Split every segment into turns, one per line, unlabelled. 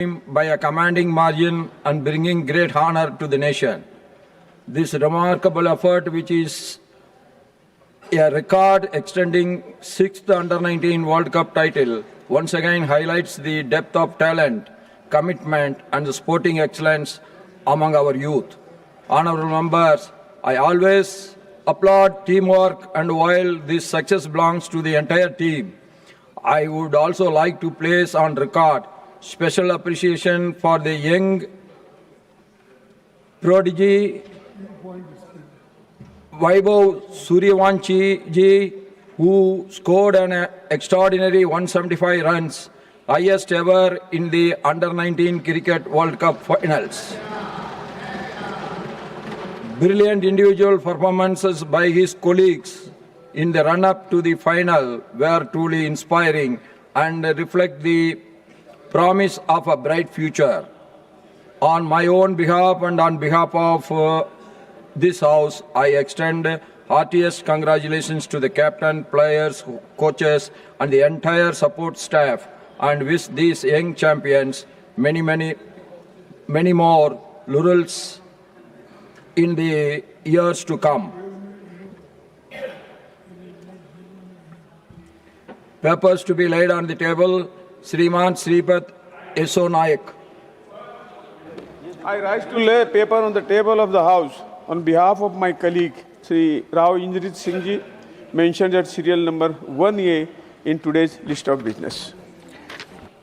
by a commanding margin and bringing great honor to the nation. This remarkable effort, which is a record extending 6th Under-19 World Cup title, once again highlights the depth of talent, commitment and the sporting excellence among our youth. Honorable members, I always applaud teamwork, and while this success belongs to the entire team, I would also like to place on record special appreciation for the young prodigy Vaibhav Suryavanshi ji, who scored an extraordinary 175 runs, highest ever in the Under-19 Cricket World Cup finals. Brilliant individual performances by his colleagues in the run-up to the final were truly inspiring and reflect the promise of a bright future. On my own behalf and on behalf of this House, I extend heartiest congratulations to the captain, players, coaches and the entire support staff, and wish these young champions many more laurels in the years to come. Papers to be laid on the table. Sriman Sripat Yeso Nayak.
I rise to lay paper on the table of the House on behalf of my colleague, Sri Rao Indrajit Singh ji, mentioned at serial number 1A in today's list of business.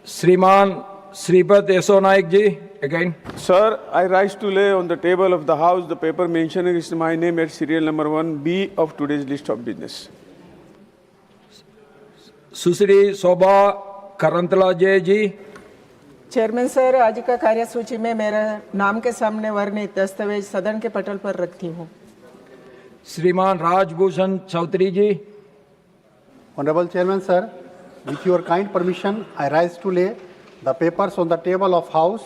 Sriman Sripat Yeso Nayak ji, again.
Sir, I rise to lay on the table of the House the paper mentioning my name at serial number 1B of today's list of business.
Susri Sobha Karantala ji.
Chairman sir, आज का कार्यसूची में मेरा नाम के सामने वर्णित दस्तावेज सदन के पटल पर रखती हूँ.
श्रीमान राजभूषण चौधरी जी.
Honorable Chairman sir, with your kind permission, I rise to lay the papers on the table of House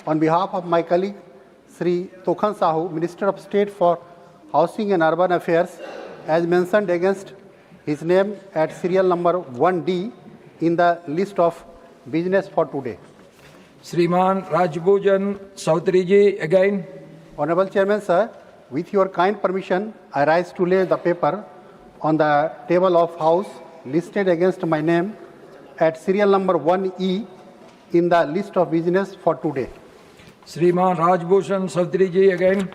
on behalf of my colleague Sri Tokhan Sahu, Minister of State for Housing and Urban Affairs, as mentioned against his name at serial number 1D in the list of business for today.
Sriman Rajbhujan Chaudhary ji, again.
Honorable Chairman sir, with your kind permission, I rise to lay the paper on the table of House listed against my name at serial number 1E in the list of business for today.
Sriman Rajbhushan Chaudhary ji, again.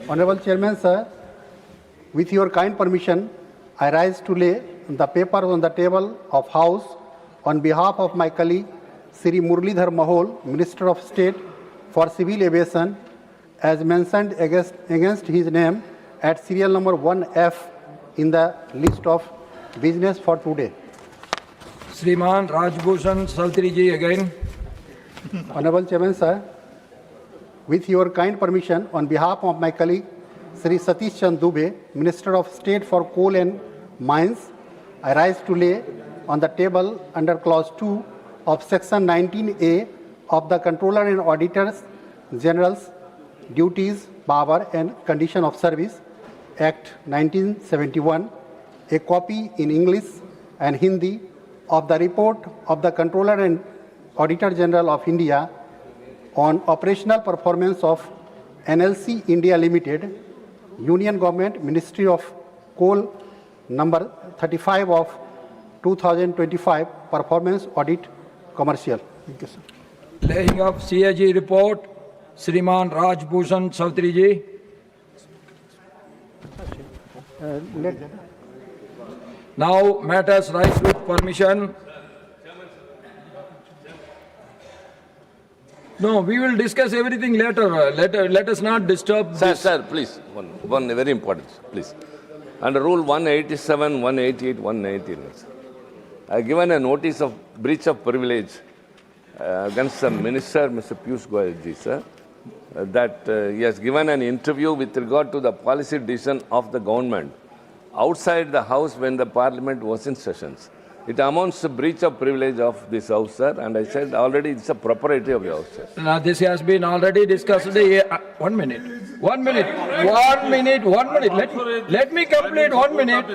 Honorable Chairman sir, with your kind permission, I rise to lay the paper on the table of House on behalf of my colleague Sri Murlidhar Mahol, Minister of State for Civil Aviation, as mentioned against his name at serial number 1F in the list of business for today.
Sriman Rajbhushan Chaudhary ji, again.
Honorable Chairman sir, with your kind permission, on behalf of my colleague Sri Satish Chand Dubey, Minister of State for Coal and Mines, I rise to lay on the table under clause 2 of section 19A of the Controller and Auditors General's Duties, Power and Condition of Service Act 1971, a copy in English and Hindi of the report of the Controller and Auditor General of India on operational performance of NLC India Limited, Union Government, Ministry of Coal, number 35 of 2025, performance audit commercial. Thank you, sir.
Laying of CAG report, Sriman Rajbhushan Chaudhary ji. Now matters rise with permission. No, we will discuss everything later. Let us not disturb this.
Sir, please, one very important, please. Under Rule 187, 188, 119, I have given a notice of breach of privilege against the Minister, Mr. Piyush Goyal ji, sir, that he has given an interview with regard to the policy decision of the government outside the House when the Parliament was in sessions. It amounts to breach of privilege of this House, sir, and I said already it's a propriety of the House, sir.
Now this has been already discussed. 1 minute. Let me complete 1 minute.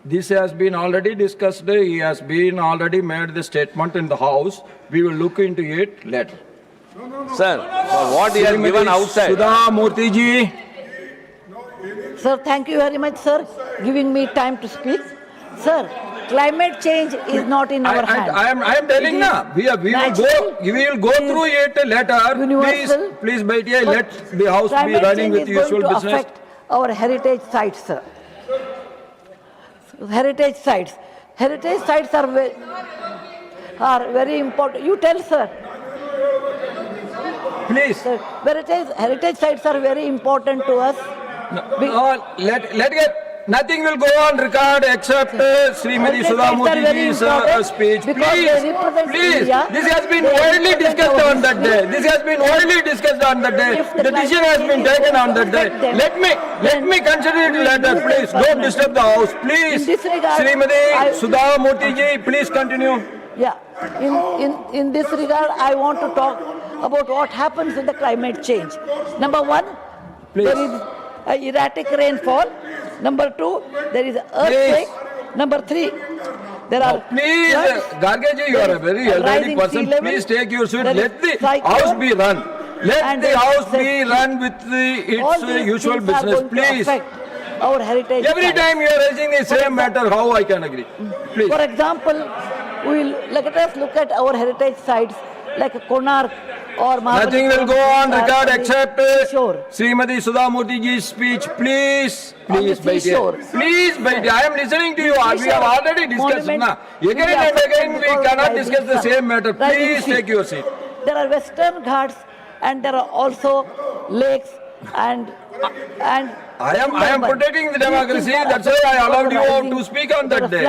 This has been already discussed. He has been already made the statement in the House. We will look into it later.
Sir, for what he has given outside.
Sudha Murthy ji.
Sir, thank you very much, sir, giving me time to speak. Sir, climate change is not in our hands.
I am telling
It
now.
is
We
natural,
will go through it later.
universal,
Please, Baitia,
but
let the House be
climate
running
change
with
is
usual
going to
business.
affect our heritage sites, sir. Heritage sites. Heritage sites are very important. You tell, sir.
Please.
Sir, heritage sites are very important to us.
Let get. Nothing will go on record except Srimati
Heritage
Sudha
sites are
Murthy
very
ji's
important
speech.
because they represent
Please.
India.
This has been
They
widely
represent
discussed
our
on that
history.
day. This has been widely discussed on that day.
If the
The decision has been
climate
taken on
change
that day.
affect them,
Let me consider it
we
later.
will
Please don't
permanent.
disturb the House. Please.
In this regard,
Srimati Sudha Murthy ji, please continue.
Yeah. In this regard, I want to talk about what happens with the climate change. Number one,
Please.
there is erratic rainfall. Number two, there is earthquake. Number three, there are
Please,
floods.
Garge ji, you are a very elderly
Rising sea
person.
level.
Please take your seat.
There is
Let the
cyclone.
House be run. Let
And
the
there is
House be
safety.
run with
All
its
these
usual
things are
business.
going to
Please.
affect our heritage
Every
sites.
time you are raising the same matter, how I can agree? Please.
For example, let us look at our heritage sites like Konark or
Nothing will go on record except
Shore.
Srimati Sudha Murthy ji's speech. Please,
On the
please,
seashore.
Baitia. Please, Baitia. I am listening to you. We have
Seashore
already discussed.
monuments
Na.
will
Again
be
and
affected
again, we
because of
cannot
rising
discuss the
sun,
same matter.
rising
Please
sea.
take your seat.
There are Western Ghats and there are also lakes and
I am protecting the democracy. That's why I allowed you to speak on that day.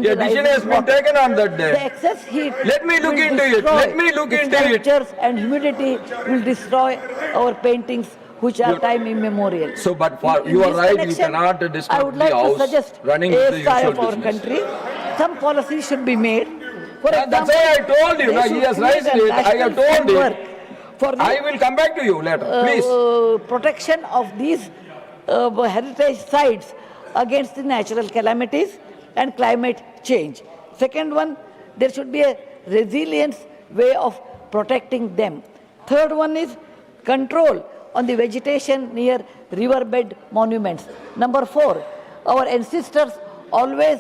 Your decision has been taken on that
The
day.
excess heat.
Let me look
will
into it.
destroy
Let me look
the
into it.
sculptures and humidity will destroy our paintings, which are time immemorial.
So, but
In
you are
this
right. You
connection,
cannot
I
disturb
would
the
like to
House
suggest
running with the
ASI
usual
of our
business.
country. Some policy should be made. For
That's why I told you.
they
Now, he
should
has
create
raised
a
it. I have
national
told you.
framework for the
I will come back to you later. Please.
protection of these heritage sites against the natural calamities and climate change. Second one, there should be a resilience way of protecting them. Third one is control on the vegetation near riverbed monuments. Number four, our ancestors always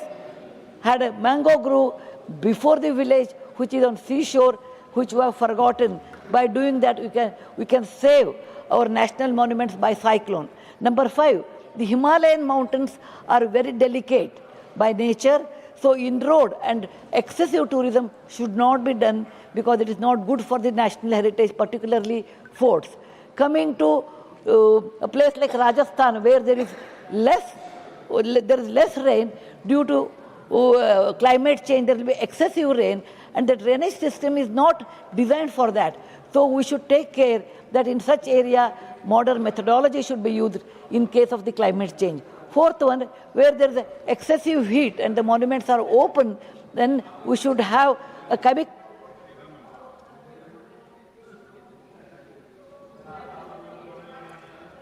had a mango grove before the village, which is on seashore, which we have forgotten. By doing that, we can save our national monuments by cyclone. Number five, the Himalayan mountains are very delicate by nature, so inroad and excessive tourism should not be done because it is not good for the national heritage, particularly forts. Coming to a place like Rajasthan, where there is less rain due to climate change, there will be excessive rain, and the drainage system is not designed for that. So we should take care that in such area, modern methodology should be used in case of the climate change. Fourth one, where there is excessive heat and the monuments are open, then we should have a chemical.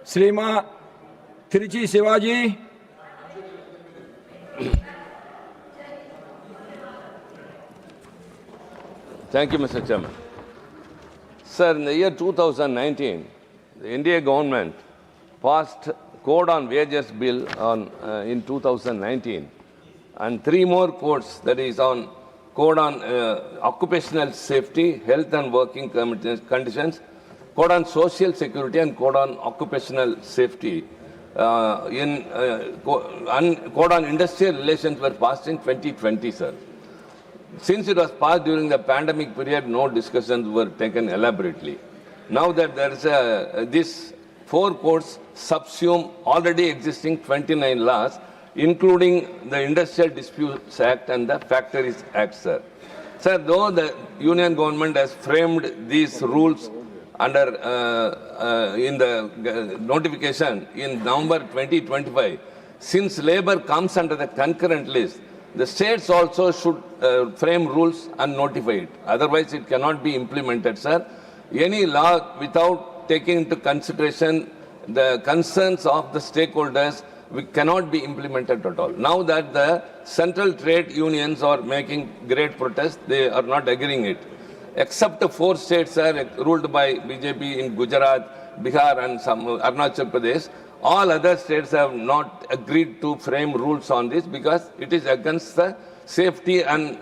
Srima Tiruchi Sivaji.
Thank you, Mr. Chairman. Sir, in the year 2019, the NDA government passed Code on Wages Bill in 2019, and three more codes, that is on Code on Occupational Safety, Health and Working Conditions, Code on Social Security, and Code on Occupational Safety. Code on Industrial Relations were passed in 2020, sir. Since it was passed during the pandemic period, no discussions were taken elaborately. Now that there is these four codes subsume already existing 29 laws, including the Industrial Disputes Act and the Factories Act, sir. Sir, though the Union government has framed these rules under in the notification in November 2025, since labor comes under the concurrent list, the states also should frame rules and notify it. Otherwise, it cannot be implemented, sir. Any law without taking into consideration the concerns of the stakeholders cannot be implemented at all. Now that the central trade unions are making great protest, they are not agreeing it. Except 4 states are ruled by BJP in Gujarat, Bihar and some Arunachal Pradesh. All other states have not agreed to frame rules on this because it is against the safety and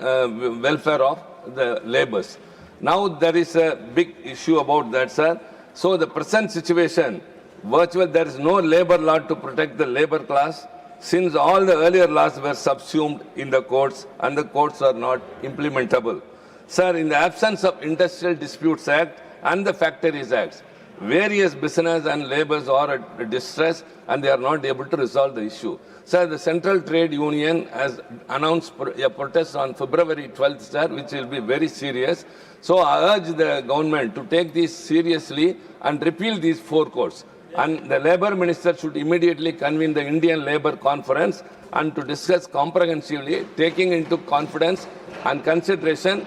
welfare of the laborers. Now there is a big issue about that, sir. So the present situation, there is no labor law to protect the labor class, since all the earlier laws were subsumed in the courts and the courts are not implementable. Sir, in the absence of Industrial Disputes Act and the Factories Acts, various business and laborers are at distress and they are not able to resolve the issue. Sir, the Central Trade Union has announced a protest on February 12th, sir, which will be very serious. So I urge the government to take this seriously and repeal these 4 courts. And the Labour Minister should immediately convene the Indian Labour Conference and to discuss comprehensively, taking into confidence and consideration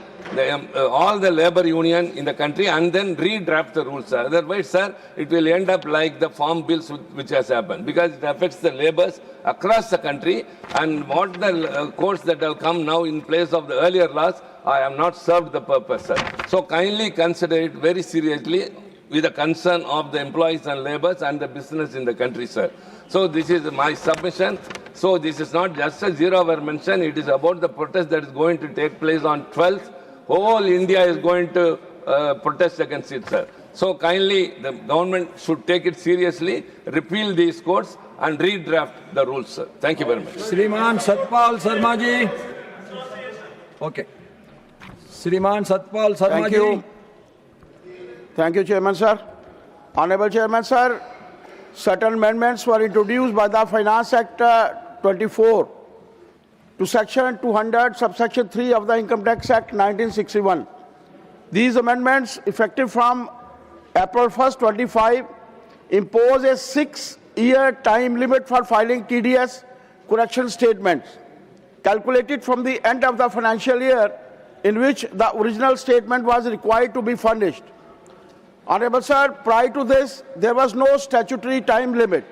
all the labour union in the country and then redraft the rules, sir. Otherwise, sir, it will end up like the farm bills which has happened because it affects the labours across the country, and what the courts that have come now in place of the earlier laws have not served the purpose, sir. So kindly consider it very seriously with the concern of the employees and labourers and the business in the country, sir. So this is my submission. So this is not just a zero-hour mention. It is about the protest that is going to take place on 12th. Whole India is going to protest against it, sir. So kindly, the government should take it seriously, repeal these courts and redraft the rules, sir. Thank you very much.
Shriman Satpal Sharma ji. Okay. Shriman Satpal Sharma
Thank
ji.
you. Thank you, Chairman, sir. Honorable Chairman, sir, certain amendments were introduced by the Finance Act 24 to Section 200, subsection 3 of the Income Tax Act 1961. These amendments, effective from April 1st, 25, impose a 6-year time limit for filing TDS correction statements, calculated from the end of the financial year in which the original statement was required to be furnished. Honorable Sir, prior to this, there was no statutory time limit,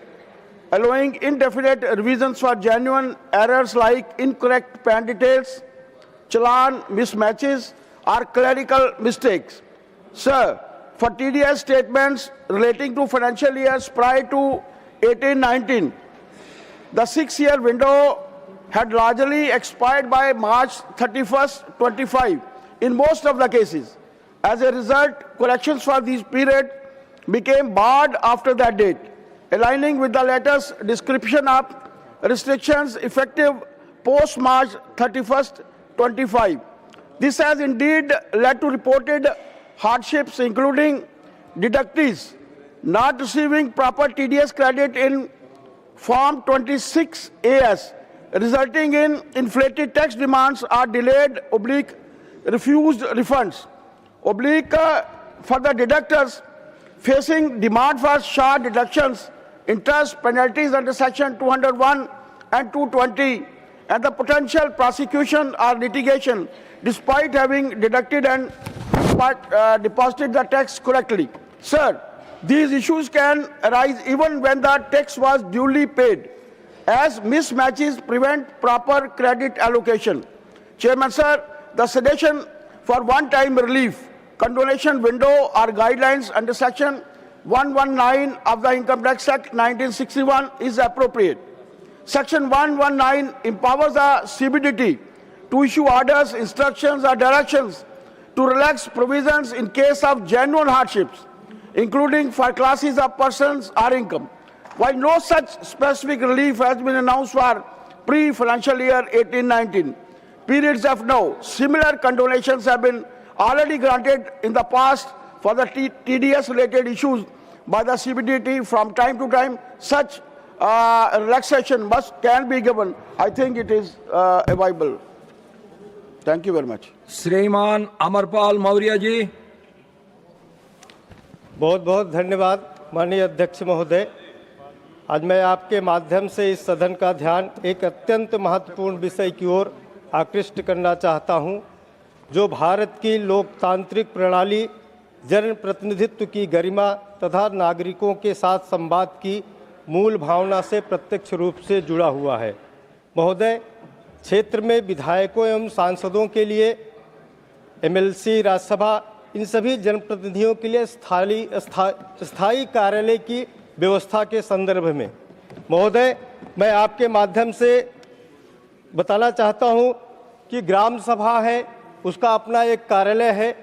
allowing indefinite revisions for genuine errors like incorrect PAN details, challan mismatches, or clerical mistakes. Sir, for TDS statements relating to financial years prior to 18-19, the 6-year window had largely expired by March 31st, 25 in most of the cases. As a result, collections for this period became barred after that date, aligning with the latest description of restrictions effective post-March 31st, 25. This has indeed led to reported hardships, including deductees not receiving proper TDS credit in Form 26AS, resulting in inflated tax demands or delayed refused refunds. For the deductors facing demand for sharp deductions, interest penalties under Section 201 and 220, and the potential prosecution or litigation despite having deducted and deposited the tax correctly. Sir, these issues can arise even when the tax was duly paid, as mismatches prevent proper credit allocation. Chairman, sir, the suggestion for one-time relief, condonation window or guidelines under Section 119 of the Income Tax Act 1961 is appropriate. Section 119 empowers the CBDT to issue orders, instructions or directions to relax provisions in case of genuine hardships, including for classes of persons or income. While no such specific relief has been announced for pre-financial year 18-19 periods of now, similar condonations have been already granted in the past for the TDS-related issues by the CBDT from time to time. Such relaxation can be given. I think it is available. Thank you very much.
Shriman Amarpal Maurya ji.
बहुत बहुत धन्यवाद माननीय अध्यक्ष महोदय। आज मैं आपके माध्यम से इस सदन का ध्यान एक अत्यंत महत्वपूर्ण विषय की ओर आकृष्ट करना चाहता हूं, जो भारत की लोकतांत्रिक प्रणाली, जनप्रतिनिधित्व की गरिमा तथा नागरिकों के साथ संवाद की मूल भावना से प्रत्यक्ष रूप से जुड़ा हुआ है। महोदय, क्षेत्र में विधायकों एवं सांसदों के लिए एमएलसी, राज्यसभा, इन सभी जनप्रतिनिधियों के लिए स्थायी कार्यालय की व्यवस्था के संदर्भ में महोदय, मैं आपके माध्यम से बताना चाहता हूं कि ग्राम सभा है, उसका अपना एक कार्यालय है,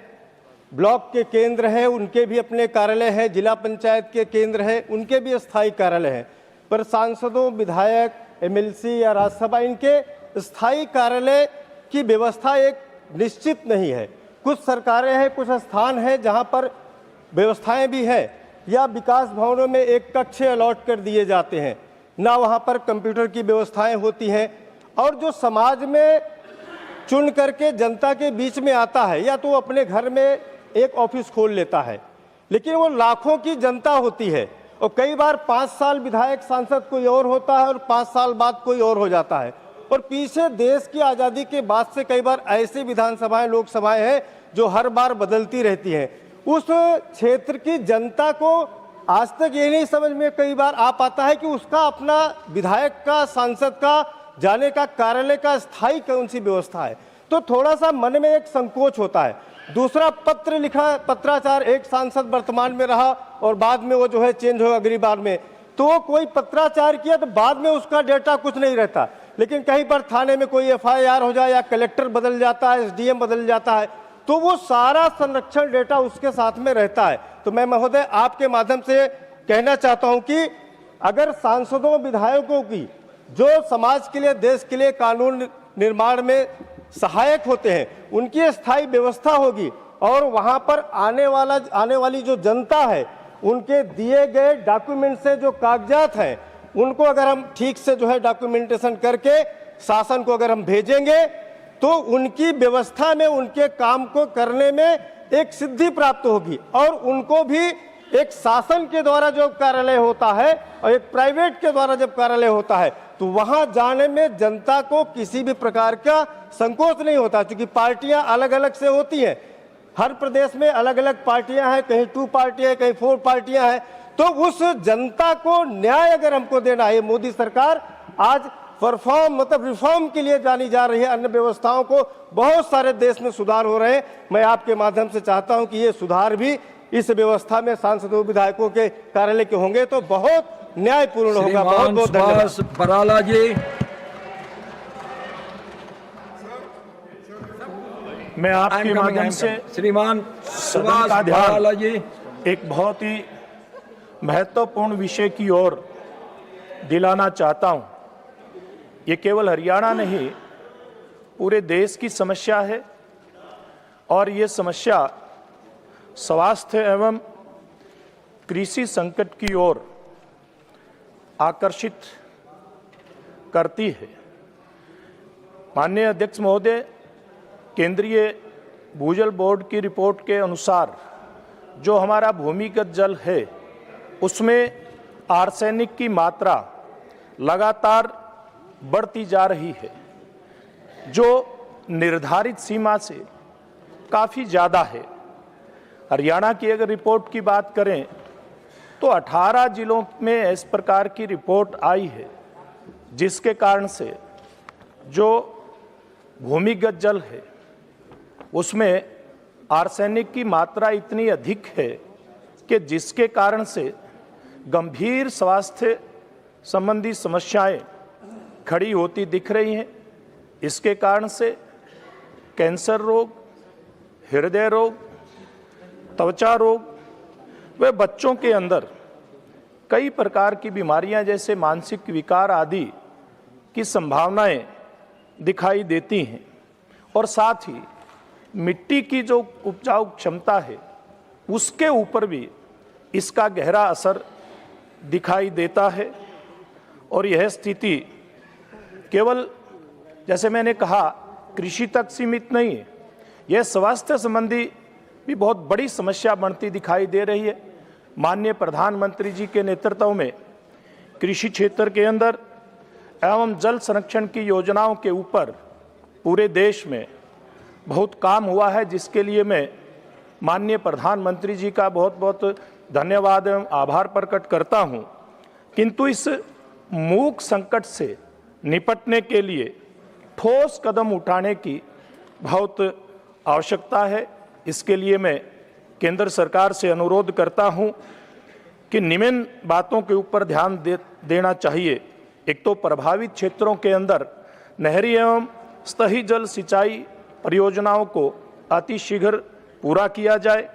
ब्लॉक के केंद्र हैं, उनके भी अपने कार्यालय है, जिला पंचायत के केंद्र है, उनके भी स्थायी कार्यालय हैं। पर सांसदों, विधायक, एमएलसी या राज्यसभा, इनके स्थायी कार्यालय की व्यवस्था एक निश्चित नहीं है। कुछ सरकारें हैं, कुछ स्थान हैं जहां पर व्यवस्थाएं भी है, या विकास भवनों में एक कक्ष अलॉट कर दिए जाते हैं, ना वहां पर कंप्यूटर की व्यवस्थाएं होती हैं। और जो समाज में चुन करके जनता के बीच में आता है, या तो अपने घर में एक ऑफिस खोल लेता है, लेकिन वो लाखों की जनता होती है और कई बार 5 साल विधायक सांसद कोई और होता है और 5 साल बाद कोई और हो जाता है। और पीछे देश की आज़ादी के बाद से कई बार ऐसी विधानसभाएं, लोकसभाएं हैं जो हर बार बदलती रहती हैं। उस क्षेत्र की जनता को आज तक ये नहीं समझ में कई बार आ पाता है कि उसका अपना विधायक का, सांसद का जाने का कार्यालय का स्थायी कौन सी व्यवस्था है। तो थोड़ा सा मन में एक संकोच होता है। दूसरा, पत्र लिखा, पत्राचार, एक सांसद वर्तमान में रहा और बाद में वो जो है चेंज होगा अगली बार में, तो कोई पत्राचार किया तो बाद में उसका डेटा कुछ नहीं रहता, लेकिन कहीं पर थाने में कोई एफआईआर हो जाए या कलेक्टर बदल जाता है, एसडीएम बदल जाता है, तो वो सारा संरक्षण डेटा उसके साथ में रहता है। तो मैं महोदय आपके माध्यम से कहना चाहता हूं कि अगर सांसदों, विधायकों की जो समाज के लिए, देश के लिए कानून निर्माण में सहायक होते हैं, उनकी स्थायी व्यवस्था होगी और वहां पर आने वाली जो जनता है, उनके दिए गए डॉक्यूमेंट से जो कागजात हैं, उनको अगर हम ठीक से जो है डॉक्यूमेंटेशन करके शासन को अगर हम भेजेंगे, तो उनकी व्यवस्था में, उनके काम को करने में एक सिद्धि प्राप्त होगी। और उनको भी एक शासन के द्वारा जो कार्यालय होता है और एक प्राइवेट के द्वारा जब कार्यालय होता है, तो वहां जाने में जनता को किसी भी प्रकार का संकोच नहीं होता, क्योंकि पार्टियां अलग अलग से होती हैं। हर प्रदेश में अलग अलग पार्टियां हैं, कहीं 2 पार्टियां हैं, कहीं 4 पार्टियां हैं। तो उस जनता को न्याय अगर हमको देना है, मोदी सरकार आज रिफॉर्म के लिए जानी जा रही है। अन्य व्यवस्थाओं को बहुत सारे देश में सुधार हो रहे हैं। मैं आपके माध्यम से चाहता हूं कि ये सुधार भी इस व्यवस्था में सांसदों, विधायकों के कार्यालय के होंगे तो बहुत न्यायपूर्ण होगा। बहुत बहुत धन्यवाद।
बराला जी,
मैं आपके माध्यम से
श्रीमान
सदन का
बराला जी,
एक बहुत ही महत्वपूर्ण विषय की ओर दिलाना चाहता हूं। ये केवल हरियाणा नहीं, पूरे देश की समस्या है और ये समस्या स्वास्थ्य एवं कृषि संकट की ओर आकर्षित करती है। माननीय अध्यक्ष महोदय, केंद्रीय भूजल बोर्ड की रिपोर्ट के अनुसार जो हमारा भूमिगत जल है, उसमें आर्सेनिक की मात्रा लगातार बढ़ती जा रही है, जो निर्धारित सीमा से काफ़ी ज़्यादा है। हरियाणा की अगर रिपोर्ट की बात करें तो 18 जिलों में इस प्रकार की रिपोर्ट आई है, जिसके कारण से जो भूमिगत जल है उसमें आर्सेनिक की मात्रा इतनी अधिक है कि जिसके कारण से गंभीर स्वास्थ्य संबंधी समस्याएं खड़ी होती दिख रही हैं। इसके कारण से कैंसर रोग, हृदय रोग, त्वचा रोग व बच्चों के अंदर कई प्रकार की बीमारियां जैसे मानसिक विकार आदि की संभावनाएं दिखाई देती हैं। और साथ ही मिट्टी की जो उपजाऊ क्षमता है, उसके ऊपर भी इसका गहरा असर दिखाई देता है। और यह स्थिति केवल, जैसे मैंने कहा, कृषि तक सीमित नहीं है, यह स्वास्थ्य संबंधी भी बहुत बड़ी समस्या बनती दिखाई दे रही है। माननीय प्रधानमंत्री जी के नेतृत्व में कृषि क्षेत्र के अंदर एवं जल संरक्षण की योजनाओं के ऊपर पूरे देश में बहुत काम हुआ है, जिसके लिए मैं माननीय प्रधानमंत्री जी का बहुत बहुत धन्यवाद एवं आभार प्रकट करता हूं। किंतु इस मूक संकट से निपटने के लिए ठोस कदम उठाने की बहुत आवश्यकता है। इसके लिए मैं केंद्र सरकार से अनुरोध करता हूं कि निम्न बातों के ऊपर ध्यान देना चाहिए। एक तो प्रभावित क्षेत्रों के अंदर नहरी एवं सतही जल सिंचाई परियोजनाओं को अतिशीघ्र पूरा किया जाए।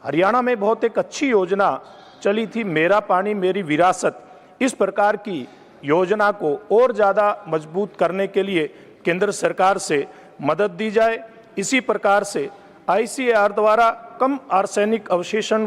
हरियाणा में बहुत एक अच्छी योजना चली थी, मेरा पानी मेरी विरासत। इस प्रकार की योजना को और ज़्यादा मजबूत करने के लिए केंद्र सरकार से मदद दी जाए। इसी प्रकार से ICAR द्वारा कम आर्सेनिक अवशोषण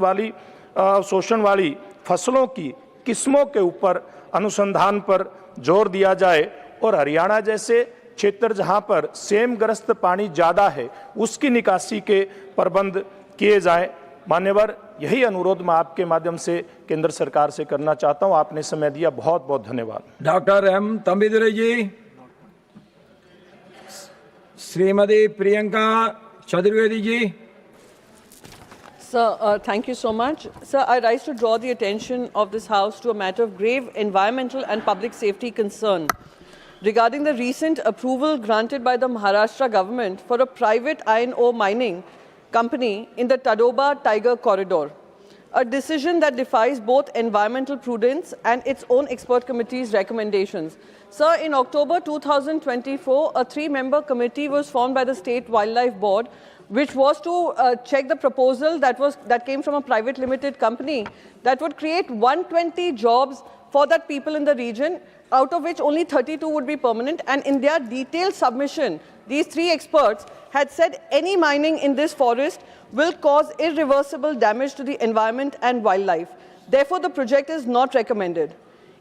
वाली फसलों की किस्मों के ऊपर अनुसंधान पर जोर दिया जाए और हरियाणा जैसे क्षेत्र जहां पर सेमग्रस्त पानी ज़्यादा है उसकी निकासी के प्रबंध किए जाएं। मान्यवर, यही अनुरोध मैं आपके माध्यम से केंद्र सरकार से करना चाहता हूं। आपने समय दिया, बहुत बहुत धन्यवाद।
Doctor M. Thambidurai ji, Shrimati Priyanka Chaturvedi ji.
Sir, thank you so much. Sir, I rise to draw the attention of this House to a matter of grave environmental and public safety concern regarding the recent approval granted by the Maharashtra government for a private iron ore mining company in the Tadoba Tiger Corridor, a decision that defies both environmental prudence and its own expert committee's recommendations. Sir, in October 2024, a 3-member committee was formed by the State Wildlife Board, which was to check the proposal that came from a private limited company that would create 120 jobs for that people in the region, out of which only 32 would be permanent. And in their detailed submission, these 3 experts had said any mining in this forest will cause irreversible damage to the environment and wildlife. Therefore, the project is not recommended.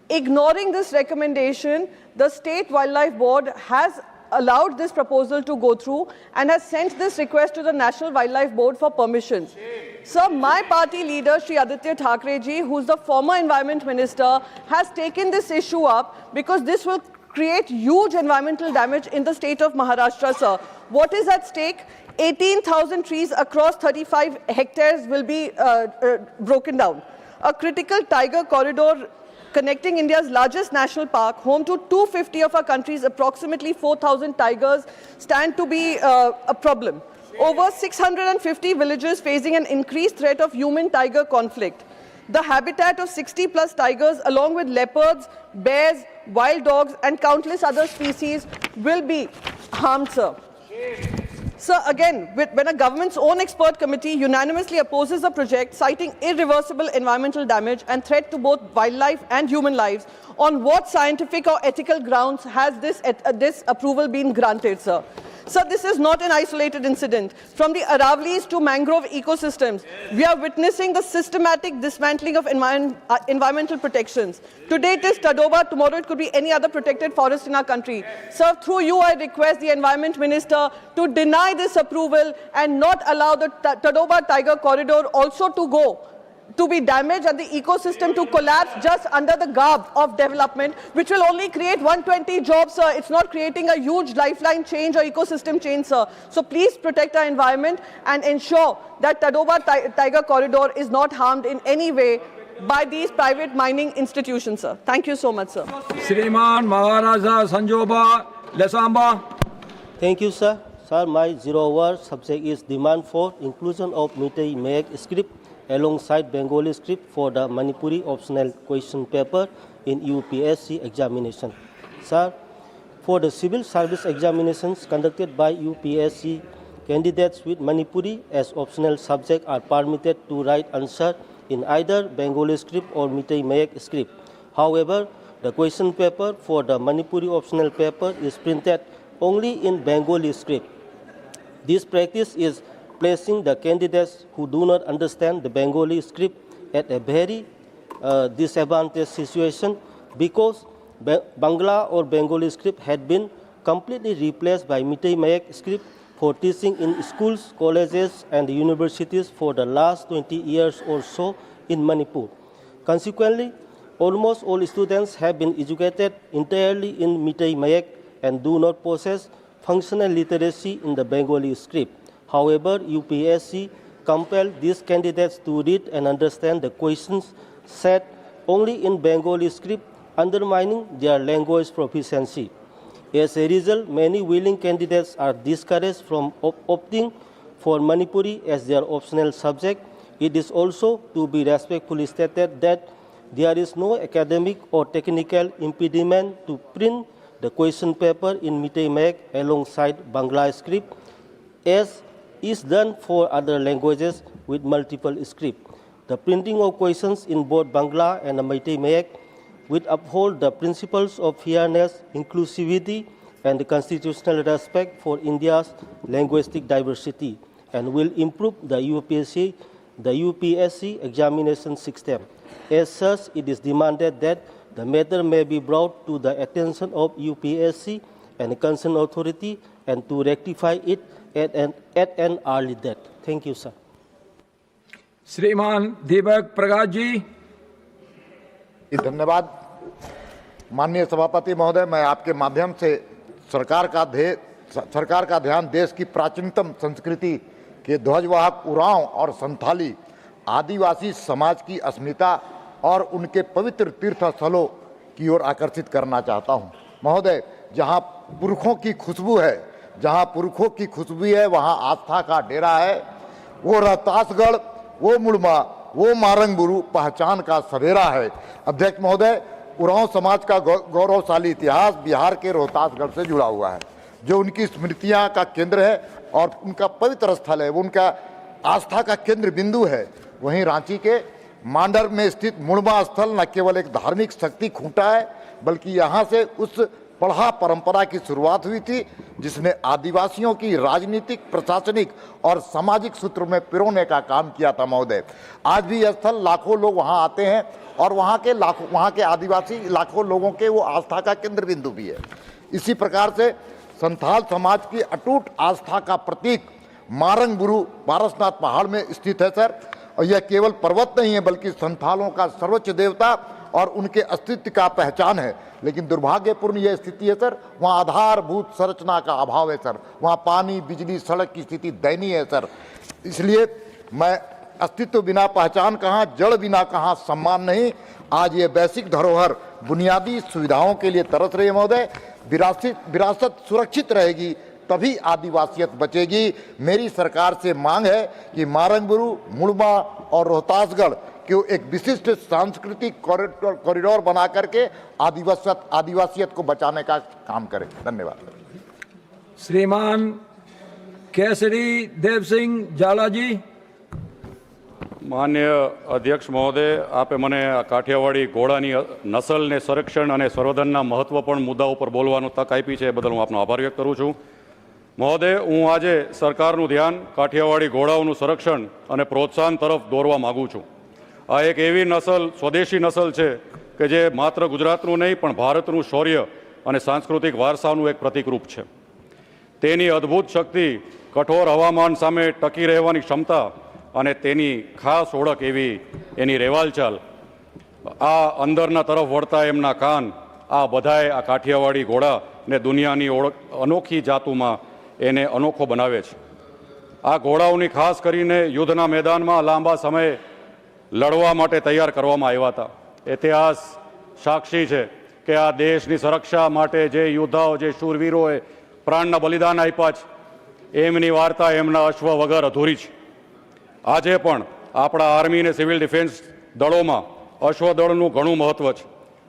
Ignoring this recommendation, the State Wildlife Board has allowed this proposal to go through and has sent this request to the National Wildlife Board for permissions. Sir, my party leader, Shri Aditya Thackeray ji, who's the former Environment Minister, has taken this issue up because this will create huge environmental damage in the state of Maharashtra, sir. What is at stake? 18,000 trees across 35 hectares will be broken down. A critical tiger corridor connecting India's largest national park, home to 250 of our country's approximately 4,000 tigers, stand to be a problem. Over 650 villages facing an increased threat of human-tiger conflict. The habitat of 60+ tigers, along with leopards, bears, wild dogs, and countless other species will be harmed, sir. Sir, again, when a government's own expert committee unanimously opposes the project, citing irreversible environmental damage and threat to both wildlife and human lives, on what scientific or ethical grounds has this approval been granted, sir? Sir, this is not an isolated incident. From the Aravallis to mangrove ecosystems, we are witnessing the systematic dismantling of environmental protections. Today it is Tadoba, tomorrow it could be any other protected forest in our country. Sir, through you I request the Environment Minister to deny this approval and not allow the Tadoba Tiger Corridor also to be damaged and the ecosystem to collapse just under the garb of development, which will only create 120 jobs, sir. It's not creating a huge lifeline change or ecosystem change, sir. So please protect our environment and ensure that Tadoba Tiger Corridor is not harmed in any way by these private mining institutions, sir. Thank you so much, sir.
Shriman Maharaja Sanjoba Lesamba.
Thank you, sir. Sir, my 0-hour subject is demand for inclusion of Meitei Mayak script alongside Bengali script for the Manipuri optional question paper in UPSC examination. Sir, for the civil service examinations conducted by UPSC, candidates with Manipuri as optional subject are permitted to write answer in either Bengali script or Meitei Mayak script. However, the question paper for the Manipuri optional paper is printed only in Bengali script. This practice is placing the candidates who do not understand the Bengali script at a very disadvantaged situation because Bangla or Bengali script had been completely replaced by Meitei Mayak script for teaching in schools, colleges and universities for the last 20 years or so in Manipur. Consequently, almost all students have been educated entirely in Meitei Mayak and do not possess functional literacy in the Bengali script. However, UPSC compelled these candidates to read and understand the questions set only in Bengali script, undermining their language proficiency. As a result, many willing candidates are discouraged from opting for Manipuri as their optional subject. It is also to be respectfully stated that there is no academic or technical impediment to print the question paper in Meitei Mek alongside Bangla script, as is done for other languages with multiple scripts. The printing of questions in both Bangla and Meitei Mek will uphold the principles of fairness, inclusivity, and constitutional respect for India's linguistic diversity, and will improve the UPSC examination system. As such, it is demanded that the matter may be brought to the attention of UPSC and concerned authority, and to rectify it at an early date. Thank you, sir.
श्रीमान दीपक प्रकाश जी।
धन्यवाद माननीय सभापति महोदय, मैं आपके माध्यम से सरकार का ध्यान देश की प्राचीनतम संस्कृति के ध्वजवाहक उरांव और संथाली आदिवासी समाज की अस्मिता और उनके पवित्र तीर्थ स्थलों की ओर आकर्षित करना चाहता हूं। महोदय, जहां पुरखों की खुशबू है वहां आस्था का डेरा है। वो रोहतासगढ़, वो मुड़मा, वो मारंगबुरु पहचान का सवेरा है। अध्यक्ष महोदय, उरांव समाज का गौरवशाली इतिहास बिहार के रोहतासगढ़ से जुड़ा हुआ है, जो उनकी स्मृतियां का केंद्र है और उनका पवित्र स्थल है, वो उनका आस्था का केंद्र बिंदु है। वहीं रांची के मांडर में स्थित मुड़मा स्थल न केवल एक धार्मिक शक्ति खूंटा है, बल्कि यहाँ से उस पढ़ा परंपरा की शुरुआत हुई थी जिसने आदिवासियों की राजनीतिक, प्रशासनिक और सामाजिक सूत्र में पिरोने का काम किया था। महोदय, आज भी यह स्थल लाखों लोग वहां आते हैं और वहां के आदिवासी लाखों लोगों के वो आस्था का केंद्र बिंदु भी है। इसी प्रकार से संथाल समाज की अटूट आस्था का प्रतीक मारंगबुरु पारसनाथ पहाड़ में स्थित है सर, और यह केवल पर्वत नहीं है बल्कि संथालों का सर्वोच्च देवता और उनके अस्तित्व का पहचान है। लेकिन दुर्भाग्यपूर्ण यह स्थिति है सर, वहाँ आधारभूत संरचना का अभाव है सर, वहाँ पानी, बिजली, सड़क की स्थिति दयनीय है सर। इसलिए मैं अस्तित्व बिना पहचान कहाँ, जड़ बिना कहाँ सम्मान नहीं। आज ये वैश्विक धरोहर बुनियादी सुविधाओं के लिए तरस रही है महोदय। विरासत सुरक्षित रहेगी तभी आदिवासियत बचेगी। मेरी सरकार से मांग है कि मारंगबुरु, मुड़मा और रोहतासगढ़ को एक विशिष्ट सांस्कृतिक कॉरिडोर बना करके आदिवासियत को बचाने का काम करें। धन्यवाद।
श्रीमान केसरी देव सिंह झाला जी।
माननीय अध्यक्ष महोदय, आपे मने काठियावाड़ी घोड़ानी नस्ल ने संरक्षण और संवर्धनना महत्वपूर्ण मुद्दाओं पर बोलवानो तक आपी है, बदल हूँ आपनो आभार व्यक्त करूँ छूँ। महोदय, हूँ आज सरकारનું ध्यान काठियावाड़ी घोड़ाओનું संरक्षण और प्रोत्साहन तरफ दौरवा मागू छूँ। आ एक एवी नस्ल, स्वदेशी नस्ल है कि जे मात्र गुजरातનું नहीं पण भारतનું शौर्य और सांस्कृतिक वारसाનું एक प्रतीकरूप है। तेनी अद्भुत शक्ति, कठोर हवामान सामे टकी रहवानी क्षमता और तेनी खास ओळख एवी एनी रेवालचाल, आ अंदरना तरफ वळता एमना कान, आ बधाए आ काठियावाड़ी घोड़ा ने दुनियानी ओळख अनोखी जातों एने अनोखो बनावे छे। आ घोड़ाओनी खास करीने युद्धना मैदाનમાં लांबा समय लड़वा माटे तैयार करवामां आव्या हता। इतिहास साक्षी है कि आ देशनी सुरक्षा माटे जे योद्धाओ, जे शूरवीरोए प्राणना बलिदान आप्या छे, एमनी वार्ता एमना अश्व वगर अधूरी छे। आजे पण आपणा आर्मी ने सिविल डिफेन्स दळोमां अश्वदळनुं घणुं महत्व छे।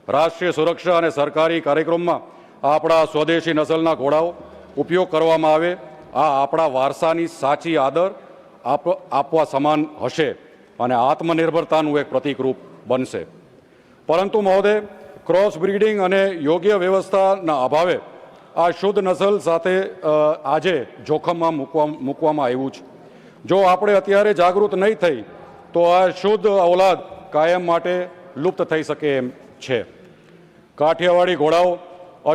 राष्ट्रीय सुरक्षा और सरकारी कार्यक्रमों आपणा स्वदेशी नस्लना घोड़ाओ उपयोग करवामां आवे, आ आपणा वारसानी साची आदर आपवा समान हशे અને આત્મનિર્ભરતાનું એક પ્રતીકરૂપ બનશે। પરંતુ મહોદય, ક્રોસ બ્રીડિંગ અને યોગ્ય વ્યવસ્થાના અભાવે આ શુદ્ધ નસલ સાથે આજે જોખમમાં મૂકવામાં આવ્યું છે। જો આપણે અત્યારે જાગૃત નહીં થઈ તો આ શુદ્ધ औलाद કાયમ માટે લુપ્ત થઈ શકે એમ છે। કાઠિયાવાડી ઘોડાઓ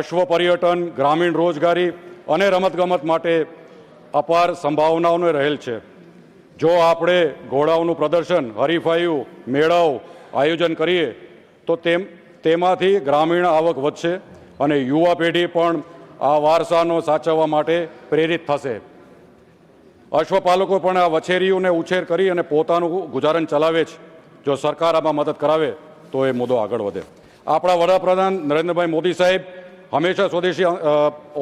અશ્વ પર્યટન, ગ્રામીણ રોજગારી અને રમતગમત માટે અપાર સંભાવનાઓને રહેલ છે। जो आपणे घोड़ाओं प्रदर्शन, हरीफाईओ, मेळाओ आयोजन करिए तो तेमांथी ग्रामीण आवक वधशे अने युवा पेढ़ी पण आ वारसानो साचववा माटे प्रेरित थशे। अश्वपालको पण आ वछेरीओने उछेर करी अने पोतानुं गुजारण चलावे छे। जो सरकार आमां मदद करावे તો એ મુદ્દો આગળ વધે. આપણા વડાપ્રધાન નરેન્દ્રભાઈ મોદી સાહેબ હંમેશા સ્વદેશી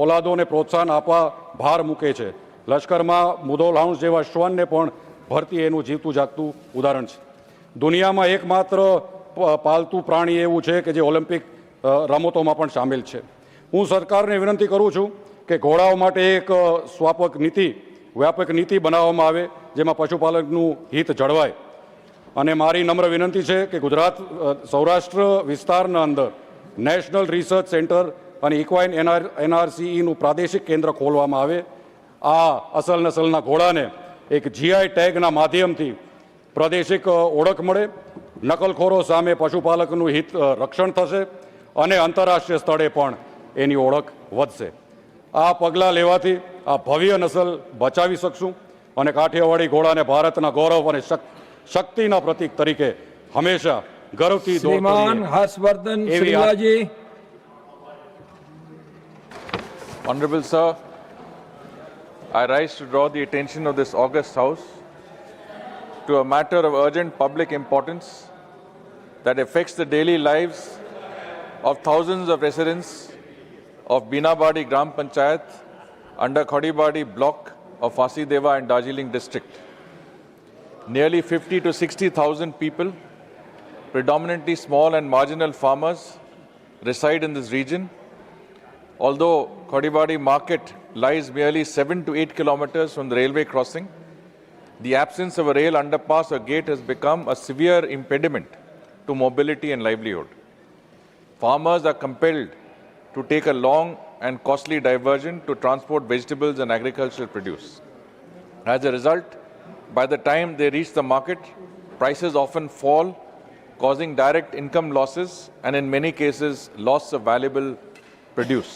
ઓલાદોને પ્રોત્સાહન આપવા ભાર મૂકે છે. લશ્કરમાં મુધોલ હાઉન્સ જેવા શ્વાનને પણ ભરતી એનું જીવતું જાગતું ઉદાહરણ છે. દુનિયામાં એકમાત્ર પાલતુ પ્રાણી એવું છે કે જે ઓલિમ્પિક રમતોમાં પણ સામેલ છે. હું સરકારને વિનંતી કરું છું કે ઘોડાઓ માટે એક વ્યાપક નીતિ બનાવવામાં આવે જેમાં પશુપાલકનું હિત જળવાય. અને મારી નમ્ર વિનંતી છે કે ગુજરાત સૌરાષ્ટ્ર વિસ્તારના અંદર નેશનલ રિસર્ચ સેન્ટર અને ઇક્વાઇન NRCEનું પ્રાદેશિક કેન્દ્ર ખોલવામાં આવે. આ અસલ નસલના ઘોડાને એક GI ટેગના માધ્યમથી પ્રાદેશિક ઓળખ મળે, નકલખોરો સામે પશુપાલકનું હિત રક્ષણ થશે અને આંતરરાષ્ટ્રીય સ્તરે પણ એની ઓળખ વધશે. આ પગલાં લેવાથી આ ભવ્ય નસલ બચાવી શકશું અને કાઠિયાવાડી ઘોડાને ભારતના ગૌરવ અને શક્તિના પ્રતીક તરીકે હંમેશા ગર્વથી
શ્રીમાન Harshvardhan શ્રીંગલાજી.
Honorable Sir, I rise to draw the attention of this august House to a matter of urgent public importance that affects the daily lives of thousands of residents of Binabadi Gram Panchayat under Khodibadi block of Fasideva and Darjeeling district. Nearly 50 to 60,000 people, predominantly small and marginal farmers, reside in this region. Although Khodibadi market lies merely 7 to 8 kilometers from the railway crossing, the absence of a rail underpass or gate has become a severe impediment to mobility and livelihood. Farmers are compelled to take a long and costly diversion to transport vegetables and agricultural produce. As a result, by the time they reach the market, prices often fall, causing direct income losses and in many cases loss of valuable produce.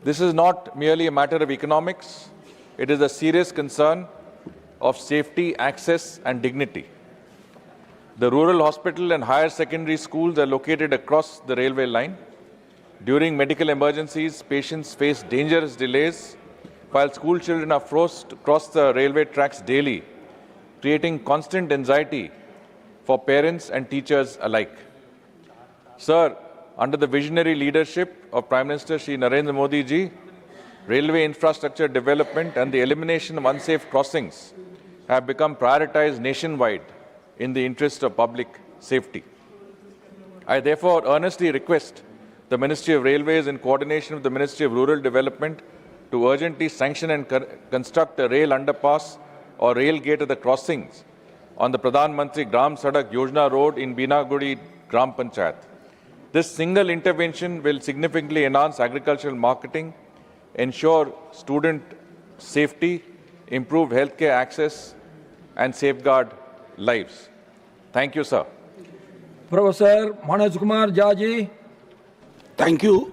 This is not merely a matter of economics, it is a serious concern of safety, access and dignity. The rural hospital and higher secondary schools are located across the railway line. During medical emergencies, patients face dangerous delays, while school children are forced to cross the railway tracks daily, creating constant anxiety for parents and teachers alike. Sir, under the visionary leadership of Prime Minister Shri Narendra Modi ji, railway infrastructure development and the elimination of unsafe crossings have become prioritized nationwide in the interest of public safety. I therefore earnestly request the Ministry of Railways in coordination with the Ministry of Rural Development to urgently sanction and construct a rail underpass or rail gate at the crossings on the Pradhan Mantri Gram Sadak Yojana road in Binagudi Gram Panchayat. This single intervention will significantly enhance agricultural marketing, ensure student safety, improve healthcare access and safeguard lives. Thank you, sir.
Professor Manoj Kumar Jaji.
Thank you,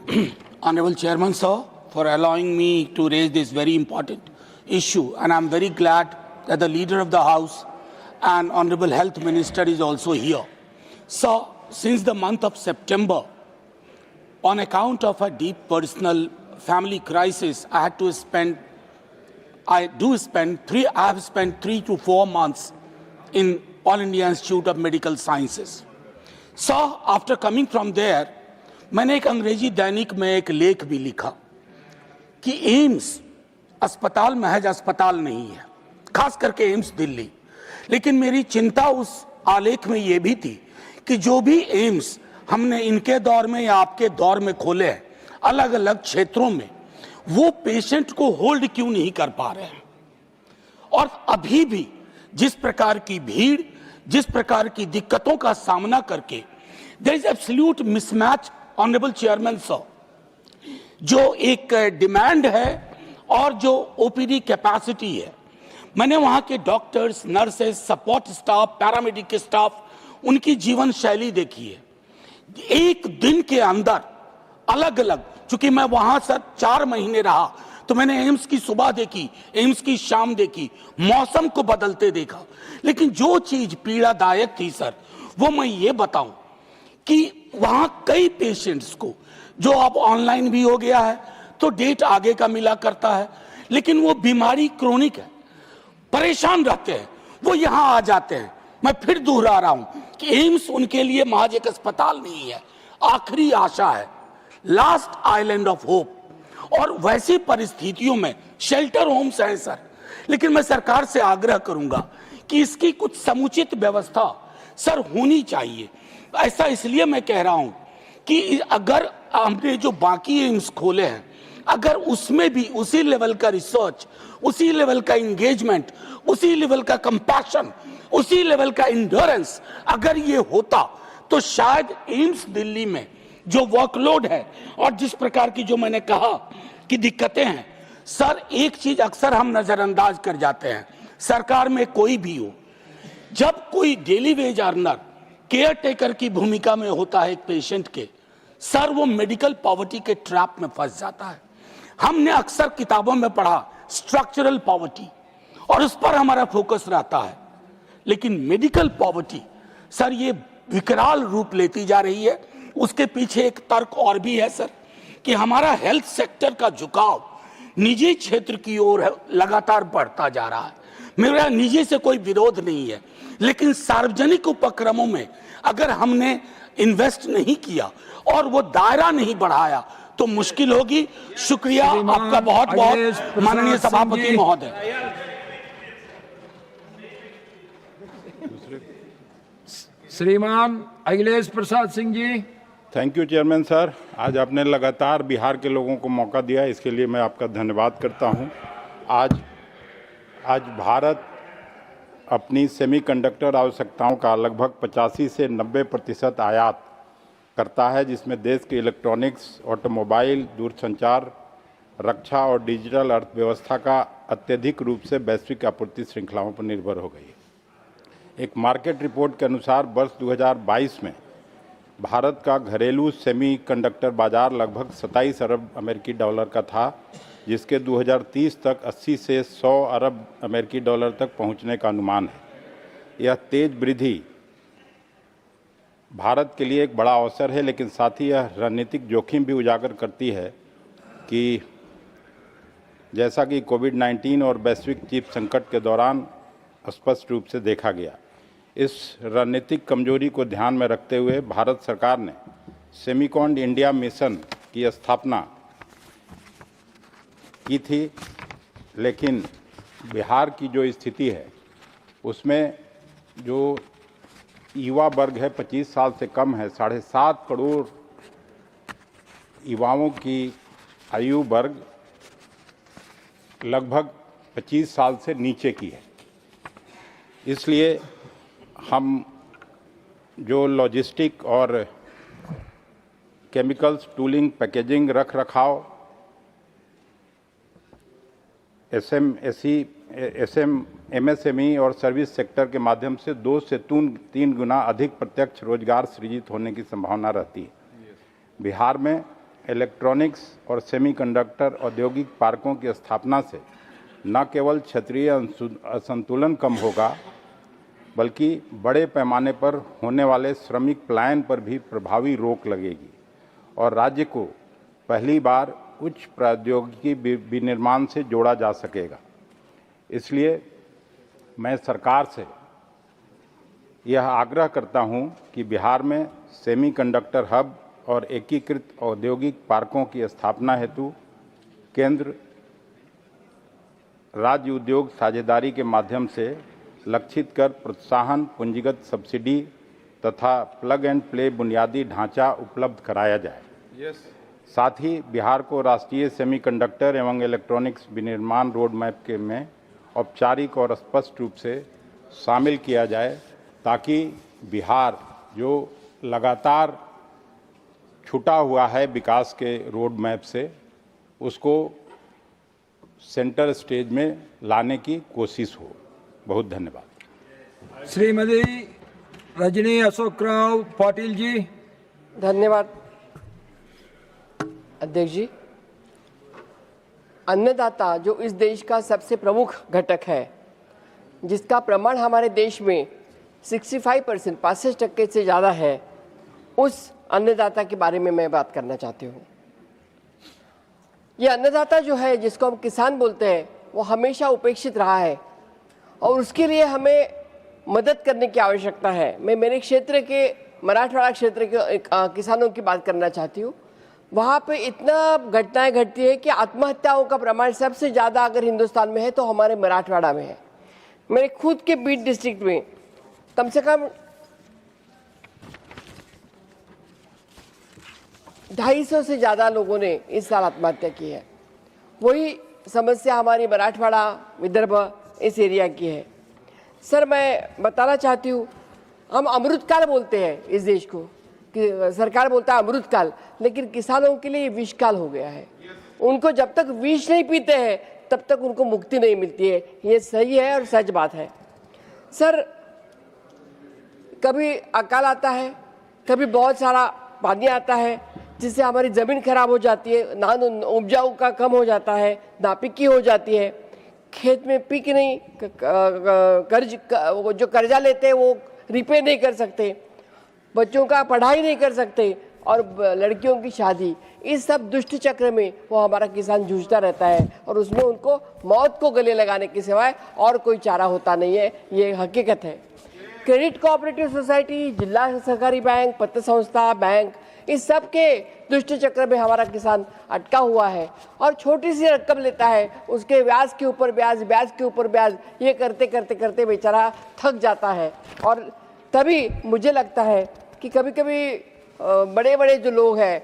Honorable Chairman, sir, for allowing me to raise this very important issue. And I'm very glad that the Leader of the House and Honorable Health Minister is also here. So, since the month of September, on account of a deep personal family crisis, I have spent 3 to 4 months in All India Institute of Medical Sciences. So, after coming from there, मैंने एक अंग्रेजी दैनिक में एक लेख भी लिखा कि AIIMS अस्पताल महज अस्पताल नहीं है, खास करके एम्स दिल्ली. लेकिन मेरी चिंता उस आलेख में ये भी थी कि जो भी एम्स हमने इनके दौर में या आपके दौर में खोले हैं अलग अलग क्षेत्रों में, वो पेशेंट को होल्ड क्यों नहीं कर पा रहे हैं. और अभी भी जिस प्रकार की भीड़, जिस प्रकार की दिक्कतों का सामना करके there is absolute mismatch, honourable chairman sir, जो एक डिमांड है और जो ओपीडी कैपेसिटी है. मैंने वहां के doctors, nurses, support staff, paramedical staff, उनकी जीवन शैली देखी है. एक दिन के अंदर अलग अलग, चूंकि मैं वहां सर 4 महीने रहा, तो मैंने एम्स की सुबह देखी, एम्स की शाम देखी, मौसम को बदलते देखा. लेकिन जो चीज पीड़ादायक थी सर, वो मैं ये बताऊं कि वहां कई पेशेंट्स को, जो अब ऑनलाइन भी हो गया है तो डेट आगे का मिला करता है, लेकिन वो बीमारी क्रोनिक है, परेशान रहते हैं, वो यहां आ जाते हैं. मैं फिर दोहरा रहा हूं
कि एम्स उनके लिए महज एक अस्पताल नहीं है, आखिरी आशा है, लास्ट आइलैंड ऑफ होप। और वैसी परिस्थितियों में शेल्टर होम्स हैं सर, लेकिन मैं सरकार से आग्रह करूंगा कि इसकी कुछ समुचित व्यवस्था सर होनी चाहिए। ऐसा इसलिए मैं कह रहा हूं कि अगर हमने जो बाकी एम्स खोले हैं, अगर उसमें भी उसी लेवल का रिसर्च, उसी लेवल का इंगेजमेंट, उसी लेवल का कंपैशन, उसी लेवल का इंड्योरेंस अगर ये होता, तो शायद एम्स दिल्ली में जो वर्कलोड है और जिस प्रकार की जो मैंने कहा कि दिक्कतें हैं सर, एक चीज अक्सर हम नजरअंदाज कर जाते हैं, सरकार में कोई भी हो, जब कोई daily veg earner care taker की भूमिका में होता है एक पेशेंट के, सर वो मेडिकल पॉवर्टी के ट्रैप में फंस जाता है। हमने अक्सर किताबों में पढ़ा स्ट्रक्चरल पॉवर्टी और उस पर हमारा फोकस रहता है, लेकिन मेडिकल पॉवर्टी सर ये विकराल रूप लेती जा रही है। उसके पीछे एक तर्क और भी है सर कि हमारा हेल्थ सेक्टर का झुकाव निजी क्षेत्र की ओर लगातार बढ़ता जा रहा है। मेरा निजी से कोई विरोध नहीं है, लेकिन सार्वजनिक उपक्रमों में अगर हमने इन्वेस्ट नहीं किया और वो दायरा नहीं बढ़ाया तो मुश्किल होगी। शुक्रिया आपका बहुत बहुत माननीय सभापति महोदय।
श्रीमान Akhilesh Prasad Singh ji.
Thank you chairman sir, आज आपने लगातार बिहार के लोगों को मौका दिया, इसके लिए मैं आपका धन्यवाद करता हूं। आज भारत अपनी सेमीकंडक्टर आवश्यकताओं का लगभग 85 से 90% आयात करता है, जिसमें देश के इलेक्ट्रॉनिक्स, ऑटोमोबाइल, दूरसंचार, रक्षा और डिजिटल अर्थव्यवस्था का अत्यधिक रूप से वैश्विक आपूर्ति श्रृंखलाओं पर निर्भर हो गई है। एक मार्केट रिपोर्ट के अनुसार वर्ष 2022 में भारत का घरेलू सेमीकंडक्टर बाजार लगभग 27 अरब अमेरिकी डॉलर का था, जिसके 2030 तक 80 से 100 अरब अमेरिकी डॉलर तक पहुंचने का अनुमान है। यह तेज वृद्धि भारत के लिए एक बड़ा अवसर है, लेकिन साथ ही यह रणनीतिक जोखिम भी उजागर करती है कि जैसा कि कोविड-19 और वैश्विक चिप संकट के दौरान स्पष्ट रूप से देखा गया। इस रणनीतिक कमजोरी को ध्यान में रखते हुए भारत सरकार ने सेमीकॉन इंडिया मिशन की स्थापना की थी, लेकिन बिहार की जो स्थिति है उसमें जो युवा वर्ग है 25 साल से कम है, 7.5 करोड़ युवाओं की आयु वर्ग लगभग 25 साल से नीचे की है। इसलिए हम जो लॉजिस्टिक और केमिकल्स, टूलिंग, पैकेजिंग, रख रखाव, एमएसएमई और सर्विस सेक्टर के माध्यम से 2 से 3 गुना अधिक प्रत्यक्ष रोजगार सृजित होने की संभावना रहती है। बिहार में इलेक्ट्रॉनिक्स और सेमीकंडक्टर औद्योगिक पार्कों की स्थापना से न केवल क्षेत्रीय असंतुलन कम होगा, बल्कि बड़े पैमाने पर होने वाले श्रमिक पलायन पर भी प्रभावी रोक लगेगी और राज्य को पहली बार उच्च प्रौद्योगिकी विनिर्माण से जोड़ा जा सकेगा। इसलिए मैं सरकार से यह आग्रह करता हूं कि बिहार में सेमीकंडक्टर हब और एकीकृत औद्योगिक पार्कों की स्थापना हेतु केंद्र राज्य उद्योग साझेदारी के माध्यम से लक्षित कर प्रोत्साहन, पूंजीगत सब्सिडी तथा प्लग एंड प्ले बुनियादी ढांचा उपलब्ध कराया जाए। साथ ही बिहार को राष्ट्रीय सेमीकंडक्टर एवं इलेक्ट्रॉनिक्स विनिर्माण रोड मैप के में औपचारिक और स्पष्ट रूप से शामिल किया जाए, ताकि बिहार जो लगातार छूटा हुआ है विकास के रोड मैप से, उसको सेंटर स्टेज में लाने की कोशिश हो। बहुत धन्यवाद।
श्रीमती रजनी अशोक राव पाटिल जी।
धन्यवाद अध्यक्ष जी। अन्नदाता जो इस देश का सबसे प्रमुख घटक है, जिसका प्रमाण हमारे देश में 65% 65% से ज़्यादा है, उस अन्नदाता के बारे में मैं बात करना चाहती हूँ। ये अन्नदाता जो है, जिसको हम किसान बोलते हैं, वो हमेशा उपेक्षित रहा है और उसके लिए हमें मदद करने की आवश्यकता है। मैं मेरे क्षेत्र के मराठवाड़ा क्षेत्र के किसानों की बात करना चाहती हूँ। वहाँ पे इतना घटनाएं घटती है कि आत्महत्याओं का प्रमाण सबसे ज़्यादा अगर हिंदुस्तान में है तो हमारे मराठवाड़ा में है। मेरे खुद के बीड डिस्ट्रिक्ट में कम से कम 250 से ज़्यादा लोगों ने इस साल आत्महत्या की है। वही समस्या हमारी मराठवाड़ा विदर्भ इस एरिया की है। सर, मैं बताना चाहती हूँ, हम अमृतकाल बोलते हैं इस देश को, कि सरकार बोलता है अमृतकाल, लेकिन किसानों के लिए विषकाल हो गया है। उनको जब तक विष नहीं पीते हैं तब तक उनको मुक्ति नहीं मिलती है। ये सही है और सच बात है। सर, कभी अकाल आता है, कभी बहुत सारा पानी आता है जिससे हमारी ज़मीन खराब हो जाती है, नान उपजाऊ का कम हो जाता है, नापिकी हो जाती है, खेत में पीक नहीं, जो कर्जा लेते हैं वो रिपे नहीं कर सकते, बच्चों का पढ़ाई नहीं कर सकते और लड़कियों की शादी, इस सब दुष्ट चक्र में वो हमारा किसान जूझता रहता है और उसमें उनको मौत को गले लगाने के सिवाय और कोई चारा होता नहीं है। ये हकीकत है। क्रेडिट कोऑपरेटिव सोसाइटी, जिला सहकारी बैंक, पत्र संस्था, बैंक, इस सब के दुष्ट चक्र में हमारा किसान अटका हुआ है और छोटी सी रकम लेता है, उसके ब्याज के ऊपर ब्याज, ब्याज के ऊपर ब्याज, ये करते करते करते बेचारा थक जाता है। और तभी मुझे लगता है कि कभी कभी बड़े बड़े जो लोग हैं,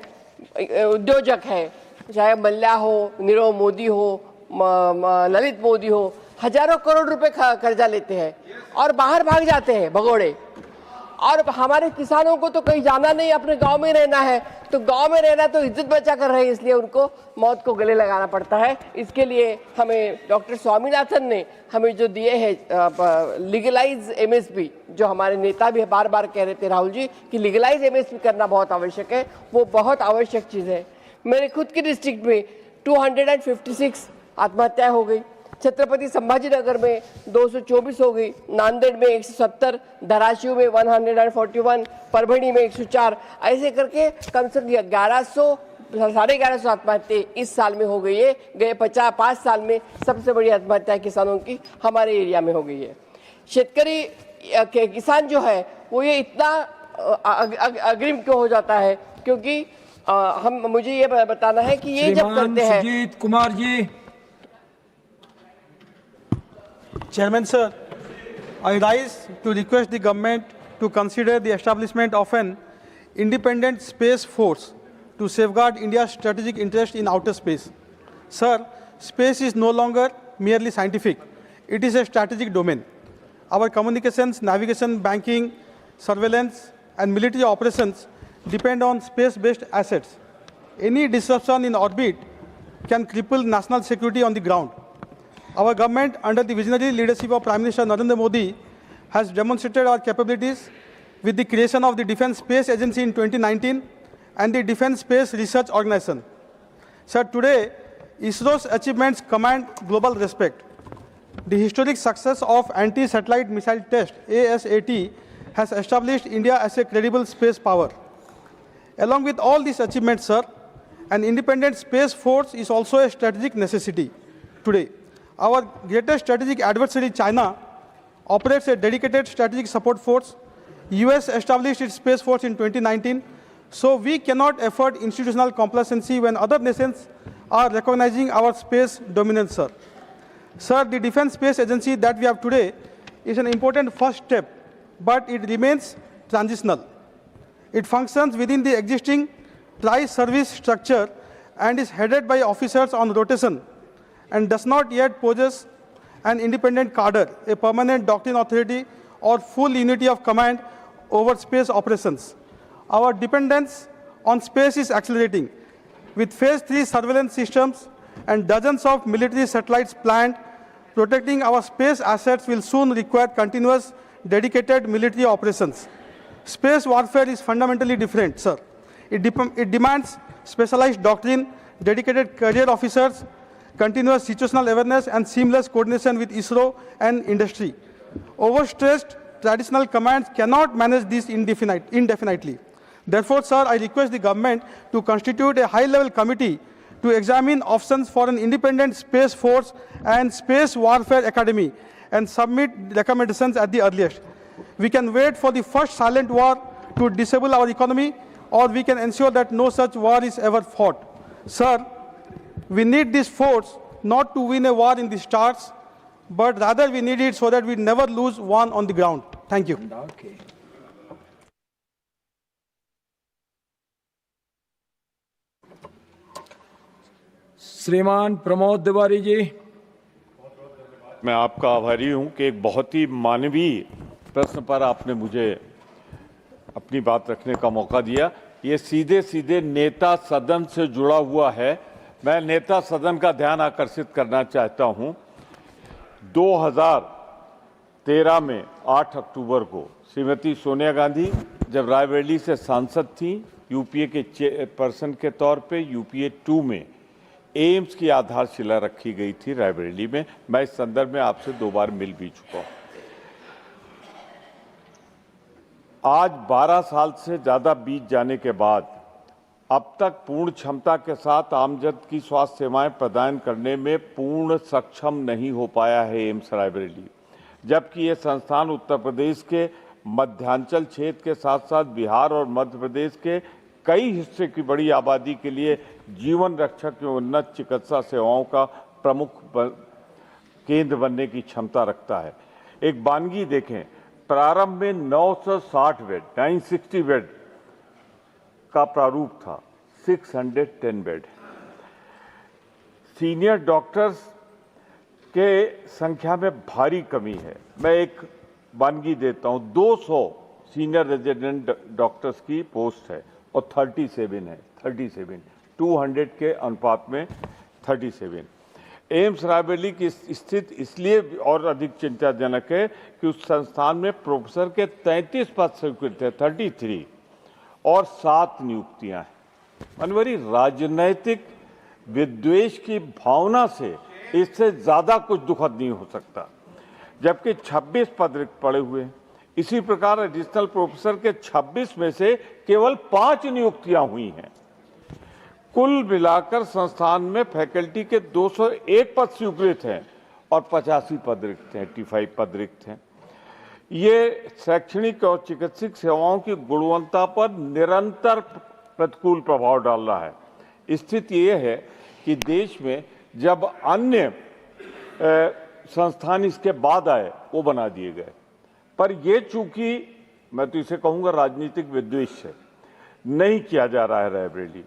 उद्योजक हैं, चाहे मल्ल्या हो, नीरव मोदी हो, ललित मोदी हो, हजारों करोड़ रुपए कर्जा लेते हैं और बाहर भाग जाते हैं भगोड़े। और हमारे किसानों को तो कहीं जाना नहीं, अपने गांव में रहना है, तो गांव में रहना तो इज्जत बचा कर रहे, इसलिए उनको मौत को गले लगाना पड़ता है। इसके लिए हमें डॉक्टर स्वामीनाथन ने हमें जो दिए हैं लीगलाइज एमएसपी, जो हमारे नेता भी बार बार कह रहे थे राहुल जी कि लीगलाइज एमएसपी करना बहुत आवश्यक है, वो बहुत आवश्यक चीज़ है। मेरे खुद के डिस्ट्रिक्ट में 256 आत्महत्याएं हो गई, छत्रपति संभाजीनगर में 224 हो गई, नांदेड़ में 170, धाराशिव में 141, परभणी में 104, ऐसे करके कम से कम 1150 आत्महत्या इस साल में हो गई है। गए 5 साल में सबसे बड़ी आत्महत्या किसानों की हमारे एरिया में हो गई है। शेतकरी किसान जो है वो ये इतना अग्रिम क्यों हो जाता है, क्योंकि मुझे ये बताना है कि ये जब करते हैं।
Sujit Kumar ji.
Chairman sir, I rise to request the government to consider the establishment of an independent space force to safeguard India's strategic interest in outer space. Sir, space is no longer merely scientific. It is a strategic domain. Our communications, navigation, banking, surveillance, and military operations depend on space-based assets. Any disruption in orbit can cripple national security on the ground. Our government, under the visionary leadership of Prime Minister Narendra Modi, has demonstrated our capabilities with the creation of the Defence Space Agency in 2019 and the Defence Space Research Organization. Sir, today, ISRO's achievements command global respect. The historic success of Anti-Satellite Missile Test, ASAT, has established India as a credible space power. Along with all these achievements, sir, an independent space force is also a strategic necessity today. Our greatest strategic adversary, China, operates a dedicated strategic support force. US established its space force in 2019, so we cannot afford institutional complacency when other nations are recognizing our space dominance, sir. Sir, the Defence Space Agency that we have today is an important first step, but it remains transitional. It functions within the existing tri-service structure and is headed by officers on rotation and does not yet possess an independent cadre, a permanent doctrine authority, or full unity of command over space operations. Our dependence on space is accelerating. With Phase 3 surveillance systems and dozens of military satellites planned, protecting our space assets will soon require continuous, dedicated military operations. Space warfare is fundamentally different, sir. It demands specialized doctrine, dedicated career officers, continuous situational awareness, and seamless coordination with ISRO and industry. Overstressed traditional commands cannot manage this indefinitely. Therefore, sir, I request the government to constitute a high-level committee to examine options for an independent space force and space warfare academy and submit recommendations at the earliest. We can wait for the first silent war to disable our economy, or we can ensure that no such war is ever fought. Sir, we need this force not to win a war in the stars, but rather we need it so that we never lose one on the ground. Thank you.
Okay. श्रीमान प्रमोद तिवारी जी।
मैं आपका आभारी हूं कि एक बहुत ही मानवीय प्रश्न पर आपने मुझे अपनी बात रखने का मौका दिया। ये सीधे सीधे नेता सदन से जुड़ा हुआ है। मैं नेता सदन का ध्यान आकर्षित करना चाहता हूं। 2013 में 8 अक्टूबर को श्रीमती सोनिया गांधी जब रायबरेली से सांसद थी, यूपीए के चेयरपर्सन के तौर पे यूपीए 2 में एम्स की आधारशिला रखी गई थी रायबरेली में। मैं इस संदर्भ में आपसे 2 बार मिल भी चुका हूं। आज 12 साल से ज्यादा बीत जाने के बाद अब तक पूर्ण क्षमता के साथ आमजन की स्वास्थ्य सेवाएं प्रदान करने में पूर्ण सक्षम नहीं हो पाया है एम्स रायबरेली, जबकि ये संस्थान उत्तर प्रदेश के मध्यांचल क्षेत्र के साथ साथ बिहार और मध्य प्रदेश के कई हिस्से की बड़ी आबादी के लिए जीवन रक्षक एवं उन्नत चिकित्सा सेवाओं का प्रमुख केंद्र बनने की क्षमता रखता है। एक वानगी देखें, प्रारंभ में 960 बेड 960 बेड का प्रारूप था, 610 बेड। सीनियर डॉक्टर्स के संख्या में भारी कमी है। मैं एक वानगी देता हूं, 200 सीनियर रेजिडेंट डॉक्टर्स की पोस्ट है और 37 है, 37 200 के अनुपात में 37। एम्स रायबरेली की स्थिति इसलिए और अधिक चिंताजनक है कि उस संस्थान में प्रोफेसर के 33 पद स्वीकृत है, 33 और 7 नियुक्तियां हैं। अनवरी राजनैतिक विद्वेष की भावना से इससे ज्यादा कुछ दुखद नहीं हो सकता, जबकि 26 पद रिक्त पड़े हुए हैं। इसी प्रकार एडिशनल प्रोफेसर के 26 में से केवल 5 नियुक्तियां हुई हैं। कुल मिलाकर संस्थान में फैकल्टी के 201 पद स्वीकृत हैं और 85 पद रिक्त हैं, 85 पद रिक्त हैं। ये शैक्षणिक और चिकित्सक सेवाओं की गुणवत्ता पर निरंतर प्रतिकूल प्रभाव डाल रहा है। स्थिति ये है कि देश में जब अन्य संस्थान इसके बाद आए वो बना दिए गए, पर ये चूंकि मैं तो इसे कहूंगा राजनीतिक विद्वेष से नहीं किया जा रहा है रायबरेली।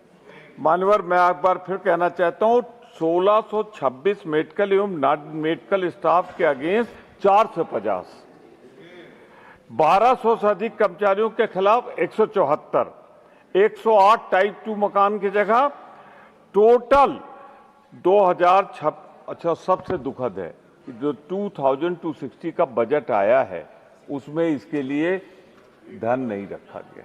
मानवर मैं एक बार फिर कहना चाहता हूं, 1626 मेडिकल एवं नॉन मेडिकल स्टाफ के अगेंस्ट 450, 1200 से अधिक कर्मचारियों के खिलाफ 174, 108 टाइप 2 मकान की जगह टोटल 2006। अच्छा, सबसे दुखद है कि जो 2260 का बजट आया है उसमें इसके लिए धन नहीं रखा गया।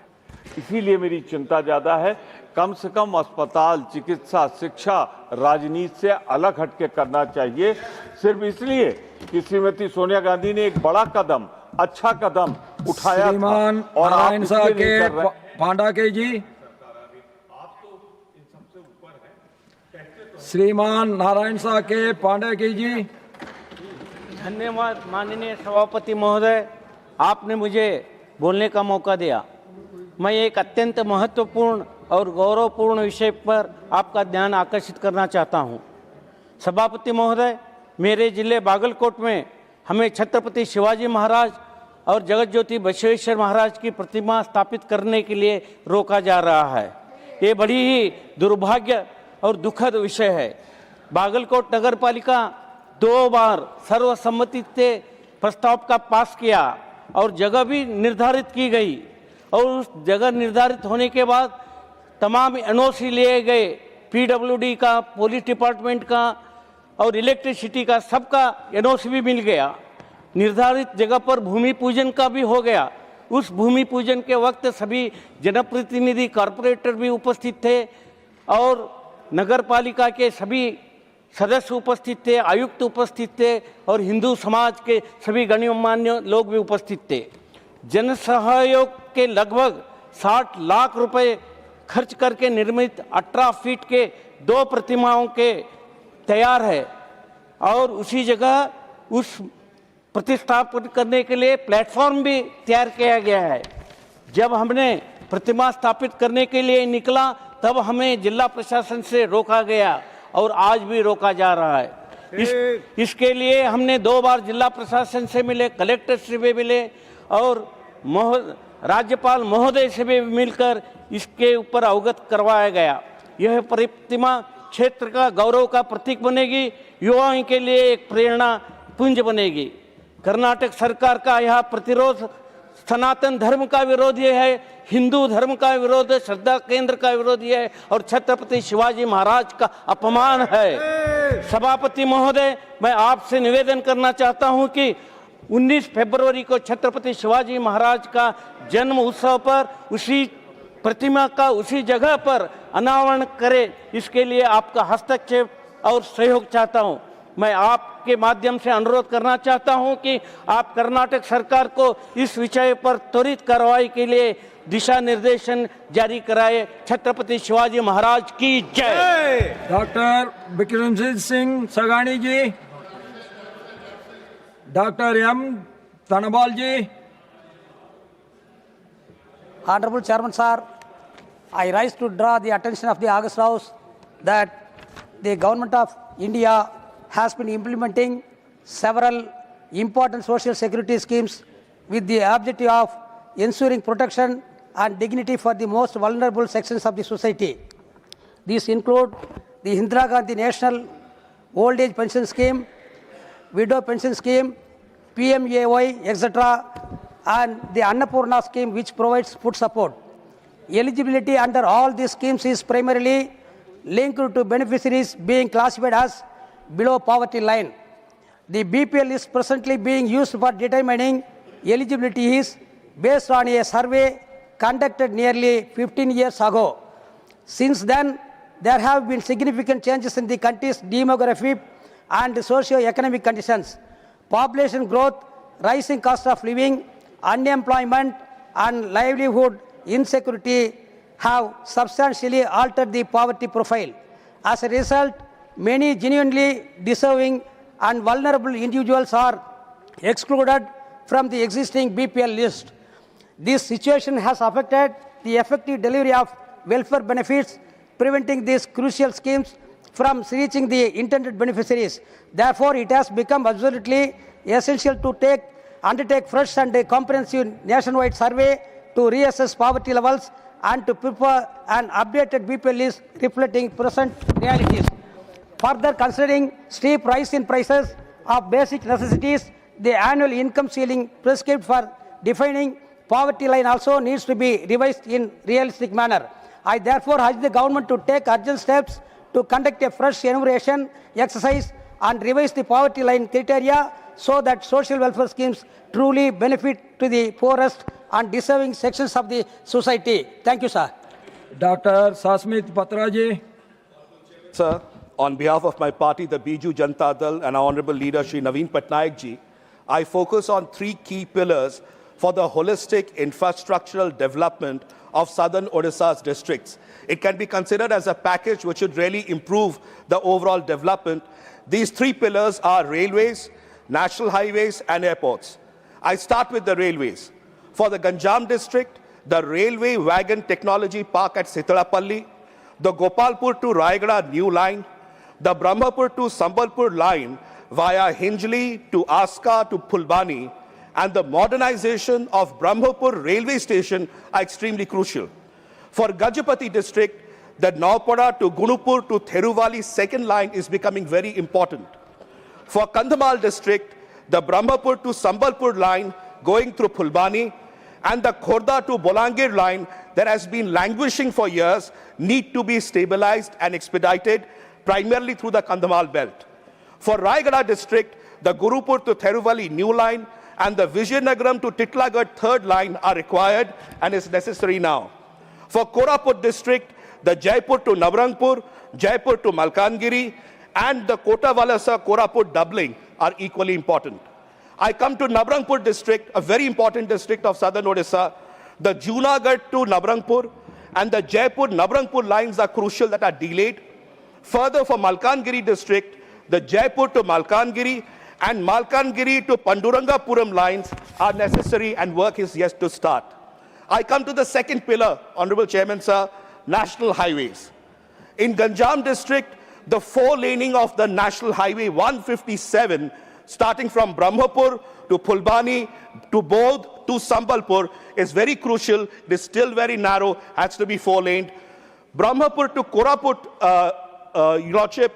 इसीलिए मेरी चिंता ज्यादा है। कम से कम अस्पताल, चिकित्सा, शिक्षा राजनीति से अलग हटके करना चाहिए। सिर्फ इसलिए कि श्रीमती सोनिया गांधी ने एक बड़ा कदम, अच्छा कदम उठाया
श्रीमान
था और
नारायण शाह के पांडाके जी, श्रीमान नारायण शाह के पांडाके जी।
धन्यवाद माननीय सभापति महोदय, आपने मुझे बोलने का मौका दिया। मैं एक अत्यंत महत्वपूर्ण और गौरवपूर्ण विषय पर आपका ध्यान आकर्षित करना चाहता हूं। सभापति महोदय, मेरे जिले बागलकोट में हमें छत्रपति शिवाजी महाराज और जगत ज्योति बसवेश्वर महाराज की प्रतिमा स्थापित करने के लिए रोका जा रहा है। ये बड़ी ही दुर्भाग्य और दुखद विषय है। बागलकोट नगर पालिका 2 बार सर्वसम्मति से प्रस्ताव का पास किया और जगह भी निर्धारित की गई, और उस जगह निर्धारित होने के बाद तमाम एनओसी लिए गए, पीडब्ल्यूडी का, पुलिस डिपार्टमेंट का और इलेक्ट्रिसिटी का, सबका एनओसी भी मिल गया। निर्धारित जगह पर भूमि पूजन का भी हो गया। उस भूमि पूजन के वक्त सभी जनप्रतिनिधि, कॉरपोरेटर भी उपस्थित थे और नगर पालिका के सभी सदस्य उपस्थित थे, आयुक्त उपस्थित थे और हिंदू समाज के सभी गणमान्य लोग भी उपस्थित थे। जन सहयोग के लगभग 60 लाख रुपए खर्च करके निर्मित 18 फीट के 2 प्रतिमाओं के तैयार है और उसी जगह उस प्रतिस्थापित करने के लिए प्लेटफॉर्म भी तैयार किया गया है। जब हमने प्रतिमा स्थापित करने के लिए निकला तब हमें जिला प्रशासन से रोका गया और आज भी रोका जा रहा है। इसके लिए हमने 2 बार जिला प्रशासन से मिले, कलेक्टर से भी मिले और राज्यपाल महोदय से भी मिलकर इसके ऊपर अवगत करवाया गया। यह प्रतिमा क्षेत्र का गौरव का प्रतीक बनेगी, युवाओं के लिए एक प्रेरणा पुंज बनेगी। कर्नाटक सरकार का यह प्रतिरोध सनातन धर्म का विरोधी है, हिंदू धर्म का विरोध है, श्रद्धा केंद्र का विरोधी है और छत्रपति शिवाजी महाराज का अपमान है। सभापति महोदय, मैं आपसे निवेदन करना चाहता हूं कि 19 फरवरी को छत्रपति शिवाजी महाराज का जन्म उत्सव पर उसी प्रतिमा का उसी जगह पर अनावरण करें। इसके लिए आपका हस्तक्षेप और सहयोग चाहता हूं। मैं आपके माध्यम से अनुरोध करना चाहता हूं कि आप कर्नाटक सरकार को इस विषय पर त्वरित कार्रवाई के लिए दिशा निर्देशन जारी कराए। छत्रपति शिवाजी महाराज की जय।
Doctor Bikramjit Singh सगानी ji, doctor M तनबाल ji.
Honorable Chairman Sir, I rise to draw the attention of the August House that the Government of India has been implementing several important social security schemes with the objective of ensuring protection and dignity for the most vulnerable sections of the society. These include the Indira Gandhi National Old Age Pension Scheme, Widow Pension Scheme, PMAY, etc., and the Annapurna scheme, which provides food support. Eligibility under all these schemes is primarily linked to beneficiaries being classified as below poverty line. The BPL is presently being used for determining eligibility is based on a survey conducted nearly 15 years ago. Since then, there have been significant changes in the country's demography and socio-economic conditions. Population growth, rising cost of living, unemployment, and livelihood insecurity have substantially altered the poverty profile. As a result, many genuinely deserving and vulnerable individuals are excluded from the existing BPL list. This situation has affected the effective delivery of welfare benefits, preventing these crucial schemes from reaching the intended beneficiaries. Therefore, it has become absolutely essential to undertake fresh and comprehensive nationwide survey to reassess poverty levels and to prepare an updated BPL list reflecting present realities. Further, considering steep rise in prices of basic necessities, the annual income ceiling prescribed for defining poverty line also needs to be revised in realistic manner. I therefore urge the government to take urgent steps to conduct a fresh enumeration exercise and revise the poverty line criteria so that social welfare schemes truly benefit to the poorest and deserving sections of the society. Thank you, sir.
Dr. Sasmit Patraji.
Sir, on behalf of my party, the Biju Janata Dal, and our Honorable Leader, Shri Naveen Patnaik ji, I focus on 3 key pillars for the holistic infrastructural development of southern Odisha's districts. It can be considered as a package which should really improve the overall development. These 3 pillars are railways, national highways, and airports. I start with the railways. For the Ganjam district, the railway wagon technology park at Sitalapalli, the Gopalpur to Raigada new line, the Brahmapur to Sambalpur line via Hinjli to Aska to Phulbani, and the modernization of Brahmapur railway station are extremely crucial. For Gajapati district, the Naupada to Gunupur to Theruvali second line is becoming very important. For Kandhamal district, the Brahmapur to Sambalpur line going through Phulbani and the Khorda to Bolangir line that has been languishing for years need to be stabilized and expedited primarily through the Kandhamal belt. For Raigada district, the Gurupur to Theruvali new line and the Vijayanagaram to Titlagarh third line are required and is necessary now. For Koraput district, the Jaipur to Navrangpur, Jaipur to Malkangiri, and the Kota-Valasa Koraput doubling are equally important. I come to Navrangpur district, a very important district of southern Odisha. The Junagadh to Navrangpur and the Jaipur-Navrangpur lines are crucial that are delayed. Further, for Malkangiri district, the Jaipur to Malkangiri and Malkangiri to Pandurangapuram lines are necessary and work is yet to start. I come to the second pillar, Honorable Chairman, sir, national highways. In Ganjam district, the four-laning of the National Highway 157, starting from Brahmapur to Phulbani to Bodh to Sambalpur, is very crucial. It is still very narrow, has to be four-laned. Brahmapur to Koraput, Your Lordship,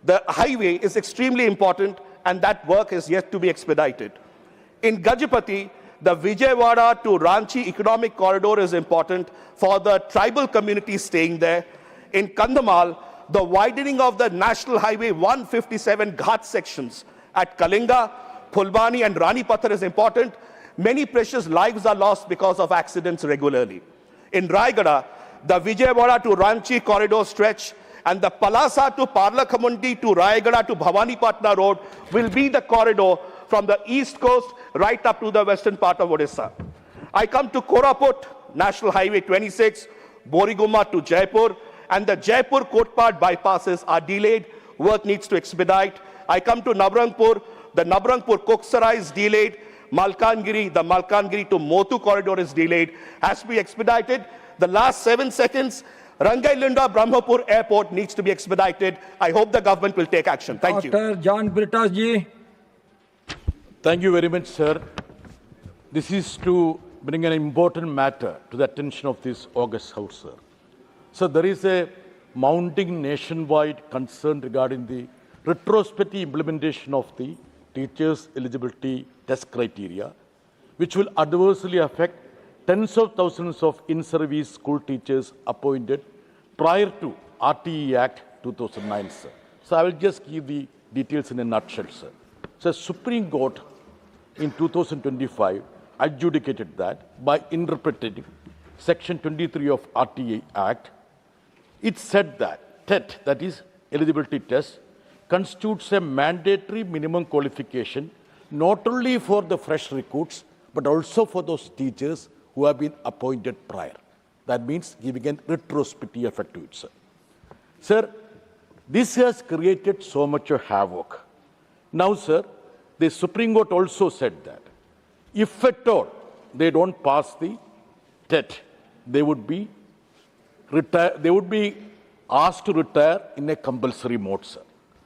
the highway is extremely important, and that work is yet to be expedited. In Gajapati, the Vijayawada to Ranchi economic corridor is important for the tribal communities staying there. In Kandhamal, the widening of the National Highway 157 Ghat sections at Kalinga, Phulbani and Rani Pathar is important. Many precious lives are lost because of accidents regularly. In Raigada, the Vijayawada to Ranchi corridor stretch and the Palasa to Parlakhamundi to Raigada to Bhawanipatna road will be the corridor from the east coast right up to the western part of Odisha. I come to Koraput, National Highway 26, Borigumma to Jaipur, and the Jaipur-Kotpad bypasses are delayed. Work needs to expedite. I come to Nabrangpur. The Nabrangpur-Koksarai is delayed. Malkangiri, the Malkangiri to Motu corridor is delayed. Has to be expedited. The last 7 seconds, Rangailunda Brahmapur Airport needs to be expedited. I hope the government will take action. Thank you.
Dr. John Britas ji.
Thank you very much, sir. This is to bring an important matter to the attention of this August House, sir. So there is a mounting nationwide concern regarding the retrospective implementation of the teachers' eligibility test criteria, which will adversely affect tens of thousands of in-service school teachers appointed prior to RTE Act 2009, sir. So I will just give the details in a nutshell, sir. So Supreme Court in 2025 adjudicated that by interpreting Section 23 of RTE Act, it said that TET, that is eligibility test, constitutes a mandatory minimum qualification not only for the fresh recruits but also for those teachers who have been appointed prior. That means giving a retrospective effect to it, sir. Sir, this has created so much of havoc. Now, sir, the Supreme Court also said that if at all they don't pass the TET, they would be asked to retire in a compulsory mode, sir.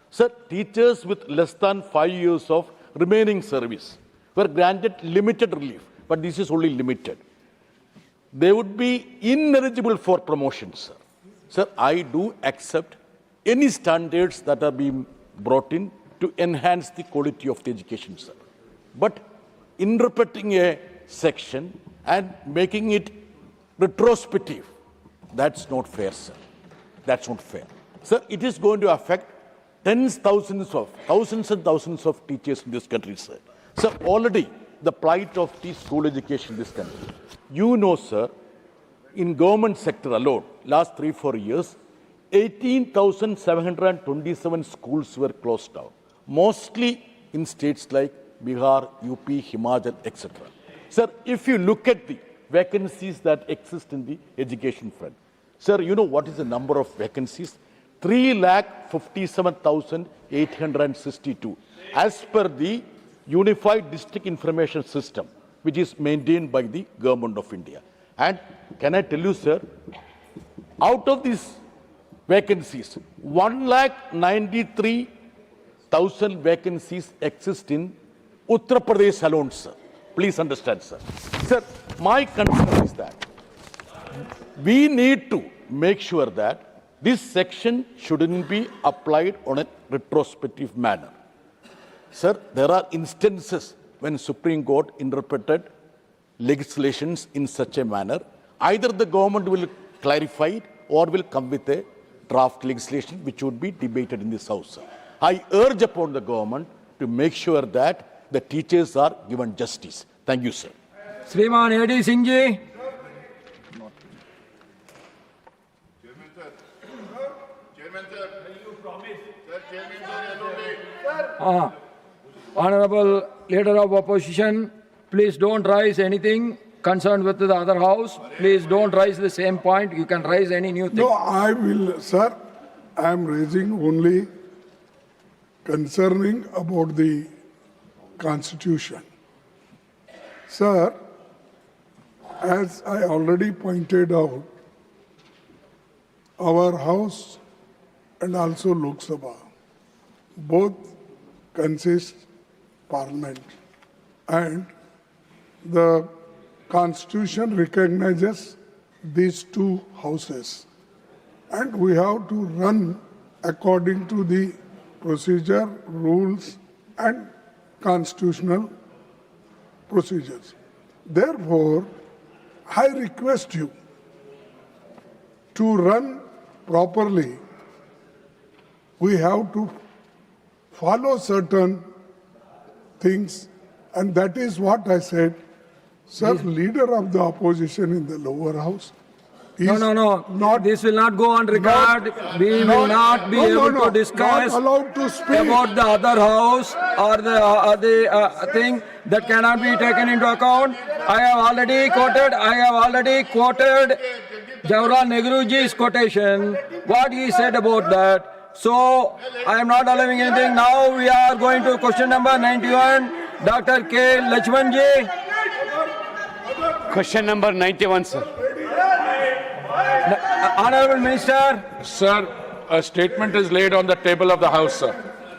Sir, teachers with less than 5 years of remaining service were granted limited relief, but this is only limited. They would be ineligible for promotion, sir. Sir, I do accept any standards that are being brought in to enhance the quality of the education, sir. But interpreting a section and making it retrospective, that's not fair, sir. That's not fair. Sir, it is going to affect thousands and thousands of teachers in this country, sir. Sir, already the plight of the school education in this country. You know, sir, in government sector alone, last 3-4 years, 18,727 schools were closed down, mostly in states like Bihar, UP, Himachal, etc. Sir, if you look at the vacancies that exist in the education front, sir, you know what is the number of vacancies? 3,57,862 as per the Unified District Information System, which is maintained by the Government of India. And can I tell you, sir, out of these vacancies, 1,93,000 vacancies exist in Uttar Pradesh alone, sir. Please understand, sir. Sir, my concern is that we need to make sure that this section shouldn't be applied on a retrospective manner. Sir, there are instances when Supreme Court interpreted legislations in such a manner. Either the government will clarify it or will come with a draft legislation which would be debated in this House, sir. I urge upon the government to make sure that the teachers are given justice. Thank you, sir.
Sriman A.D. Singh ji. Honorable Leader of Opposition, please don't raise anything concerned with the other house. Please don't raise the same point. You can raise any new thing.
No, I will, sir. I am raising only concerning about the
Constitution. Sir, as I already pointed out, our House and also Lok Sabha both consist Parliament, and the Constitution recognizes these two houses, and we have to run according to the procedure, rules and constitutional procedures. Therefore, I request you to run properly. We have to follow certain things, and that is what I said. Sir, leader of the opposition in the lower house.
No. This will not go on record. We will not be able to discuss
not allowed to speak.
about the other house or the thing that cannot be taken into account. I have already quoted Jawaharlal Nehruji's quotation, what he said about that. So I am not allowing anything. Now we are going to question number 91. Dr. K. Lachmanji.
Question number 91, sir.
Honorable Minister.
Sir, a statement is laid on the table of the House, sir.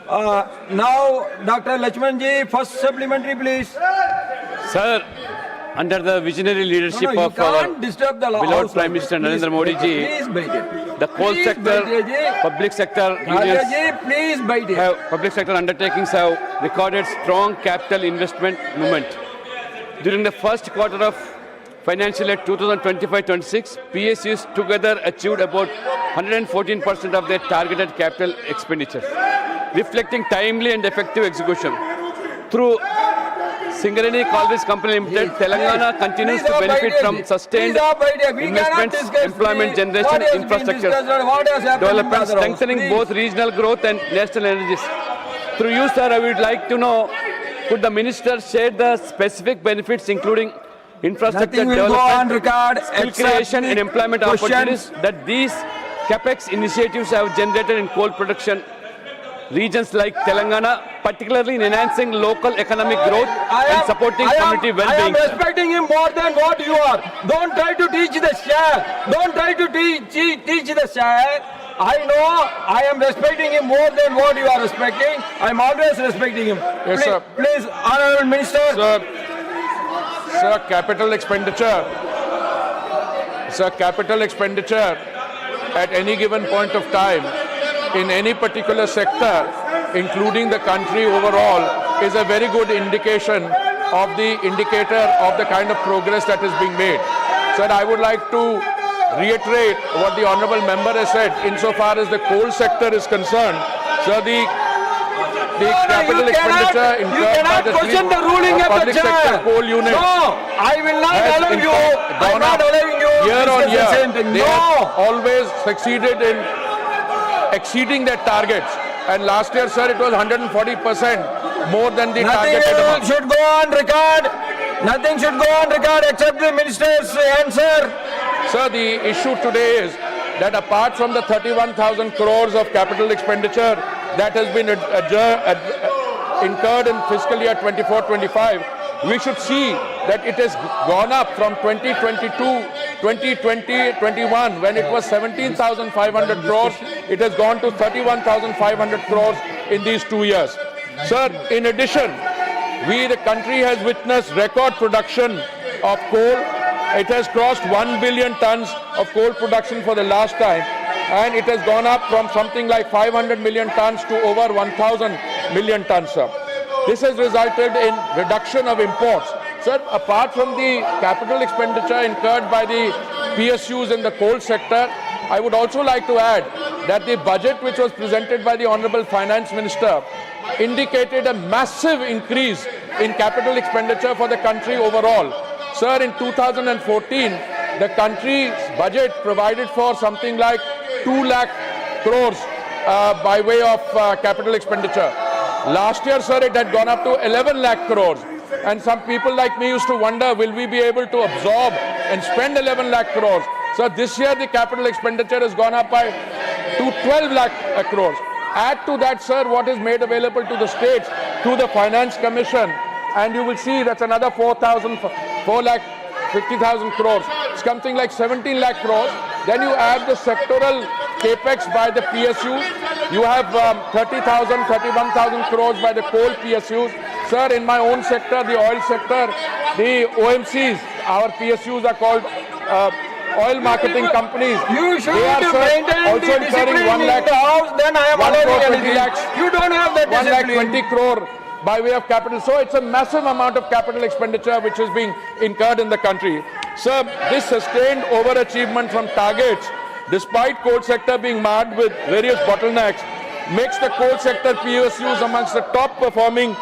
Now, Dr. Lachmanji, first supplementary, please.
Sir, under the visionary leadership of our beloved Prime Minister Narendra Modi ji, the coal sector, public sector unions, public sector undertakings have recorded strong capital investment movement. During the first quarter of financial year 2025-26, PSUs together achieved about 114% of their targeted capital expenditure, reflecting timely and effective execution. Through Singareni College Company Limited, Telangana continues to benefit from sustained investments, employment generation, infrastructure development, strengthening both regional growth and national energies. Through you, sir, I would like to know, could the minister share the specific benefits including infrastructure development, skill creation and employment opportunities that these capex initiatives have generated in coal production regions like Telangana, particularly in enhancing local economic growth and supporting community well-being?
I am respecting him more than what you are. Don't try to teach the share. Don't try to teach the share. I know I am respecting him more than what you are respecting. I am always respecting him.
Yes, sir.
Please, Honorable Minister.
Sir, capital expenditure at any given point of time in any particular sector, including the country overall, is a very good indicator of the kind of progress that is being made. Sir, I would like to reiterate what the honourable member has said insofar as the coal sector is concerned. Sir, the capital expenditure incurred by the public sector coal units.
No, I will not allow you. I am not allowing you.
Year on year, they have always succeeded in exceeding their targets. And last year, sir, it was 140% more than the targeted amount.
Nothing should go on record. Nothing should go on record except the minister's answer.
Sir, the issue today is that apart from the 31,000 crores of capital expenditure that has been incurred in fiscal year 24-25, we should see that it has gone up from 2020-21 when it was 17,500 crores. It has gone to 31,500 crores in these 2 years. Sir, in addition, the country has witnessed record production of coal. It has crossed 1 billion tons of coal production for the last time, and it has gone up from something like 500 million tons to over 1,000 million tons, sir. This has resulted in reduction of imports. Sir, apart from the capital expenditure incurred by the PSUs in the coal sector, I would also like to add that the budget which was presented by the Honourable Finance Minister indicated a massive increase in capital expenditure for the country overall. Sir, in 2014, the country's budget provided for something like 2 lakh crores by way of capital expenditure. Last year, sir, it had gone up to 11 lakh crores. And some people like me used to wonder, will we be able to absorb and spend 11 lakh crores? So this year, the capital expenditure has gone up to 12 lakh crores. Add to that, sir, what is made available to the states through the Finance Commission, and you will see that's another 4,50,000 crores. It's something like 17 lakh crores. Then you add the sectoral capex by the PSUs. You have 30,000, 31,000 crores by the coal PSUs. Sir, in my own sector, the oil sector, the OMCs, our PSUs are called oil marketing companies.
You should
they are
maintain
also
the
incurring
discipline
1
in
lakh,
the house, then I am
1 crore
allowing
20
anything.
lakhs.
You don't have that
1 lakh
discipline.
20 crore by way of capital. So it's a massive amount of capital expenditure which is being incurred in the country. Sir, this sustained overachievement from targets, despite coal sector being marred with various bottlenecks, makes the coal sector PSUs amongst the top performing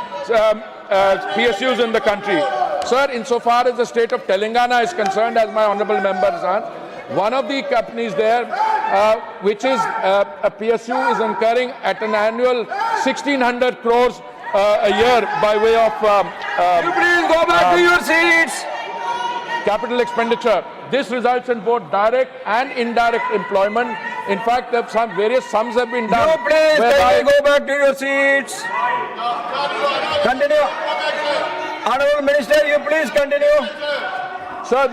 PSUs in the country. Sir, insofar as the state of Telangana is concerned, as my honorable members are, one of the companies there, which is a PSU, is incurring at an annual 1,600 crores a year by way of
You please go back to your seats.
capital expenditure. This results in both direct and indirect employment. In fact, there some various sums have been done.
You please
whereby-
go back to your seats. Continue. Honorable Minister, you please continue.
Sir,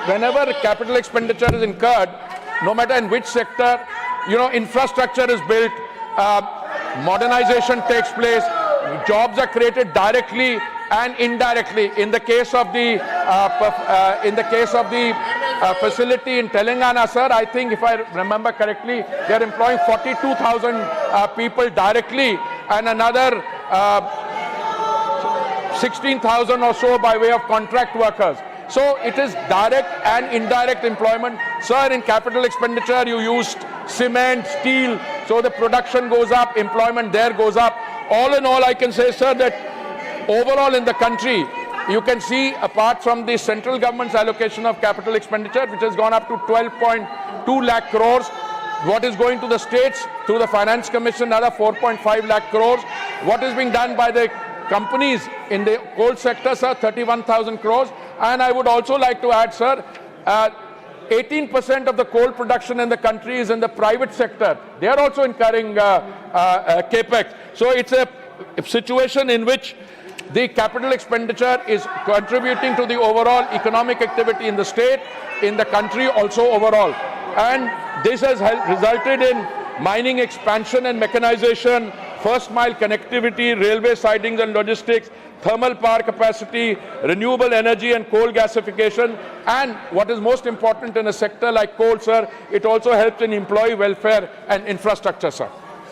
whenever capital expenditure is incurred, no matter in which sector, infrastructure is built, modernization takes place, jobs are created directly and indirectly. In the case of the facility in Telangana, sir, I think if I remember correctly, they are employing 42,000 people directly and another 16,000 or so by way of contract workers. So it is direct and indirect employment. Sir, in capital expenditure, you used cement, steel, so the production goes up, employment there goes up. All in all, I can say, sir, that overall in the country, you can see, apart from the central government's allocation of capital expenditure, which has gone up to 12.2 lakh crores, what is going to the states through the Finance Commission, another 4.5 lakh crores. What is being done by the companies in the coal sector, sir, 31,000 crores. And I would also like to add, sir, 18% of the coal production in the country is in the private sector. They are also incurring capex. So it's a situation in which the capital expenditure is contributing to the overall economic activity in the state, in the country also overall. And this has resulted in mining expansion and mechanization, first mile connectivity, railway sidings and logistics, thermal power capacity, renewable energy and coal gasification, and what is most important in a sector like coal, sir, it also helps in employee welfare and infrastructure, sir.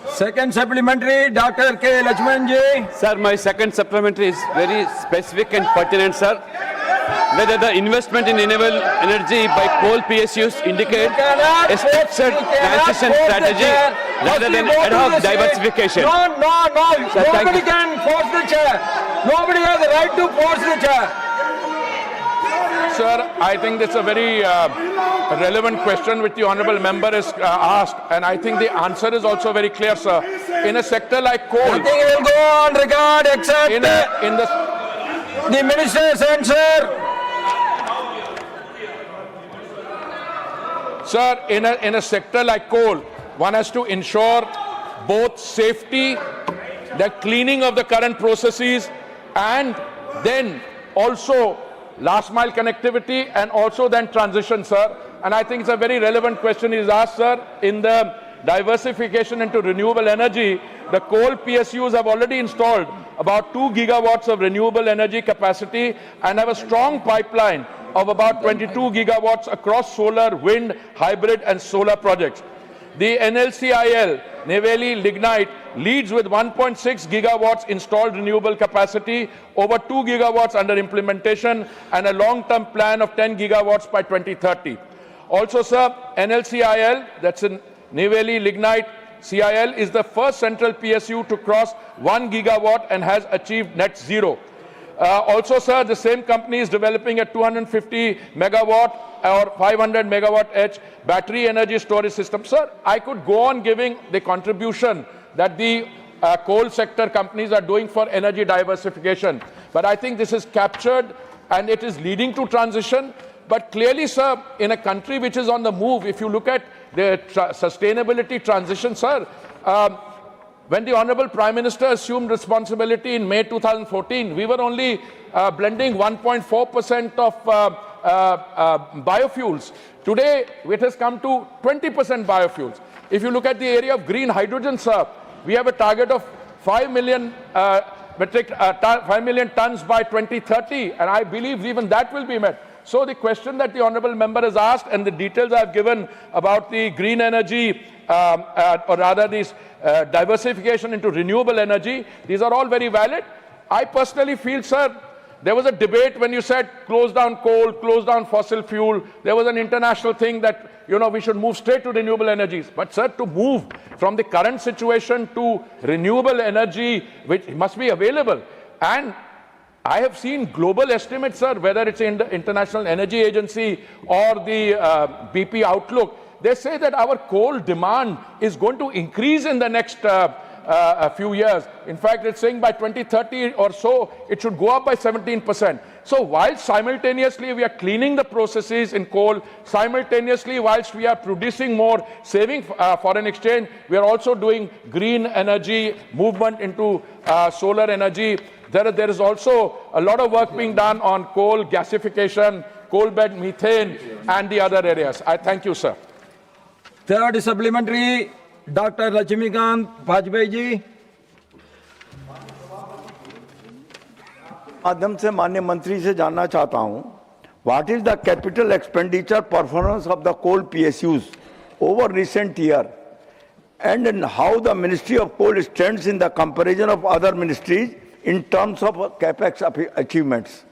Second supplementary, Dr. K. Lakshmanji.
Sir, my second supplementary is very specific and pertinent, sir. Whether the investment in renewable energy by coal PSUs indicate a structured transition strategy rather than ad hoc diversification.
No.
Sir,
Nobody can force the chair. Nobody has the right to force the chair.
Sir, I think that's a very relevant question which the honourable member has asked, and I think the answer is also very clear, sir. In a sector like coal,
Nothing will go on record except the minister's answer.
Sir, in a sector like coal, one has to ensure both safety, the cleaning of the current processes, and then also last mile connectivity and also then transition, sir. And I think it's a very relevant question is asked, sir. In the diversification into renewable energy, the coal PSUs have already installed about 2 gigawatts of renewable energy capacity and have a strong pipeline of about 22 gigawatts across solar, wind, hybrid and solar projects. The NLCIL, Neyveli Lignite, leads with 1.6 gigawatts installed renewable capacity, over 2 gigawatts under implementation, and a long-term plan of 10 gigawatts by 2030. Also, sir, NLCIL, that's in Neyveli Lignite, CIL, is the first central PSU to cross 1 gigawatt and has achieved net zero. Also, sir, the same company is developing a 250 megawatt or 500 megawatt edge battery energy storage system. Sir, I could go on giving the contribution that the coal sector companies are doing for energy diversification. But I think this is captured and it is leading to transition. But clearly, sir, in a country which is on the move, if you look at the sustainability transition, sir,
When the Honorable Prime Minister assumed responsibility in May 2014, we were only blending 1.4% of biofuels. Today, it has come to 20% biofuels. If you look at the area of green hydrogen, sir, we have a target of 5 million 5 million tons by 2030, and I believe even that will be met. So the question that the honourable member has asked and the details I have given about the green energy, or rather this diversification into renewable energy, these are all very valid. I personally feel, sir, there was a debate when you said close down coal, close down fossil fuel. There was an international thing that, we should move straight to renewable energies. But, sir, to move from the current situation to renewable energy, which must be available. And I have seen global estimates, sir, whether it's in the International Energy Agency or the BP Outlook, they say that our coal demand is going to increase in the next a few years. In fact, it's saying by 2030 or so, it should go up by 17%. So while simultaneously we are cleaning the processes in coal, simultaneously whilst we are producing more, saving foreign exchange, we are also doing green energy movement into solar energy. There is also a lot of work being done on coal gasification, coal bed methane, and the other areas. I thank you, sir.
Third supplementary, Dr. Lakshmikant Vajpayee ji.
माध्यम से माननीय मंत्री से जानना चाहता हूं, what is the capital expenditure performance of the coal PSUs over recent year, and how the Ministry of Coal stands in the comparison of other ministries in terms of capex achievements?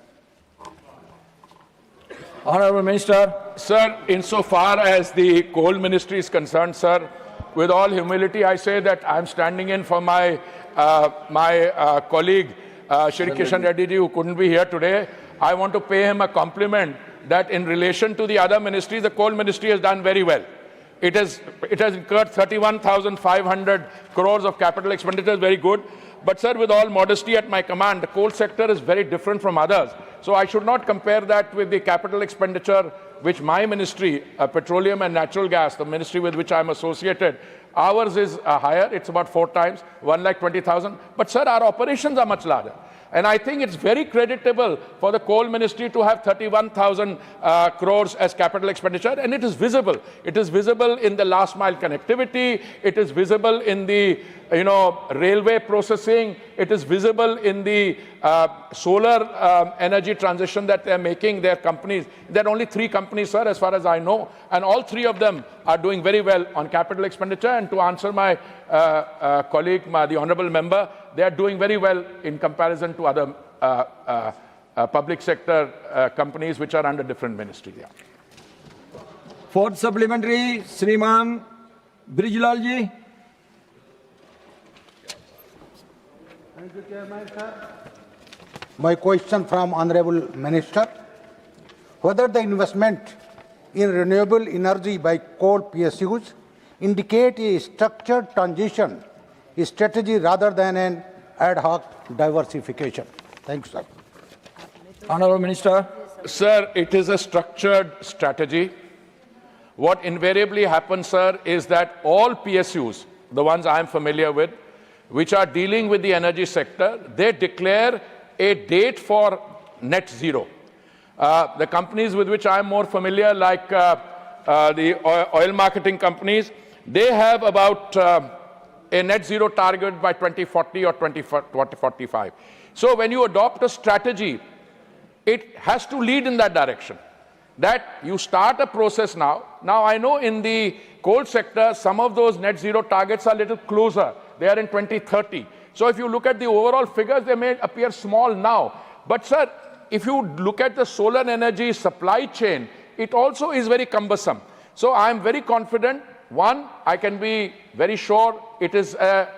Honorable Minister. Sir, insofar as the coal ministry is concerned, sir, with all humility, I say that I'm standing in for my colleague, Shri Kishan Reddy ji, who couldn't be here today. I want to pay him a compliment that in relation to the other ministries, the coal ministry has done very well. It has incurred 31,500 crores of capital expenditure, very good. But, sir, with all modesty at my command, the coal sector is very different from others. So I should not compare that with the capital expenditure which my ministry, Petroleum and Natural Gas, the ministry with which I am associated, ours is higher. It's about 4 times, 1,20,000. But, sir, our operations are much larger. And I think it's very creditable for the coal ministry to have 31,000 crores as capital expenditure, and it is visible. It is visible in the last mile connectivity. It is visible in the railway processing. It is visible in the solar energy transition that they're making. Their companies, there are only 3 companies, sir, as far as I know, and all 3 of them are doing very well on capital expenditure. And to answer my colleague, the honorable member, they are doing very well in comparison to other public sector companies which are under different ministries. Yeah.
Fourth supplementary, Sriman Brijlal ji.
Thank you, Chairman, sir. My question from Honorable Minister, whether the investment in renewable energy by coal PSUs indicate a structured transition strategy rather than an ad hoc diversification. Thank you, sir.
Honorable Minister.
Sir, it is a structured strategy. What invariably happens, sir, is that all PSUs, the ones I am familiar with, which are dealing with the energy sector, they declare a date for net zero. The companies with which I am more familiar, like the oil marketing companies, they have about a net zero target by 2040 or 2045. So when you adopt a strategy, it has to lead in that direction. That you start a process now. Now I know in the coal sector, some of those net zero targets are a little closer. They are in 2030. So if you look at the overall figures, they may appear small now. But, sir, if you look at the solar energy supply chain, it also is very cumbersome. So I am very confident. One, I can be very sure it is a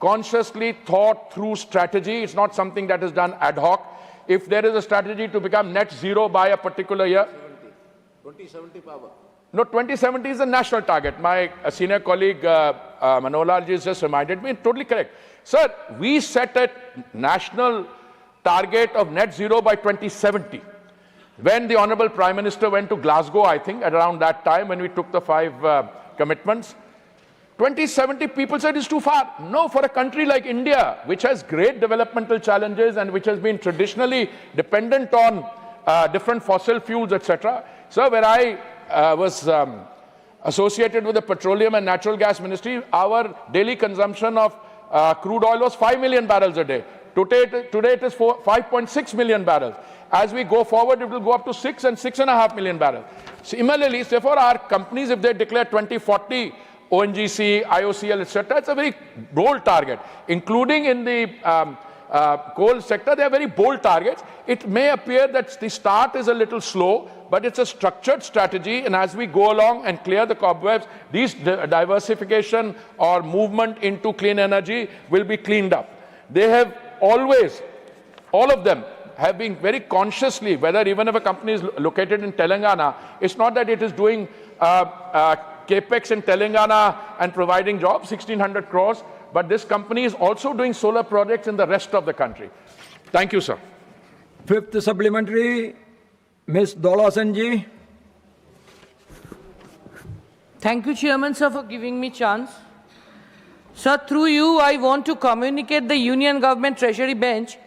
consciously thought through strategy. It's not something that is done ad hoc. If there is a strategy to become net zero by a particular year.
2070 power.
No, 2070 is a national target. My senior colleague Manohar ji has just reminded me, totally correct. Sir, we set a national target of net zero by 2070. When the Honorable Prime Minister went to Glasgow, I think, at around that time when we took the 5 commitments, 2070, people said it's too far. No, for a country like India, which has great developmental challenges and which has been traditionally dependent on different fossil fuels, etc. So when I was associated with the Petroleum and Natural Gas Ministry, our daily consumption of crude oil was 5 million barrels a day. Today it is 5.6 million barrels. As we go forward, it will go up to 6 and 6.5 million barrels. Similarly, say for our companies, if they declare 2040, ONGC, IOCL, etc., it's a very bold target. Including in the coal sector, they are very bold targets. It may appear that the start is a little slow, but it's a structured strategy, and as we go along and clear the cobwebs, these diversification or movement into clean energy will be cleaned up. They have always, all of them, have been very consciously, whether even if a company is located in Telangana, it's not that it is doing capex in Telangana and providing jobs, 1,600 crores, but this company is also doing solar projects in the rest of the country. Thank you, sir.
Fifth supplementary, Ms. Dola Sanji.
Thank you, Chairman, sir, for giving me chance. Sir, through you, I want to communicate the Union Government Treasury Bench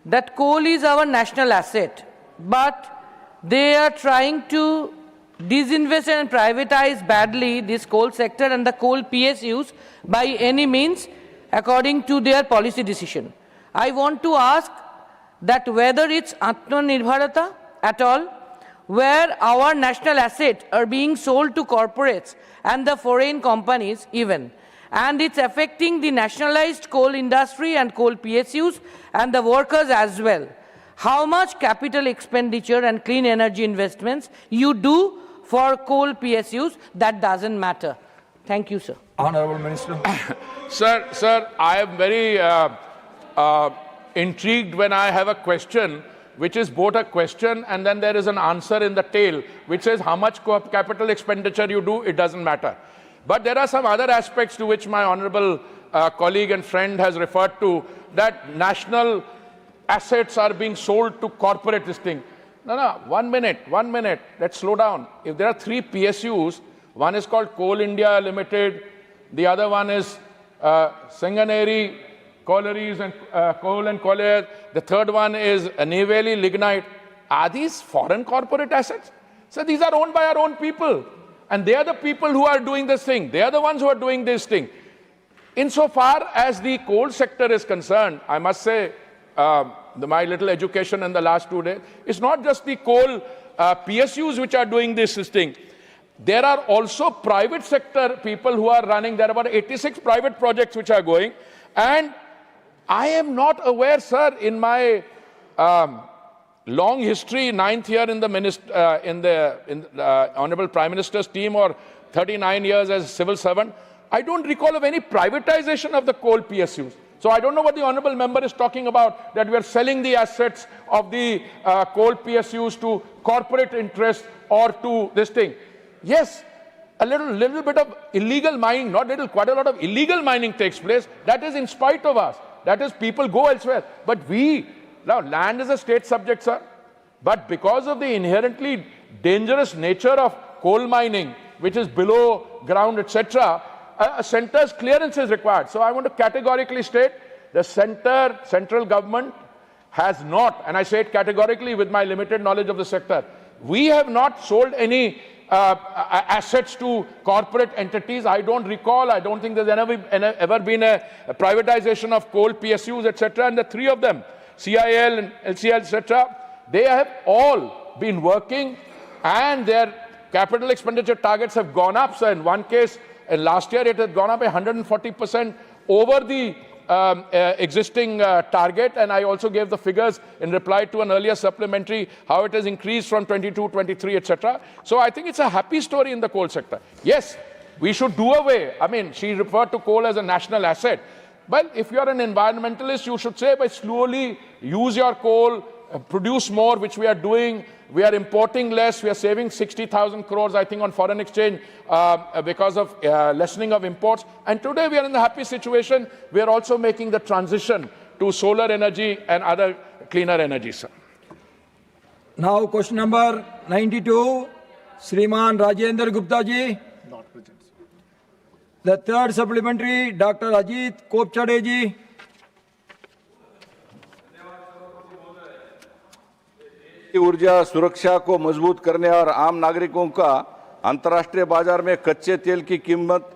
that coal is our national asset, but they are trying to disinvest and privatize badly this coal sector and the coal PSUs by any means according to their policy decision. I want to ask that whether it's Atmanirbharata at all, where our national assets are being sold to corporates and the foreign companies even, and it's affecting the nationalized coal industry and coal PSUs and the workers as well. How much capital expenditure and clean energy investments you do for coal PSUs, that doesn't matter. Thank you, sir.
Honorable Minister.
Sir, I am very intrigued when I have a question which is both a question and then there is an answer in the tail, which says how much capital expenditure you do, it doesn't matter. But there are some other aspects to which my honorable colleague and friend has referred to, that national assets are being sold to corporate this thing. No, 1 minute, let's slow down. If there are 3 PSUs, one is called Coal India Limited, the other one is Singaneri Collieries and Coal and Colliers, the third one is Neyveli Lignite. Are these foreign corporate assets? So these are owned by our own people. And they are the people who are doing this thing. They are the ones who are doing this thing. Insofar as the coal sector is concerned, I must say, my little education in the last 2 days, it's not just the coal PSUs which are doing this thing. There are also private sector people who are running. There are about 86 private projects which are going. And I am not aware, sir, in my long history, 9th year in the Honorable Prime Minister's team or 39 years as a civil servant, I don't recall of any privatization of the coal PSUs. So I don't know what the honorable member is talking about, that we are selling the assets of the coal PSUs to corporate interests or to this thing. Yes, a little bit of illegal mining, not little, quite a lot of illegal mining takes place. That is in spite of us. That is, people go elsewhere. But now land is a state subject, sir. But because of the inherently dangerous nature of coal mining, which is below ground, etc., a center's clearance is required. So I want to categorically state the central government has not, and I say it categorically with my limited knowledge of the sector, we have not sold any assets to corporate entities. I don't recall, I don't think there's ever been a privatization of coal PSUs, etc. And the 3 of them, CIL and LCL, etc., they have all been working and their capital expenditure targets have gone up. So in one case, last year it had gone up by 140% over the existing target, and I also gave the figures in reply to an earlier supplementary, how it has increased from 22, 23, etc. So I think it's a happy story in the coal sector. Yes, we should do away. I mean, she referred to coal as a national asset. But if you're an environmentalist, you should say, by slowly use your coal, produce more, which we are doing. We are importing less. We are saving 60,000 crores, I think, on foreign exchange because of lessening of imports. And today we are in the happy situation. We are also making the transition to solar energy and other cleaner energy, sir.
Now question number 92, Shriman Rajendra Gupta ji. The third supplementary, Dr. Ajit Kopchadeji.
ऊर्जा सुरक्षा को मजबूत करने और आम नागरिकों का अंतर्राष्ट्रीय बाजार में कच्चे तेल की कीमत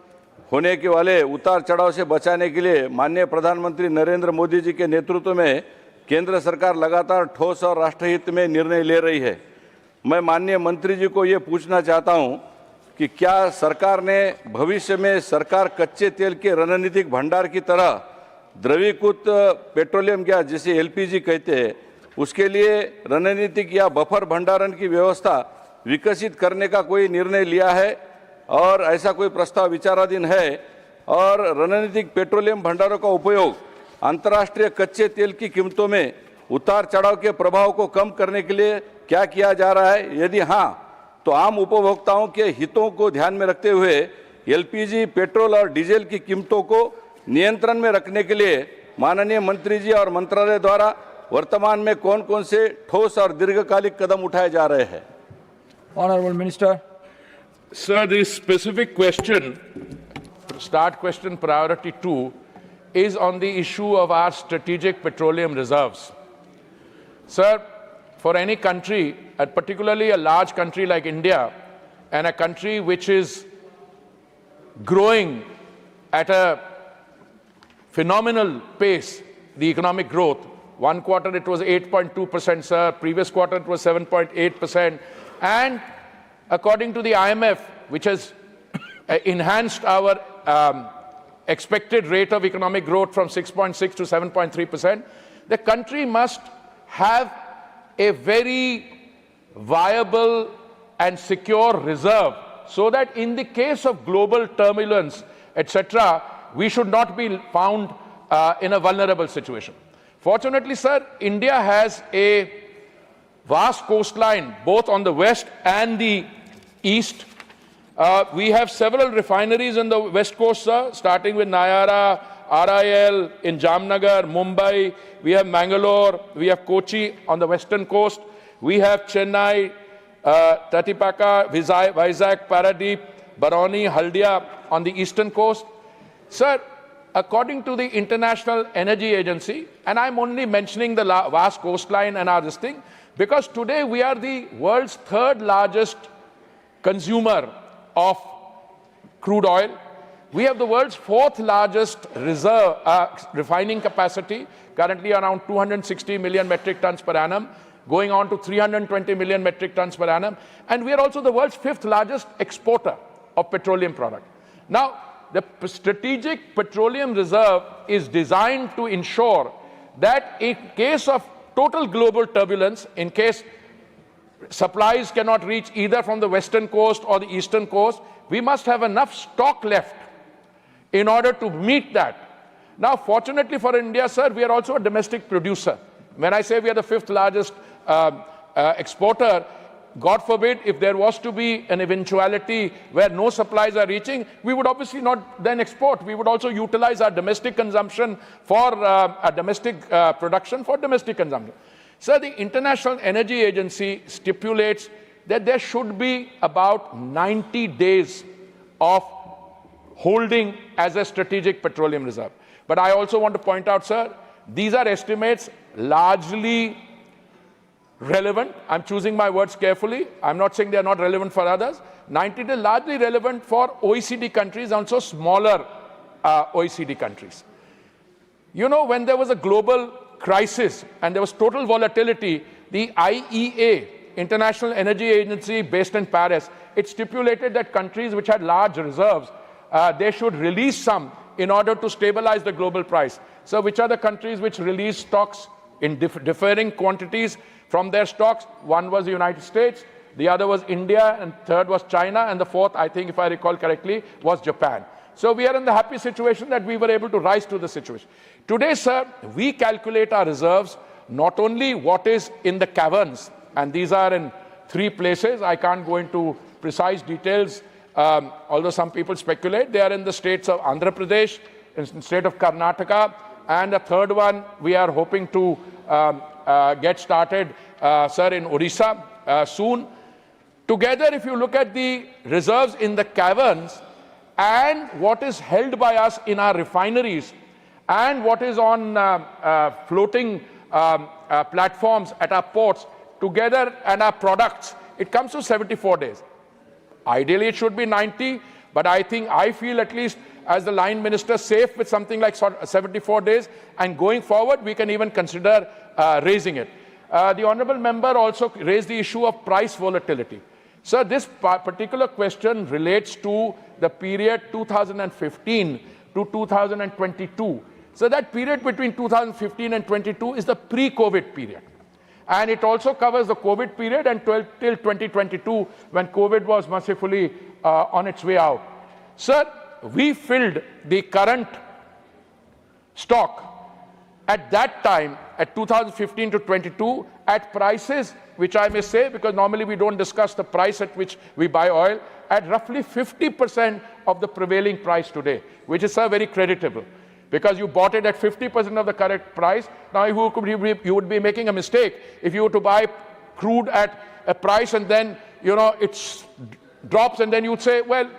होने के वाले उतार चढ़ाव से बचाने के लिए माननीय प्रधानमंत्री नरेंद्र मोदी जी के नेतृत्व में केंद्र सरकार लगातार ठोस और राष्ट्रहित में निर्णय ले रही है। मैं माननीय मंत्री जी को ये पूछना चाहता हूं कि क्या सरकार ने भविष्य में सरकार कच्चे तेल के रणनीतिक भंडार की तरह द्रवीकृत पेट्रोलियम गैस जिसे एलपीजी कहते हैं उसके लिए रणनीतिक या बफर भंडारण की व्यवस्था विकसित करने का कोई निर्णय लिया है और ऐसा कोई प्रस्ताव विचाराधीन है और रणनीतिक पेट्रोलियम भंडारों का उपयोग अंतर्राष्ट्रीय कच्चे तेल की कीमतों में उतार चढ़ाव के प्रभाव को कम करने के लिए क्या किया जा रहा है? यदि हाँ तो आम उपभोक्ताओं के हितों को ध्यान में रखते हुए एलपीजी, पेट्रोल और डीजल की कीमतों को नियंत्रण में रखने के लिए माननीय मंत्री जी और मंत्रालय द्वारा वर्तमान में कौन कौन से ठोस और दीर्घकालिक कदम उठाए जा रहे हैं?
Honorable Minister.
Sir, this specific question, start question priority 2, is on the issue of our strategic petroleum reserves. Sir, for any country, and particularly a large country like India, and a country which is growing at a phenomenal pace, the economic growth, one quarter it was 8.2%, sir, previous quarter it was 7.8%, and according to the IMF, which has enhanced our expected rate of economic growth from 6.6 to 7.3%, the country must have a very viable and secure reserve so that in the case of global turbulence, etc., we should not be found in a vulnerable situation. Fortunately, sir, India has a vast coastline, both on the west and the east. We have several refineries in the west coast, sir, starting with Nayara, RIL in Jamnagar, Mumbai. We have Mangalore, we have Kochi on the western coast. We have Chennai, Tatipaka, Vizag, Paradeep, Barauni, Haldia on the eastern coast. Sir, according to the International Energy Agency, and I'm only mentioning the vast coastline and our this thing, because today we are the world's third largest consumer of crude oil. We have the world's fourth largest reserve, refining capacity, currently around 260 million metric tons per annum, going on to 320 million metric tons per annum. And we are also the world's fifth largest exporter of petroleum product. Now, the strategic petroleum reserve is designed to ensure that in case of total global turbulence, in case supplies cannot reach either from the western coast or the eastern coast, we must have enough stock left in order to meet that. Now, fortunately for India, sir, we are also a domestic producer. When I say we are the fifth largest exporter, God forbid, if there was to be an eventuality where no supplies are reaching, we would obviously not then export. We would also utilize our domestic consumption for our domestic production for domestic consumption. Sir, the International Energy Agency stipulates that there should be about 90 days of holding as a strategic petroleum reserve. But I also want to point out, sir, these are estimates largely relevant. I'm choosing my words carefully. I'm not saying they are not relevant for others. 90 days largely relevant for OECD countries, also smaller OECD countries. You know, when there was a global crisis and there was total volatility, the IEA, International Energy Agency based in Paris, it stipulated that countries which had large reserves, they should release some in order to stabilize the global price. So which are the countries which release stocks in differing quantities from their stocks? One was the United States, the other was India, and third was China, and the fourth, I think if I recall correctly, was Japan. So we are in the happy situation that we were able to rise to the situation. Today, sir, we calculate our reserves, not only what is in the caverns, and these are in 3 places. I can't go into precise details, although some people speculate. They are in the states of Andhra Pradesh, in the state of Karnataka, and a third one we are hoping to get started, sir, in Odisha soon. Together, if you look at the reserves in the caverns, and what is held by us in our refineries and what is on floating platforms at our ports together and our products, it comes to 74 days. Ideally, it should be 90, but I feel at least as the line minister safe with something like 74 days, and going forward, we can even consider raising it. The honorable member also raised the issue of price volatility. Sir, this particular question relates to the period 2015 to 2022. So that period between 2015 and 22 is the pre-COVID period. And it also covers the COVID period and till 2022 when COVID was mercifully on its way out. Sir, we filled the current stock at that time, at 2015 to 22, at prices, which I may say, because normally we don't discuss the price at which we buy oil, at roughly 50% of the prevailing price today, which is, sir, very creditable. Because you bought it at 50% of the correct price. Now, you would be making a mistake if you were to buy crude at a price and then, it drops and then you'd say, well,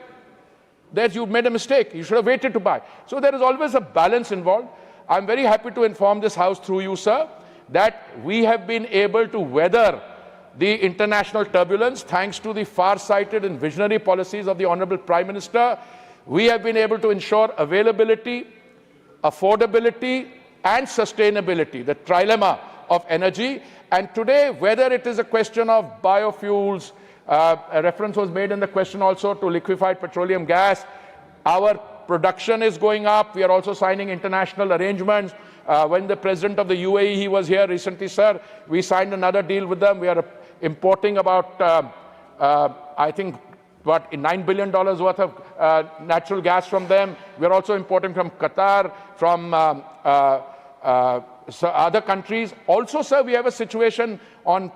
you've made a mistake. You should have waited to buy. So there is always a balance involved. I'm very happy to inform this House through you, sir, that we have been able to weather the international turbulence thanks to the far-sighted and visionary policies of the Honorable Prime Minister. We have been able to ensure availability, affordability and sustainability, the trilemma of energy. And today, whether it is a question of biofuels, a reference was made in the question also to liquefied petroleum gas, our production is going up. We are also signing international arrangements. When the president of the UAE, he was here recently, sir, we signed another deal with them. We are importing about, I think, $9 billion worth of natural gas from them. We're also importing from Qatar, from other countries. Also, sir, we have a situation on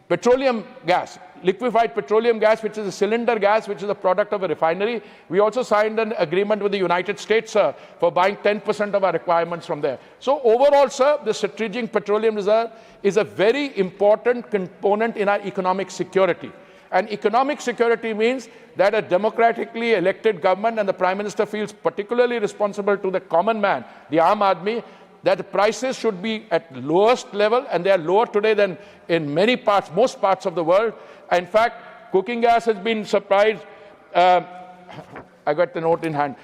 petroleum gas, liquefied petroleum gas, which is a cylinder gas, which is a product of a refinery. We also signed an agreement with the United States, sir, for buying 10% of our requirements from there. So overall, sir, the strategic petroleum reserve is a very important component in our economic security. And economic security means that a democratically elected government and the Prime Minister feels particularly responsible to the common man, the Aam Aadmi, that the prices should be at lowest level, and they are lower today than in most parts of the world. In fact, cooking gas has been supplied, I got the note in hand,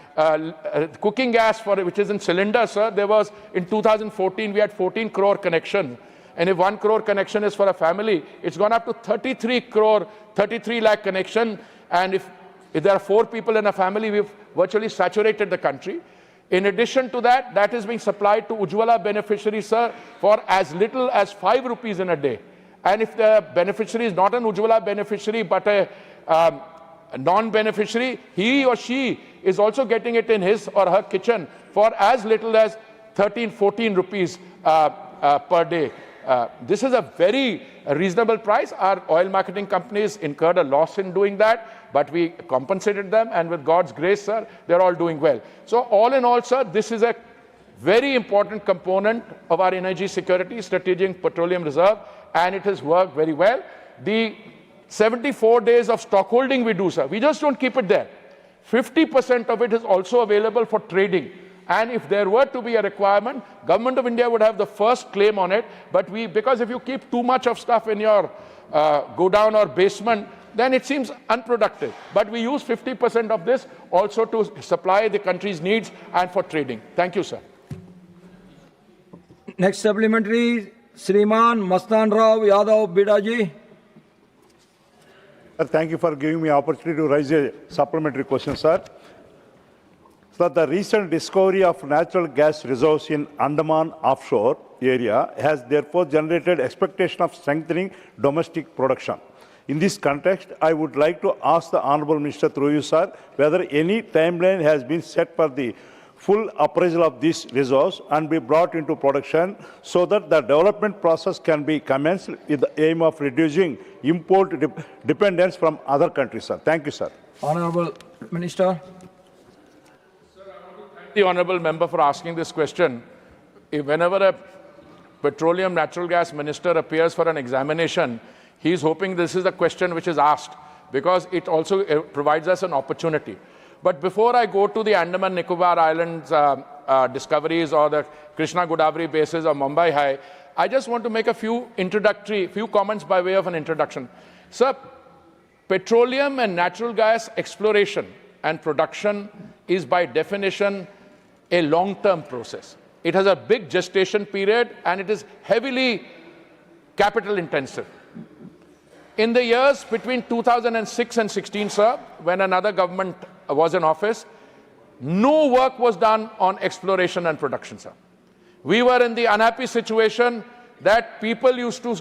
cooking gas, which is in cylinders, sir, there was, in 2014, we had 14 crore connections. And if 1 crore connection is for a family, it's gone up to 33 lakh connection. And if there are 4 people in a family, we've virtually saturated the country. In addition to that, that is being supplied to Ujjwala beneficiaries, sir, for as little as 5 rupees in a day. And if the beneficiary is not an Ujjwala beneficiary, but a non-beneficiary, he or she is also getting it in his or her kitchen for as little as 13, 14 rupees per day. This is a very reasonable price. Our oil marketing companies incurred a loss in doing that, but we compensated them, and with God's grace, sir, they're all doing well. So all in all, sir, this is a very important component of our energy security, strategic petroleum reserve, and it has worked very well. The 74 days of stockholding we do, sir, we just don't keep it there. 50% of it is also available for trading. And if there were to be a requirement, Government of India would have the first claim on it. But because if you keep too much of stuff in your godown or basement, then it seems unproductive. But we use 50% of this also to supply the country's needs and for trading. Thank you, sir.
Next supplementary, Shriman Mastan Rao Yadav Bidaji.
Thank you for giving me opportunity to raise a supplementary question, sir. So the recent discovery of natural gas reserves in Andaman offshore area has therefore generated expectation of strengthening domestic production. In this context, I would like to ask the Honourable Minister through you, sir, whether any timeline has been set for the full appraisal of these reserves and be brought into production so that the development process can be commenced with the aim of reducing import dependence from other countries, sir. Thank you, sir.
Honourable Minister.
The honourable member for asking this question. Whenever a natural gas minister appears for an examination, he is hoping this is the question which is asked. because it also provides us an opportunity. But before I go to the Andaman Nicobar Islands discoveries or the Krishna Godavari bases or Mumbai High, I just want to make a few comments by way of an introduction. Sir, petroleum and natural gas exploration and production is by definition a long-term process. It has a big gestation period and it is heavily capital intensive. In the years between 2006 and 16, sir, when another government was in office, no work was done on exploration and production, sir. We were in the unhappy situation that people used to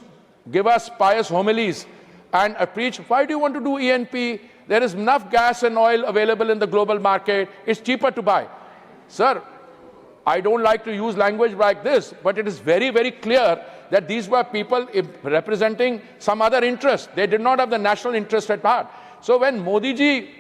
give us pious homilies and preach, why do you want to do E&P? There is enough gas and oil available in the global market. It's cheaper to buy. Sir, I don't like to use language like this, but it is very, very clear that these were people representing some other interest. They did not have the national interest at heart. So when Modi ji,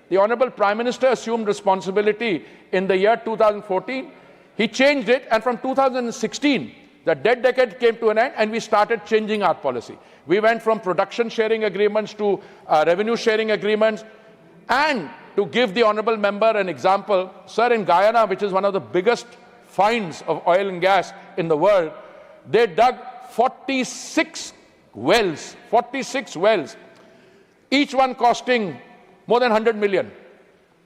the Honorable Prime Minister, assumed responsibility in the year 2014, he changed it, and from 2016, the dead decade came to an end and we started changing our policy. We went from production sharing agreements to revenue sharing agreements. And to give the Honorable Member an example, sir, in Guyana, which is one of the biggest finds of oil and gas in the world, they dug 46 wells, each one costing more than 100 million,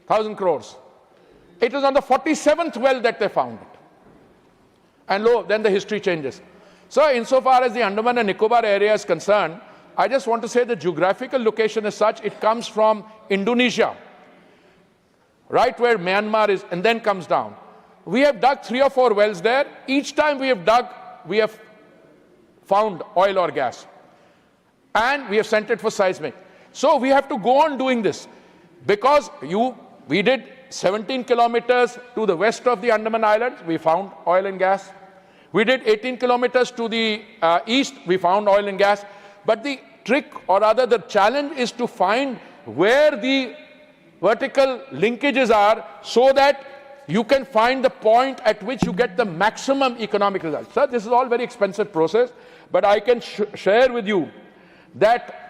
1,000 crores. It was on the 47th well that they found it. And lo, then the history changes. So insofar as the Andaman and Nicobar area is concerned, I just want to say the geographical location is such, it comes from Indonesia, right where Myanmar is, and then comes down. We have dug 3 or 4 wells there. Each time we have dug, we have found oil or gas. And we have sent it for seismic. So we have to go on doing this because we did 17 kilometers to the west of the Andaman Islands, we found oil and gas. We did 18 kilometers to the east, we found oil and gas. But the trick, or rather the challenge, is to find where the vertical linkages are so that you can find the point at which you get the maximum economic result. Sir, this is all very expensive process, but I can share with you that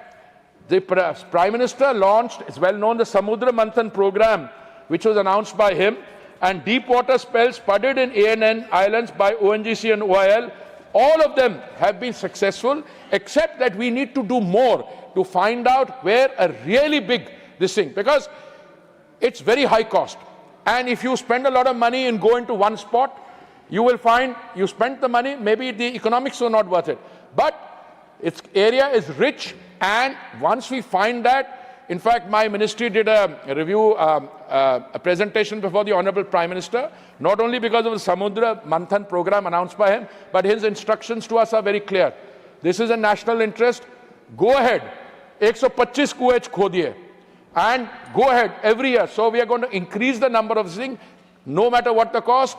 the Prime Minister launched, it's well known, the Samudra Manthan program, which was announced by him, and deep water spells spudded in ANN Islands by ONGC and OIL. All of them have been successful, except that we need to do more to find out where a really big this thing, because it's very high cost. And if you spend a lot of money and go into one spot, you will find you spent the money, maybe the economics were not worth it. But its area is rich, and once we find that, in fact, my ministry did a review, a presentation before the Honorable Prime Minister, not only because of the Samudra Manthan program announced by him, but his instructions to us are very clear. This is a national interest. Go ahead. 125 kuwais khodiye. And go ahead every year. So we are going to increase the number of things, no matter what the cost,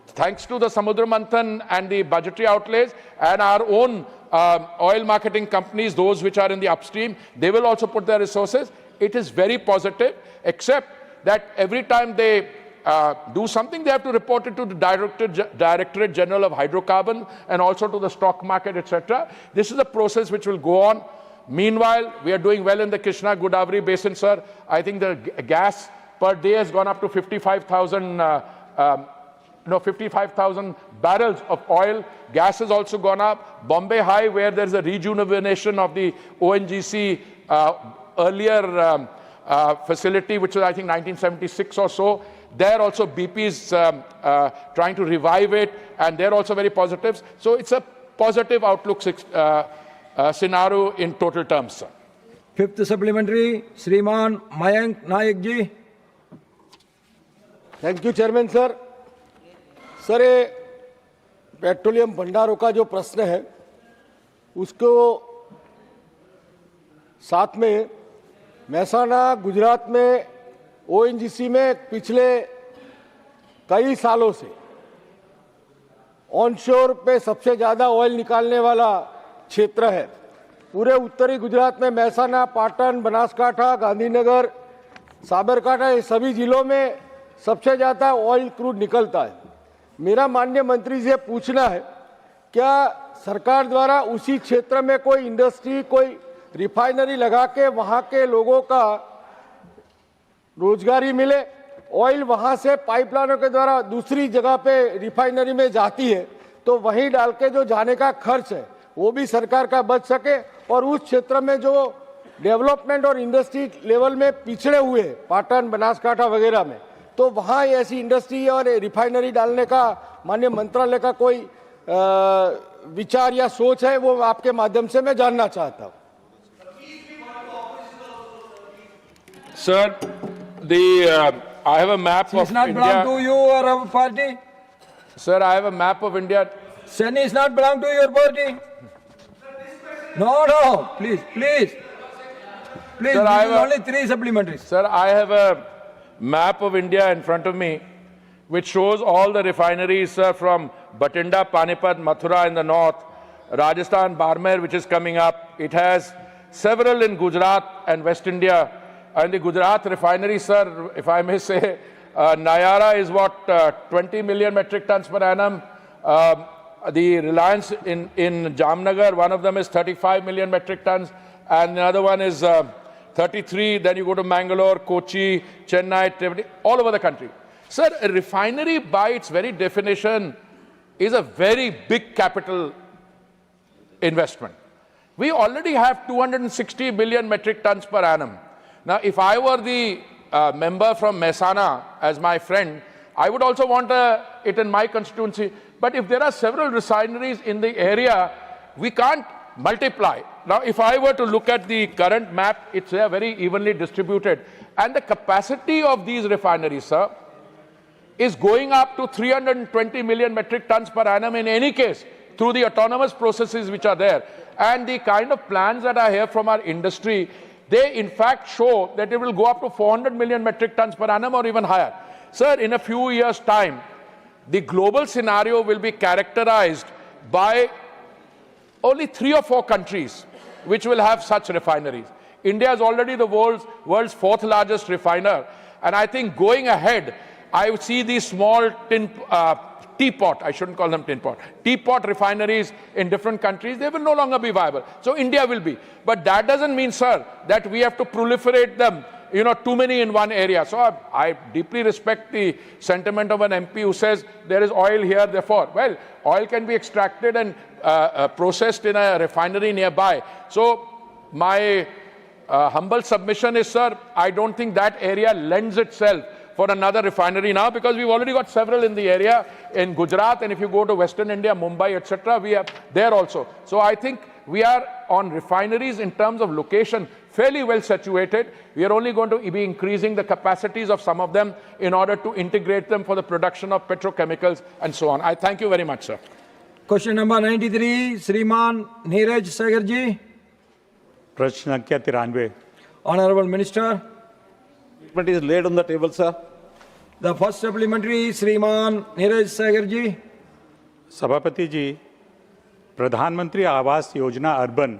thanks to the Samudra Manthan and the budgetary outlays and our own oil marketing companies, those which are in the upstream, they will also put their resources. It is very positive, except that every time they do something, they have to report it to the Directorate General of Hydrocarbon and also to the stock market, etc. This is a process which will go on. Meanwhile, we are doing well in the Krishna Godavari basin, sir. I think the gas per day has gone up to 55,000 barrels of oil. Gas has also gone up. Bombay High, where there is a rejuvenation of the ONGC earlier facility, which was, I think, 1976 or so. There also BP is trying to revive it, and they're also very positive. So it's a positive outlook scenario in total terms, sir.
Fifth supplementary, Shriman Mayank Nayak ji.
Thank you, Chairman, sir. Sir, ये petroleum भंडारों का जो प्रश्न है उसको साथ में महसाना गुजरात में ओएनजीसी में पिछले कई सालों से ऑनशोर पे सबसे ज़्यादा ऑयल निकालने वाला क्षेत्र है। पूरे उत्तरी गुजरात में महसाना, पाटन, बनासकांठा, गांधीनगर, साबरकांठा, ये सभी जिलों में सबसे ज़्यादा ऑयल क्रूड निकलता है। मेरा माननीय मंत्री से पूछना है, क्या सरकार द्वारा उसी क्षेत्र में कोई इंडस्ट्री, कोई रिफाइनरी लगा के वहाँ के लोगों का रोजगारी मिले, ऑयल वहाँ से पाइपलाइनों के द्वारा दूसरी जगह पे रिफाइनरी में जाती है तो वहीं डाल के जो जाने का खर्च है वो भी सरकार का बच सके, और उस क्षेत्र में जो डेवलपमेंट और इंडस्ट्री लेवल में पिछड़े हुए पाटन बनासकांठा वगैरह में, तो वहाँ ऐसी इंडस्ट्री और रिफाइनरी डालने का माननीय मंत्रालय का कोई विचार या सोच है, वो आपके माध्यम से मैं जानना चाहता हूँ।
Sir, I have a map of
It's not
India.
belong to you or our party.
Sir, I have a map of India.
Sen is not belong to your party. No, please. Please,
Sir,
this is only 3 supplementaries.
Sir, I have a map of India in front of me which shows all the refineries, sir, from Batinda, Panipat, Mathura in the north, Rajasthan, Barmer, which is coming up. It has several in Gujarat and West India. And the Gujarat refinery, sir, if I may say, Nayara is what, 20 million metric tons per annum. The Reliance in Jamnagar, one of them is 35 million metric tons, and another one is 33. Then you go to Mangalore, Kochi, Chennai, Trivandrum, all over the country. Sir, a refinery by its very definition is a very big capital investment. We already have 260 million metric tons per annum. Now, if I were the member from Mehsana as my friend, I would also want it in my constituency. But if there are several refineries in the area, we can't multiply. Now, if I were to look at the current map, it's very evenly distributed. And the capacity of these refineries, sir, is going up to 320 million metric tons per annum in any case, through the autonomous processes which are there. And the kind of plans that are here from our industry, they in fact show that it will go up to 400 million metric tons per annum or even higher. Sir, in a few years' time, the global scenario will be characterized by only 3 or 4 countries which will have such refineries. India is already the world's 4th largest refiner. And I think going ahead, I see these small teapot, I shouldn't call them tin pot, teapot refineries in different countries, they will no longer be viable. So India will be. But that doesn't mean, sir, that we have to proliferate them, too many in one area. So I deeply respect the sentiment of an MP who says there is oil here, therefore. Well, oil can be extracted and processed in a refinery nearby. So my humble submission is, sir, I don't think that area lends itself for another refinery now, because we've already got several in the area in Gujarat, and if you go to Western India, Mumbai, etc., we are there also. So I think we are on refineries in terms of location fairly well situated. We are only going to be increasing the capacities of some of them in order to integrate them for the production of petrochemicals and so on. I thank you very much, sir.
Question number 93, Sriman Neeraj Sagarji.
प्रश्न संख्या 93.
Honorable Minister.
It is laid on the table, sir.
The first supplementary, Sriman Neeraj Sagarji.
सभापति जी, प्रधानमंत्री Awas Yojana urban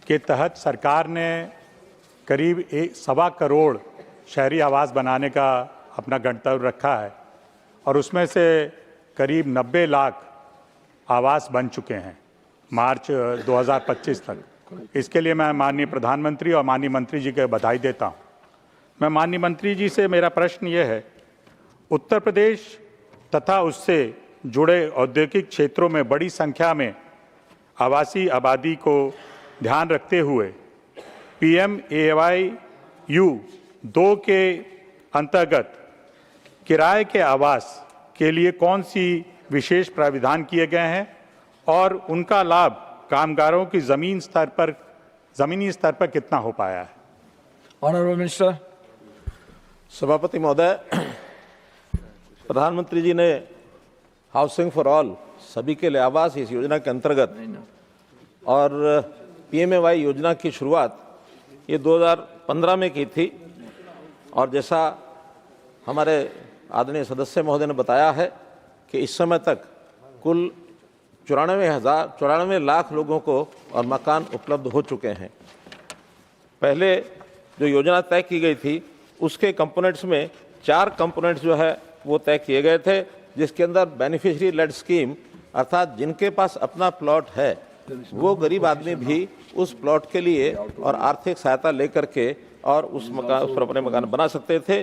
के तहत सरकार ने करीब 1.25 करोड़ शहरी आवास बनाने का अपना गंतव्य रखा है, और उसमें से करीब 90 लाख आवास बन चुके हैं मार्च 2025 तक। इसके लिए मैं माननीय प्रधानमंत्री और माननीय मंत्री जी को बधाई देता हूं। मैं माननीय मंत्री जी से मेरा प्रश्न ये है, उत्तर प्रदेश तथा उससे जुड़े औद्योगिक क्षेत्रों में बड़ी संख्या में आवासीय आबादी को ध्यान रखते हुए PMAYU 2 के अंतर्गत किराए के आवास के लिए कौन सी विशेष प्राविधान किए गए हैं और उनका लाभ कामगारों की जमीनी स्तर पर कितना हो पाया है?
Honorable Minister.
सभापति महोदय, प्रधानमंत्री जी ने हाउसिंग फॉर ऑल, सभी के लिए आवास, इस योजना के अंतर्गत और PMAY योजना की शुरुआत ये 2015 में की थी, और जैसा हमारे आदरणीय सदस्य महोदय ने बताया है कि इस समय तक कुल 94 लाख लोगों को और मकान उपलब्ध हो चुके हैं। पहले जो योजना तय की गई थी उसके कंपोनेंट्स में 4 कंपोनेंट्स जो है वो तय किए गए थे, जिसके अंदर बेनिफिशियरी लेड स्कीम, अर्थात जिनके पास अपना प्लॉट है वो गरीब आदमी भी उस प्लॉट के लिए और आर्थिक सहायता लेकर के और उस पर अपने मकान बना सकते थे।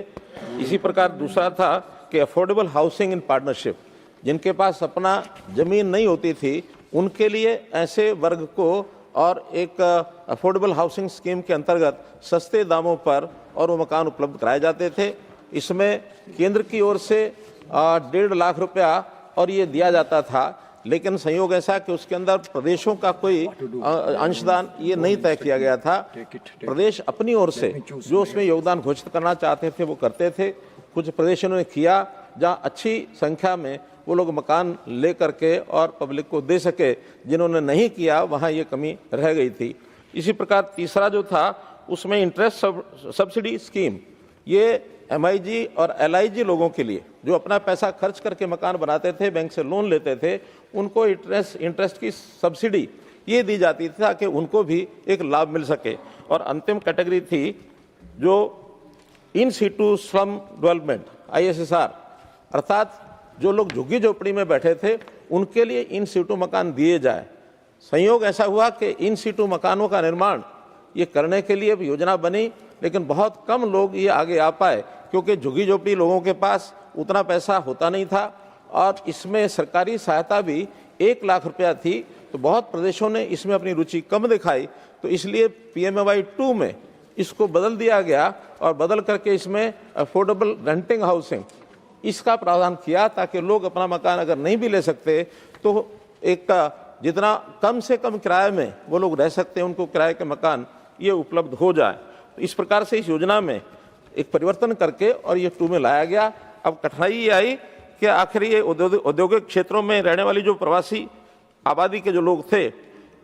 इसी प्रकार दूसरा था कि अफोर्डेबल हाउसिंग इन पार्टनरशिप, जिनके पास अपना ज़मीन नहीं होती थी उनके लिए ऐसे वर्ग को और एक अफोर्डेबल हाउसिंग स्कीम के अंतर्गत सस्ते दामों पर और वो मकान उपलब्ध कराए जाते थे। इसमें केंद्र की ओर से 1.5 लाख रुपया और ये दिया जाता था, लेकिन संयोग ऐसा कि उसके अंदर प्रदेशों का कोई अंशदान ये नहीं तय किया गया था। प्रदेश अपनी ओर से जो उसमें योगदान घोषित करना चाहते थे वो करते थे। कुछ प्रदेशों ने किया जहाँ अच्छी संख्या में वो लोग मकान ले करके और पब्लिक को दे सके, जिन्होंने नहीं किया वहाँ ये कमी रह गई थी। इसी प्रकार तीसरा जो था उसमें इंटरेस्ट सब्सिडी स्कीम, ये MIG और LIG लोगों के लिए जो अपना पैसा खर्च करके मकान बनाते थे, बैंक से लोन लेते थे, उनको इंटरेस्ट की सब्सिडी ये दी जाती थी ताकि उनको भी एक लाभ मिल सके। और अंतिम कैटेगरी थी जो in situ slum development ISSR, अर्थात जो लोग झुग्गी झोपड़ी में बैठे थे उनके लिए इन सीटू मकान दिए जाए। संयोग ऐसा हुआ कि इन सीटू मकानों का निर्माण ये करने के लिए योजना बनी, लेकिन बहुत कम लोग ये आगे आ पाए क्योंकि झुग्गी झोपड़ी लोगों के पास उतना पैसा होता नहीं था और इसमें सरकारी सहायता भी 1 लाख रुपया थी। तो बहुत प्रदेशों ने इसमें अपनी रुचि कम दिखाई, तो इसलिए PMAY 2 में इसको बदल दिया गया और बदल करके इसमें अफोर्डेबल रेंटिंग हाउसिंग इसका प्रावधान किया ताकि लोग अपना मकान अगर नहीं भी ले सकते तो एक जितना कम से कम किराए में वो लोग रह सकते हैं, उनको किराए के मकान ये उपलब्ध हो जाए। तो इस प्रकार से इस योजना में एक परिवर्तन करके और ये 2 में लाया गया। अब कठिनाई ये आई कि आखिर ये औद्योगिक क्षेत्रों में रहने वाली जो प्रवासी आबादी के जो लोग थे,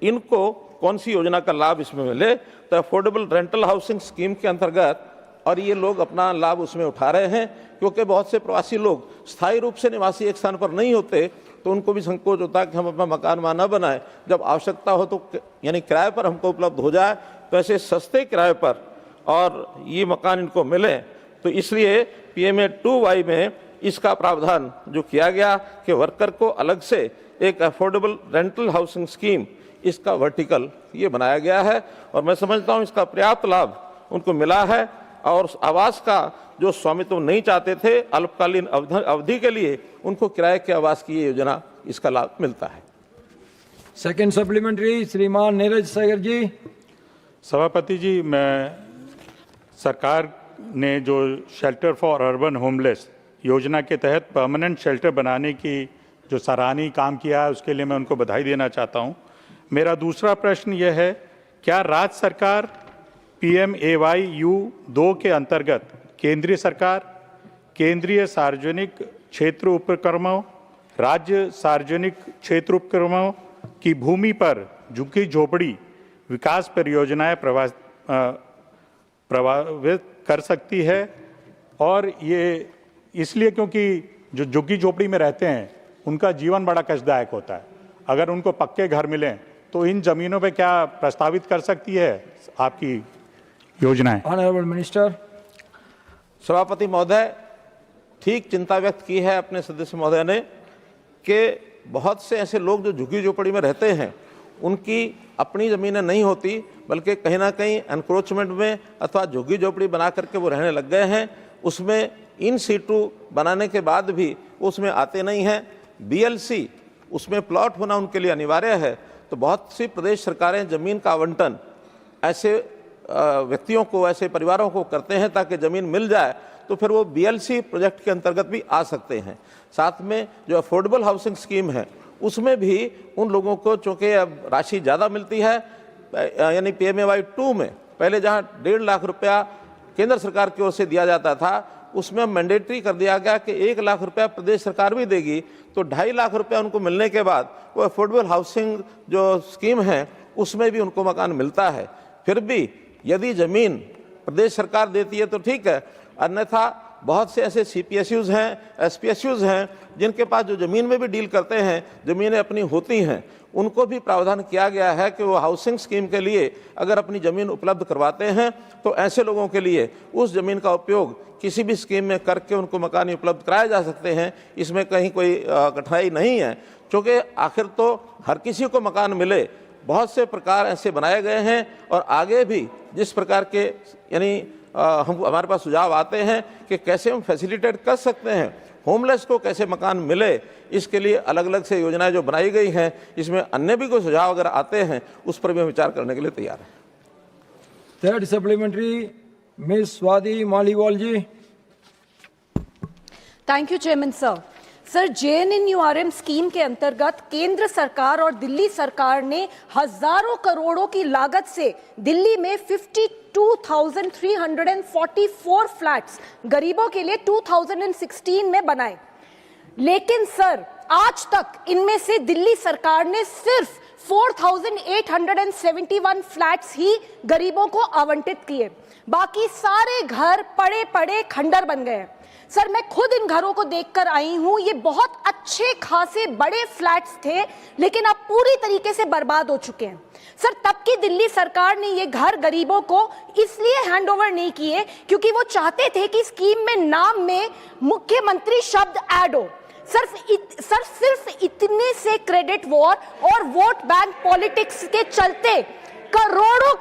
इनको कौन सी योजना का लाभ इसमें मिले। तो अफोर्डेबल रेंटल हाउसिंग स्कीम के अंतर्गत और ये लोग अपना लाभ उसमें उठा रहे हैं, क्योंकि बहुत से प्रवासी लोग स्थायी रूप से निवासी एक स्थान पर नहीं होते, तो उनको भी संकोच होता है कि हम अपना मकान वहाँ न बनाएं, जब आवश्यकता हो तो यानी किराए पर हमको उपलब्ध हो जाए, तो ऐसे सस्ते किराए पर और ये मकान इनको मिले। तो इसलिए PMAY 2Y में इसका प्रावधान जो किया गया कि वर्कर को अलग से एक अफोर्डेबल रेंटल हाउसिंग स्कीम इसका वर्टिकल ये बनाया गया है और मैं समझता हूँ इसका पर्याप्त लाभ उनको मिला है। और आवास का जो स्वामित्व नहीं चाहते थे अल्पकालीन अवधि के लिए, उनको किराए के आवास की ये योजना इसका लाभ मिलता है।
सेकंड सप्लीमेंट्री श्रीमान नीरज सागर जी।
सभापति जी, मैं सरकार ने जो शेल्टर फॉर अर्बन होमलेस योजना के तहत परमानेंट शेल्टर बनाने की जो सराहनीय काम किया है उसके लिए मैं उनको बधाई देना चाहता हूं। मेरा दूसरा प्रश्न यह है, क्या राज्य सरकार PMAY 2 के अंतर्गत केंद्रीय सरकार, केंद्रीय सार्वजनिक क्षेत्र उपक्रमों, राज्य सार्वजनिक क्षेत्र उपक्रमों की भूमि पर झुग्गी झोपड़ी विकास परियोजनाएं प्रभावित कर सकती है? और ये इसलिए क्योंकि जो झुग्गी झोपड़ी में रहते हैं उनका जीवन बड़ा कष्टदायक होता है। अगर उनको पक्के घर मिलें तो इन जमीनों पे क्या प्रस्तावित कर सकती है आपकी योजनाएं?
Honourable minister.
सभापति महोदय, ठीक चिंता व्यक्त की है अपने सदस्य महोदय ने कि बहुत से ऐसे लोग जो झुग्गी झोपड़ी में रहते हैं उनकी अपनी ज़मीनें नहीं होती, बल्कि कहीं ना कहीं एनक्रोचमेंट में अथवा झुग्गी झोपड़ी बना करके वो रहने लग गए हैं। उसमें इन सीटू बनाने के बाद भी उसमें आते नहीं हैं। BLC उसमें प्लॉट होना उनके लिए अनिवार्य है। तो बहुत सी प्रदेश सरकारें ज़मीन का आवंटन ऐसे व्यक्तियों को, ऐसे परिवारों को करते हैं ताकि ज़मीन मिल जाए, तो फिर वो BLC प्रोजेक्ट के अंतर्गत भी आ सकते हैं। साथ में जो अफोर्डेबल हाउसिंग स्कीम है उसमें भी उन लोगों को चूँकि अब राशि ज़्यादा मिलती है, यानी PMAY 2 में पहले जहाँ 1.5 लाख रुपया केंद्र सरकार की ओर से दिया जाता था, उसमें मैंडेटरी कर दिया गया कि 1 लाख रुपया प्रदेश सरकार भी देगी, तो 2.5 लाख रुपया उनको मिलने के बाद वो अफोर्डेबल हाउसिंग जो स्कीम है उसमें भी उनको मकान मिलता है। फिर भी यदि ज़मीन प्रदेश सरकार देती है तो ठीक है, अन्यथा बहुत से ऐसे CPSUs हैं, SPSUs हैं जिनके पास जो ज़मीन में भी डील करते हैं, ज़मीनें अपनी होती हैं, उनको भी प्रावधान किया गया है कि वो हाउसिंग स्कीम के लिए अगर अपनी ज़मीन उपलब्ध करवाते हैं तो ऐसे लोगों के लिए उस ज़मीन का उपयोग किसी भी स्कीम में करके उनको मकान उपलब्ध कराए जा सकते हैं। इसमें कहीं कोई कठिनाई नहीं है, क्योंकि आखिर तो हर किसी को मकान मिले, बहुत से प्रकार ऐसे बनाए गए हैं और आगे भी जिस प्रकार के यानी हम हमारे पास सुझाव आते हैं कि कैसे हम फैसिलिटेट कर सकते हैं, होमलेस को कैसे मकान मिले, इसके लिए अलग अलग से योजनाएं जो बनाई गई हैं, इसमें अन्य भी कोई सुझाव अगर आते हैं उस पर भी हम विचार करने के लिए तैयार हैं।
Third supplementary, Ms. Swati Maliwal ji.
Thank you chairman sir. Sir, JNNURM scheme के अंतर्गत केंद्र सरकार और दिल्ली सरकार ने हजारों करोड़ों की लागत से दिल्ली में 52,344 फ्लैट्स गरीबों के लिए 2016 में बनाए, लेकिन सर आज तक इनमें से दिल्ली सरकार ने सिर्फ 4,871 फ्लैट्स ही गरीबों को आवंटित किए, बाकी सारे घर पड़े पड़े खंडर बन गए। सर, मैं खुद इन घरों को देखकर आई हूं, ये बहुत अच्छे खासे बड़े फ्लैट्स थे, लेकिन अब पूरी तरीके से बर्बाद हो चुके हैं। सर, तब की दिल्ली सरकार ने ये घर गरीबों को इसलिए हैंडओवर नहीं किए क्योंकि वो चाहते थे कि स्कीम में नाम में मुख्यमंत्री शब्द ऐड हो। सिर्फ इतने से क्रेडिट वॉर और वोट बैंक पॉलिटिक्स के चलते करोड़ों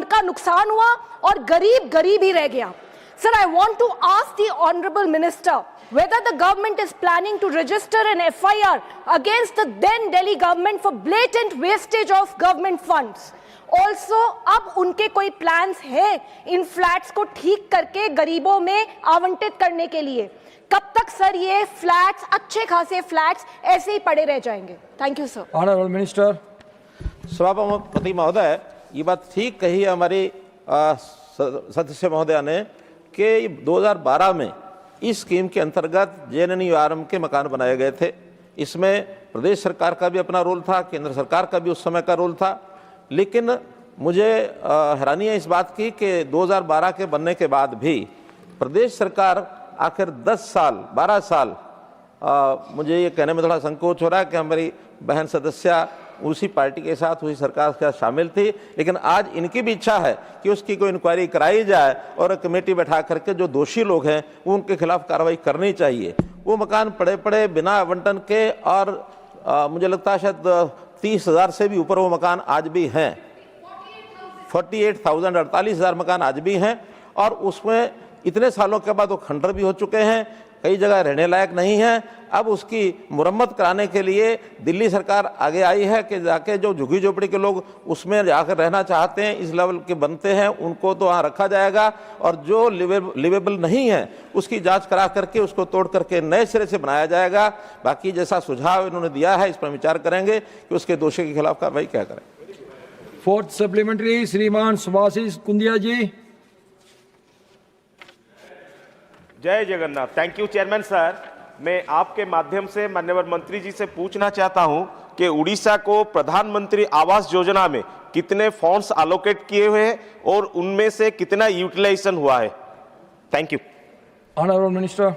का नुकसान हुआ और गरीब गरीब ही रह गया। Sir, I want to ask the Honorable Minister whether the government is planning to register an FIR against the then Delhi government for blatant wastage of government funds. Also, अब उनके कोई plans है इन flats को ठीक करके गरीबों में आवंटित करने के लिए? कब तक सर ये flats, अच्छे खासे flats ऐसे ही पड़े रह जाएंगे? Thank you, sir.
Honorable Minister.
सभापति महोदय, ये बात ठीक कही है हमारी सदस्य महोदया ने कि 2012 में इस स्कीम के अंतर्गत JNNURM के मकान बनाए गए थे। इसमें प्रदेश सरकार का भी अपना रोल था, केंद्र सरकार का भी उस समय का रोल था, लेकिन मुझे हैरानी है इस बात की कि 2012 के बनने के बाद भी प्रदेश सरकार आखिर 10 साल 12 साल मुझे ये कहने में थोड़ा संकोच हो रहा है कि हमारी बहन सदस्या उसी पार्टी के साथ उसी सरकार के साथ शामिल थी, लेकिन आज इनकी भी इच्छा है कि उसकी कोई इंक्वायरी कराई जाए और कमेटी बैठा करके जो दोषी लोग हैं उनके खिलाफ कार्रवाई करनी चाहिए। वो मकान पड़े पड़े बिना आवंटन के और मुझे लगता है शायद 30,000 से भी ऊपर वो मकान आज भी हैं, 48,000 मकान आज भी हैं और उसमें इतने सालों के बाद वो खंडर भी हो चुके हैं, कई जगह रहने लायक नहीं है। अब उसकी मुरम्मत कराने के लिए दिल्ली सरकार आगे आई है कि जाके जो झुग्गी झोपड़ी के लोग उसमें जाकर रहना चाहते हैं, इस लेवल के बनते हैं, उनको तो वहाँ रखा जाएगा और जो लिवेबल नहीं है उसकी जांच करा करके उसको तोड़ करके नए सिरे से बनाया जाएगा। बाकी जैसा सुझाव इन्होंने दिया है इस पर विचार करेंगे कि उसके दोषी के खिलाफ कार्रवाई क्या करें।
फोर्थ सप्लीमेंट्री, श्रीमान सुभाषिष कुंदिया जी।
जय Jagannath. Thank you chairman sir. मैं आपके माध्यम से माननीय मंत्री जी से पूछना चाहता हूं कि उड़ीसा को प्रधानमंत्री आवास योजना में कितने फंड्स एलोकेट किए हुए हैं और उनमें से कितना यूटिलाइजेशन हुआ है? Thank you.
Honourable minister.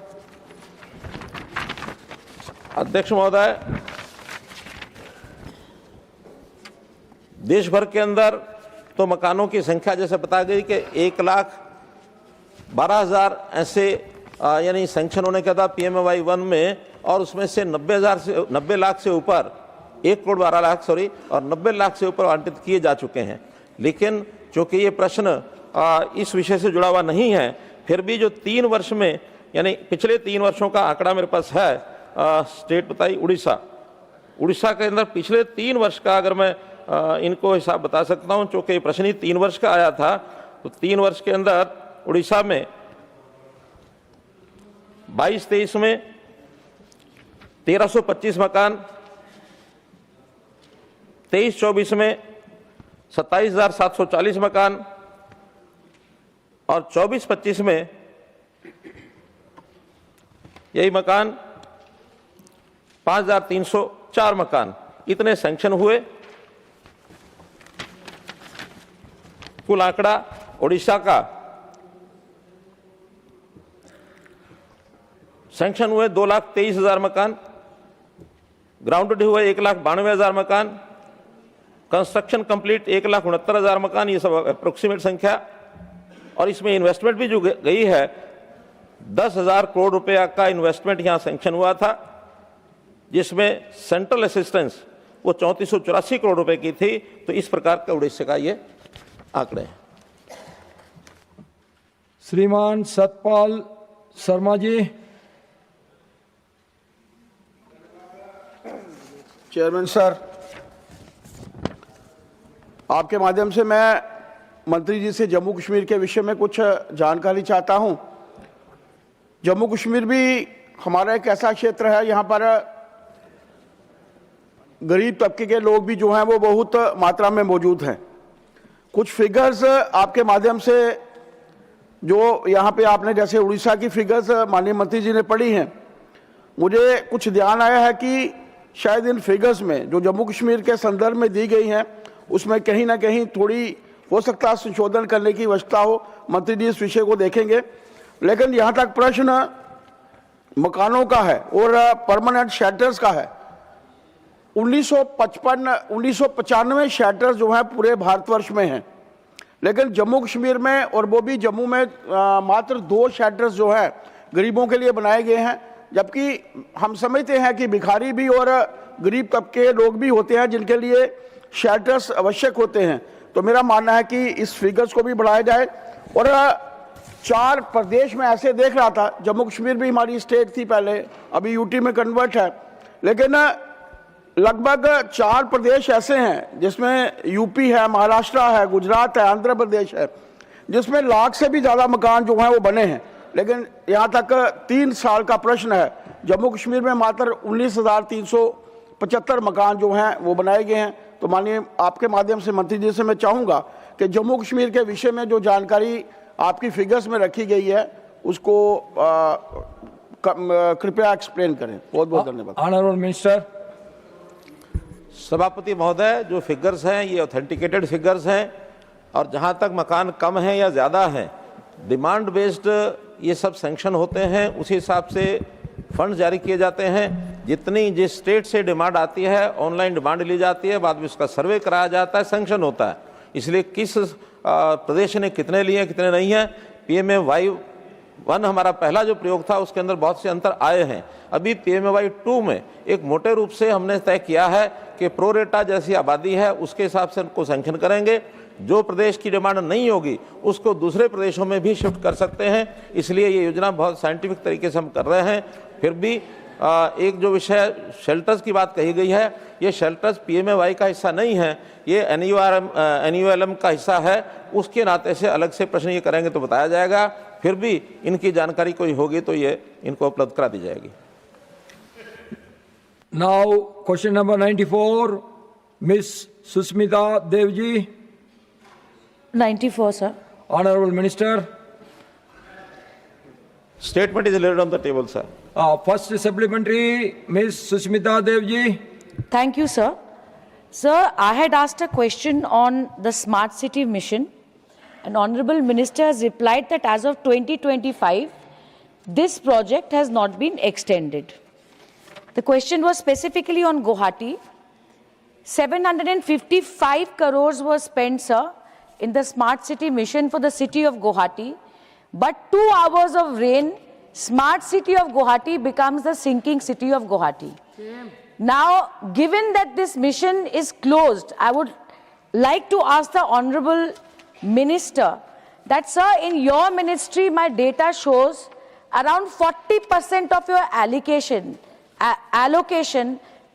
अध्यक्ष महोदय, देश भर के अंदर तो मकानों की संख्या जैसे बता गई कि 1,12,000 ऐसे यानी सैंक्शन होने का था PMAY 1 में और उसमें से 90 लाख से ऊपर 1,12,00,000 और 90 लाख से ऊपर आवंटित किए जा चुके हैं। लेकिन चूंकि ये प्रश्न इस विषय से जुड़ा हुआ नहीं है, फिर भी जो 3 वर्ष में यानी पिछले 3 वर्षों का आंकड़ा मेरे पास है, स्टेट बताई उड़ीसा के अंदर पिछले 3 वर्ष का अगर मैं इनको हिसाब बता सकता हूँ, चूँकि प्रश्न ही 3 वर्ष का आया था, तो 3 वर्ष के अंदर उड़ीसा में 22-23 में 1,325 मकान, 23-24 में 27,740 मकान और 24-25 में यही मकान 5,304 मकान, इतने सैंक्शन हुए। कुल आंकड़ा उड़ीसा का सैंक्शन हुए 2,23,000 मकान, ग्राउंडेड हुए 1,92,000 मकान, कंस्ट्रक्शन कंप्लीट 1,69,000 मकान, ये सब अप्रोक्सीमेट संख्या। और इसमें इन्वेस्टमेंट भी जो गई है 10,000 करोड़ रुपया का इन्वेस्टमेंट यहाँ सैंक्शन हुआ था, जिसमें सेंट्रल असिस्टेंस वो 3484 करोड़ रुपए की थी। तो इस प्रकार का उड़ीसा का ये आंकड़े हैं।
श्रीमान सतपाल शर्मा जी।
चेयरमैन सर, आपके माध्यम से मैं मंत्री जी से जम्मू कश्मीर के विषय में कुछ जानकारी चाहता हूं। जम्मू कश्मीर भी हमारा एक ऐसा क्षेत्र है, यहाँ पर गरीब तबके के लोग भी जो हैं वो बहुत मात्रा में मौजूद हैं। कुछ फिगर्स आपके माध्यम से जो यहाँ पे आपने जैसे उड़ीसा की फिगर्स माननीय मंत्री जी ने पढ़ी हैं, मुझे कुछ ध्यान आया है कि शायद इन फिगर्स में जो जम्मू कश्मीर के संदर्भ में दी गई हैं उसमें कहीं ना कहीं थोड़ी हो सकता है संशोधन करने की आवश्यकता हो। मंत्री जी इस विषय को देखेंगे। लेकिन यहाँ तक प्रश्न मकानों का है और परमानेंट शेल्टर्स का है। 1995 शेल्टर जो है पूरे भारतवर्ष में हैं, लेकिन जम्मू कश्मीर में और वो भी जम्मू में मात्र 2 शेल्टर्स जो है गरीबों के लिए बनाए गए हैं। जबकि हम समझते हैं कि भिखारी भी और गरीब तबके लोग भी होते हैं जिनके लिए शेल्टर्स आवश्यक होते हैं। तो मेरा मानना है कि इस फिगर्स को भी बढ़ाया जाए। और 4 प्रदेश में ऐसे देख रहा था, जम्मू कश्मीर भी हमारी स्टेट थी पहले, अभी यूटी में कन्वर्ट है, लेकिन लगभग 4 प्रदेश ऐसे हैं जिसमें यूपी है, महाराष्ट्र है, गुजरात है, आंध्र प्रदेश है, जिसमें लाख से भी ज़्यादा मकान जो हैं वो बने हैं। लेकिन यहाँ तक 3 साल का प्रश्न है, जम्मू कश्मीर में मात्र 19,375 मकान जो हैं वो बनाए गए हैं। तो माननीय आपके माध्यम से मंत्री जी से मैं चाहूँगा कि जम्मू कश्मीर के विषय में जो जानकारी आपकी फिगर्स में रखी गई है उसको कृपया एक्सप्लेन करें। बहुत बहुत धन्यवाद।
Honourable minister.
सभापति महोदय, जो फिगर्स हैं ये ऑथेंटिकेटेड फिगर्स हैं और जहां तक मकान कम है या ज़्यादा है, डिमांड बेस्ड ये सब सैंक्शन होते हैं, उसी हिसाब से फंड जारी किए जाते हैं। जितनी जिस स्टेट से डिमांड आती है ऑनलाइन डिमांड ली जाती है, बाद में उसका सर्वे कराया जाता है, सैंक्शन होता है। इसलिए किस प्रदेश ने कितने लिए कितने नहीं है, PMAY-1 हमारा पहला जो प्रयोग था उसके अंदर बहुत से अंतर आए हैं। अभी PMAY-2 में एक मोटे रूप से हमने तय किया है कि प्रोरेटा जैसी आबादी है उसके हिसाब से उनको सैंक्शन करेंगे। जो प्रदेश की डिमांड नहीं होगी उसको दूसरे प्रदेशों में भी शिफ्ट कर सकते हैं। इसलिए ये योजना बहुत साइंटिफिक तरीके से हम कर रहे हैं। फिर भी एक जो विषय शेल्टर्स की बात कही गई है, ये शेल्टर्स PMAY का हिस्सा नहीं है, ये NULM का हिस्सा है। उसके नाते से अलग से प्रश्न ये करेंगे तो बताया जाएगा। फिर भी इनकी जानकारी कोई होगी तो ये इनको उपलब्ध करा दी जाएगी।
Now question number 94, miss Sushmita Dev ji.
94, sir.
Honorable Minister.
Statement is laid on the table, sir.
First supplementary, Ms. Susmita Devji.
Thank you, sir. Sir, I had asked a question on the Smart City Mission. An Honorable Minister has replied that as of 2025, this project has not been extended. The question was specifically on Guwahati. 755 crores was spent, sir, in the Smart City Mission for the city of Guwahati. But 2 hours of rain, Smart City of Guwahati becomes the sinking city of Guwahati. Now, given that this mission is closed, I would like to ask the Honorable Minister that, sir, in your ministry, my data shows around 40% of your allocation,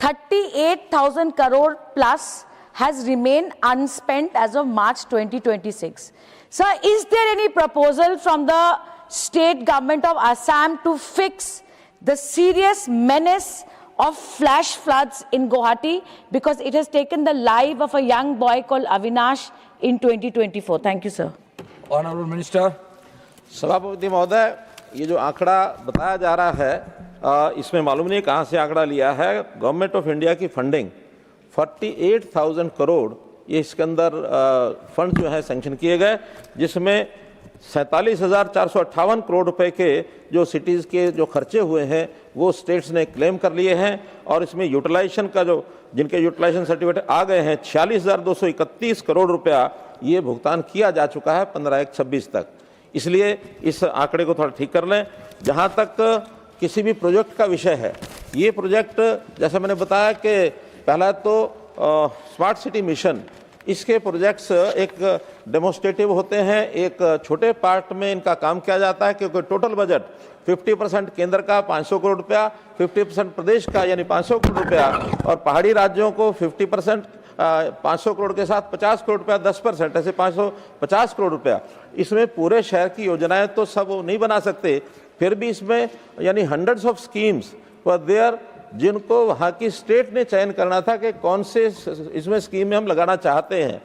38,000 crore plus, has remained unspent as of March 2026. Sir, is there any proposal from the state government of Assam to fix the serious menace of flash floods in Guwahati, because it has taken the life of a young boy called Avinash in 2024? Thank you, sir.
Honorable Minister.
सभापति महोदय, ये जो आंकड़ा बताया जा रहा है, इसमें मालूम नहीं कहाँ से आंकड़ा लिया है। गवर्नमेंट ऑफ इंडिया की फंडिंग 48,000 करोड़ ये इसके अंदर फंड जो है सैंक्शन किए गए, जिसमें 47,458 करोड़ रुपए के जो सिटीज़ के जो खर्चे हुए हैं वो स्टेट्स ने क्लेम कर लिए हैं। और इसमें यूटिलाइजेशन का जो जिनके यूटिलाइजेशन सर्टिफिकेट आ गए हैं 46,231 करोड़ रुपया ये भुगतान किया जा चुका है 15/1/26 तक। इसलिए इस आंकड़े को थोड़ा ठीक कर लें। जहाँ तक किसी भी प्रोजेक्ट का विषय है, ये प्रोजेक्ट जैसे मैंने बताया कि पहला तो स्मार्ट सिटी मिशन, इसके प्रोजेक्ट्स एक डेमोस्ट्रेटिव होते हैं, एक छोटे पार्ट में इनका काम किया जाता है, क्योंकि टोटल बजट 50% केंद्र का 500 करोड़ रुपया, 50% प्रदेश का यानी 500 करोड़ रुपया, और पहाड़ी राज्यों को 50% 500 करोड़ के साथ 50 करोड़ रुपया, 10% ऐसे 550 करोड़ रुपया। इसमें पूरे शहर की योजनाएं तो सब नहीं बना सकते, फिर भी इसमें यानी hundreds of schemes were there, जिनको वहाँ की स्टेट ने चयन करना था कि कौन से इसमें स्कीम में हम लगाना चाहते हैं।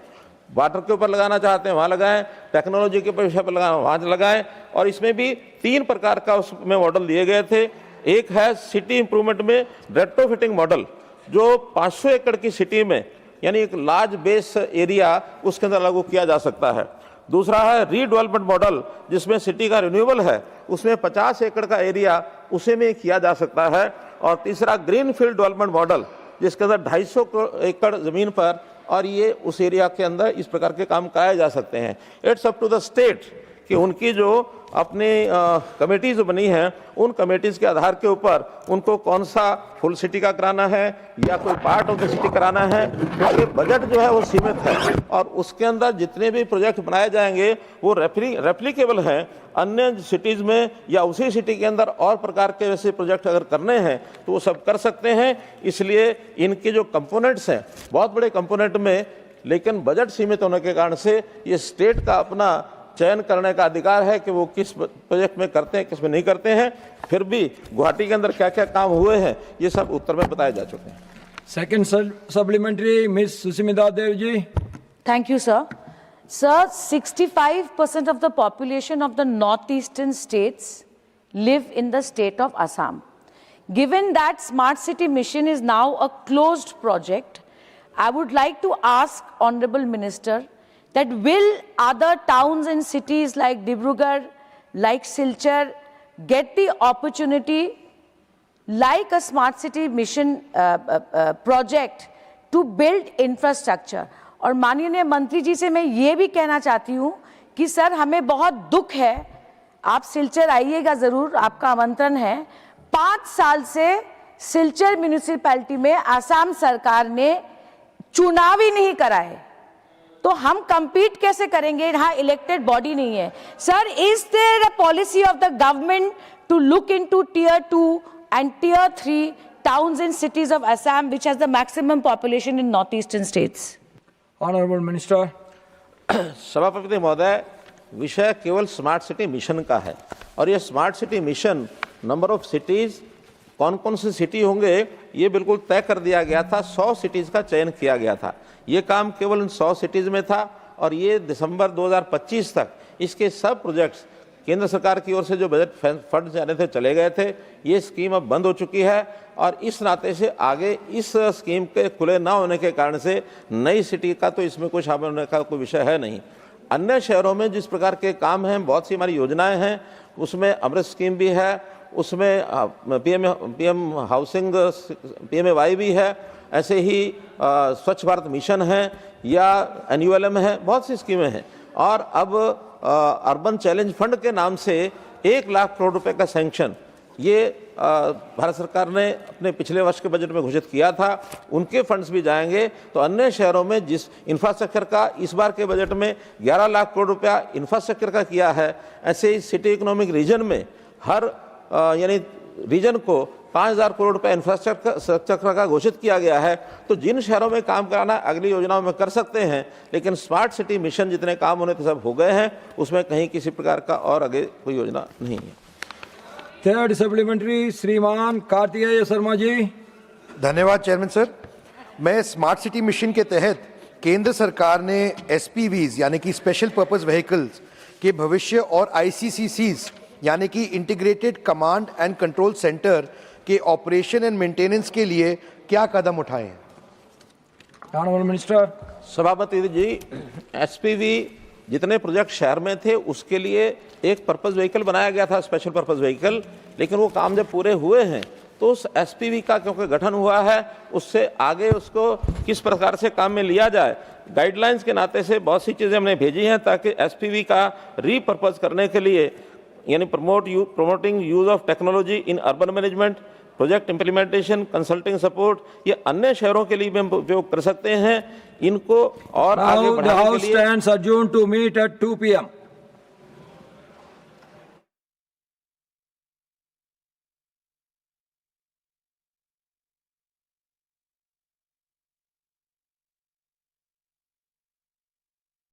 वाटर के ऊपर लगाना चाहते हैं वहाँ लगाएं, टेक्नोलॉजी के विषय पर लगाना वहाँ लगाएं, और इसमें भी 3 प्रकार का उसमें मॉडल दिए गए थे। एक है सिटी इंप्रूवमेंट में रेट्रोफिटिंग मॉडल, जो 500 एकड़ की सिटी में यानी एक लार्ज बेस एरिया उसके अंदर लागू किया जा सकता है। दूसरा है रीडेवलपमेंट मॉडल, जिसमें सिटी का रिन्यूएबल है, उसमें 50 एकड़ का एरिया उसे में किया जा सकता है। और तीसरा ग्रीन फील्ड डेवलपमेंट मॉडल, जिसके अंदर 250 एकड़ जमीन पर और ये उस एरिया के अंदर इस प्रकार के काम कराए जा सकते हैं। It's up to the state कि उनकी जो अपनी कमेटीज बनी हैं, उन कमेटीज के आधार के ऊपर उनको कौन सा फुल सिटी का कराना है या कोई पार्ट ऑफ द सिटी कराना है, क्योंकि बजट जो है वो सीमित है और उसके अंदर जितने भी प्रोजेक्ट बनाए जाएंगे वो रेप्लिकेबल हैं अन्य सिटीज में, या उसी सिटी के अंदर और प्रकार के वैसे प्रोजेक्ट अगर करने हैं तो वो सब कर सकते हैं। इसलिए इनके जो कंपोनेंट्स हैं बहुत बड़े कंपोनेंट में, लेकिन बजट सीमित होने के कारण से ये स्टेट का अपना चयन करने का अधिकार है कि वो किस प्रोजेक्ट में करते हैं, किस में नहीं करते हैं। फिर भी गुवाहाटी के अंदर क्या क्या काम हुए हैं ये सब उत्तर में बताए जा चुके हैं।
Second supplementary Miss Sushmita Dev ji.
Thank you, sir. Sir, 65% of the population of the northeastern states live in the state of Assam. Given that Smart City Mission is now a closed project, I would like to ask Honorable Minister that will other towns and cities like Dibrugarh, like Silchar, get the opportunity like a Smart City Mission project to build infrastructure? और माननीय मंत्री जी से मैं ये भी कहना चाहती हूँ कि सर हमें बहुत दुख है, आप सिलचर आइएगा ज़रूर, आपका आमंत्रण है। 5 साल से सिलचर म्यूनिसिपैलिटी में आसाम सरकार ने चुनाव ही नहीं कराए, तो हम compete कैसे करेंगे? यहाँ इलेक्टेड बॉडी नहीं है। Sir, is there a policy of the government to look into Tier 2 and Tier 3 towns and cities of Assam, which has the maximum population in northeastern states?
Honorable Minister.
सभापति महोदय, विषय केवल smart city mission का है और ये smart city mission number of cities कौन कौन सी सिटी होंगे ये बिल्कुल तय कर दिया गया था। 100 सिटीज का चयन किया गया था। ये काम केवल इन 100 सिटीज में था और ये दिसंबर 2025 तक इसके सब प्रोजेक्ट्स केंद्र सरकार की ओर से जो बजट फंड जाने थे चले गए थे। ये स्कीम अब बंद हो चुकी है और इस नाते से आगे इस स्कीम के खुले ना होने के कारण से नई सिटी का तो इसमें कोई शामिल होने का कोई विषय है नहीं। अन्य शहरों में जिस प्रकार के काम हैं, बहुत सी हमारी योजनाएं हैं, उसमें अमृत स्कीम भी है, उसमें पीएम हाउसिंग PMAY भी है, ऐसे ही स्वच्छ भारत मिशन है या NULM है, बहुत सी स्कीमें हैं। और अब अर्बन चैलेंज फंड के नाम से 1 लाख करोड़ रुपए का सैंक्शन ये भारत सरकार ने अपने पिछले वर्ष के बजट में घोषित किया था, उनके फंड्स भी जाएंगे। तो अन्य शहरों में जिस इंफ्रास्ट्रक्चर का इस बार के बजट में 11 लाख करोड़ रुपया इंफ्रास्ट्रक्चर का किया है, ऐसे ही सिटी इकोनॉमिक रीजन में हर यानी रीजन को 5,000 करोड़ रुपए इंफ्रास्ट्रक्चर का घोषित किया गया है। तो जिन शहरों में काम कराना अगली योजनाओं में कर सकते हैं, लेकिन स्मार्ट सिटी मिशन जितने काम होने थे सब हो गए हैं, उसमें कहीं किसी प्रकार का और आगे कोई योजना नहीं है।
थर्ड सप्लीमेंट्री श्रीमान कार्तिकेय शर्मा जी।
धन्यवाद चेयरमैन सर। मैं स्मार्ट सिटी मिशन के तहत केंद्र सरकार ने SPVs यानी कि स्पेशल पर्पस व्हीकल्स के भविष्य और ICCCs यानी कि integrated command and control centre के ऑपरेशन एंड मेंटेनेंस के लिए क्या कदम उठाए हैं?
Honourable minister.
सभापति जी, SPV जितने प्रोजेक्ट शहर में थे उसके लिए एक पर्पस व्हीकल बनाया गया था, स्पेशल पर्पस व्हीकल, लेकिन वो काम जब पूरे हुए हैं तो उस SPV का क्योंकि गठन हुआ है उससे आगे उसको किस प्रकार से काम में लिया जाए, गाइडलाइंस के नाते से बहुत सी चीज़ें हमने भेजी हैं ताकि SPV का रीपर्पज करने के लिए यानी promoting use of technology in urban management, project implementation, consulting support, ये अन्य शहरों के लिए भी हम उपयोग कर सकते हैं। इनको और आगे
Now the
बढ़ाने
House
के लिए
stands adjourned to meet at 2 p.m.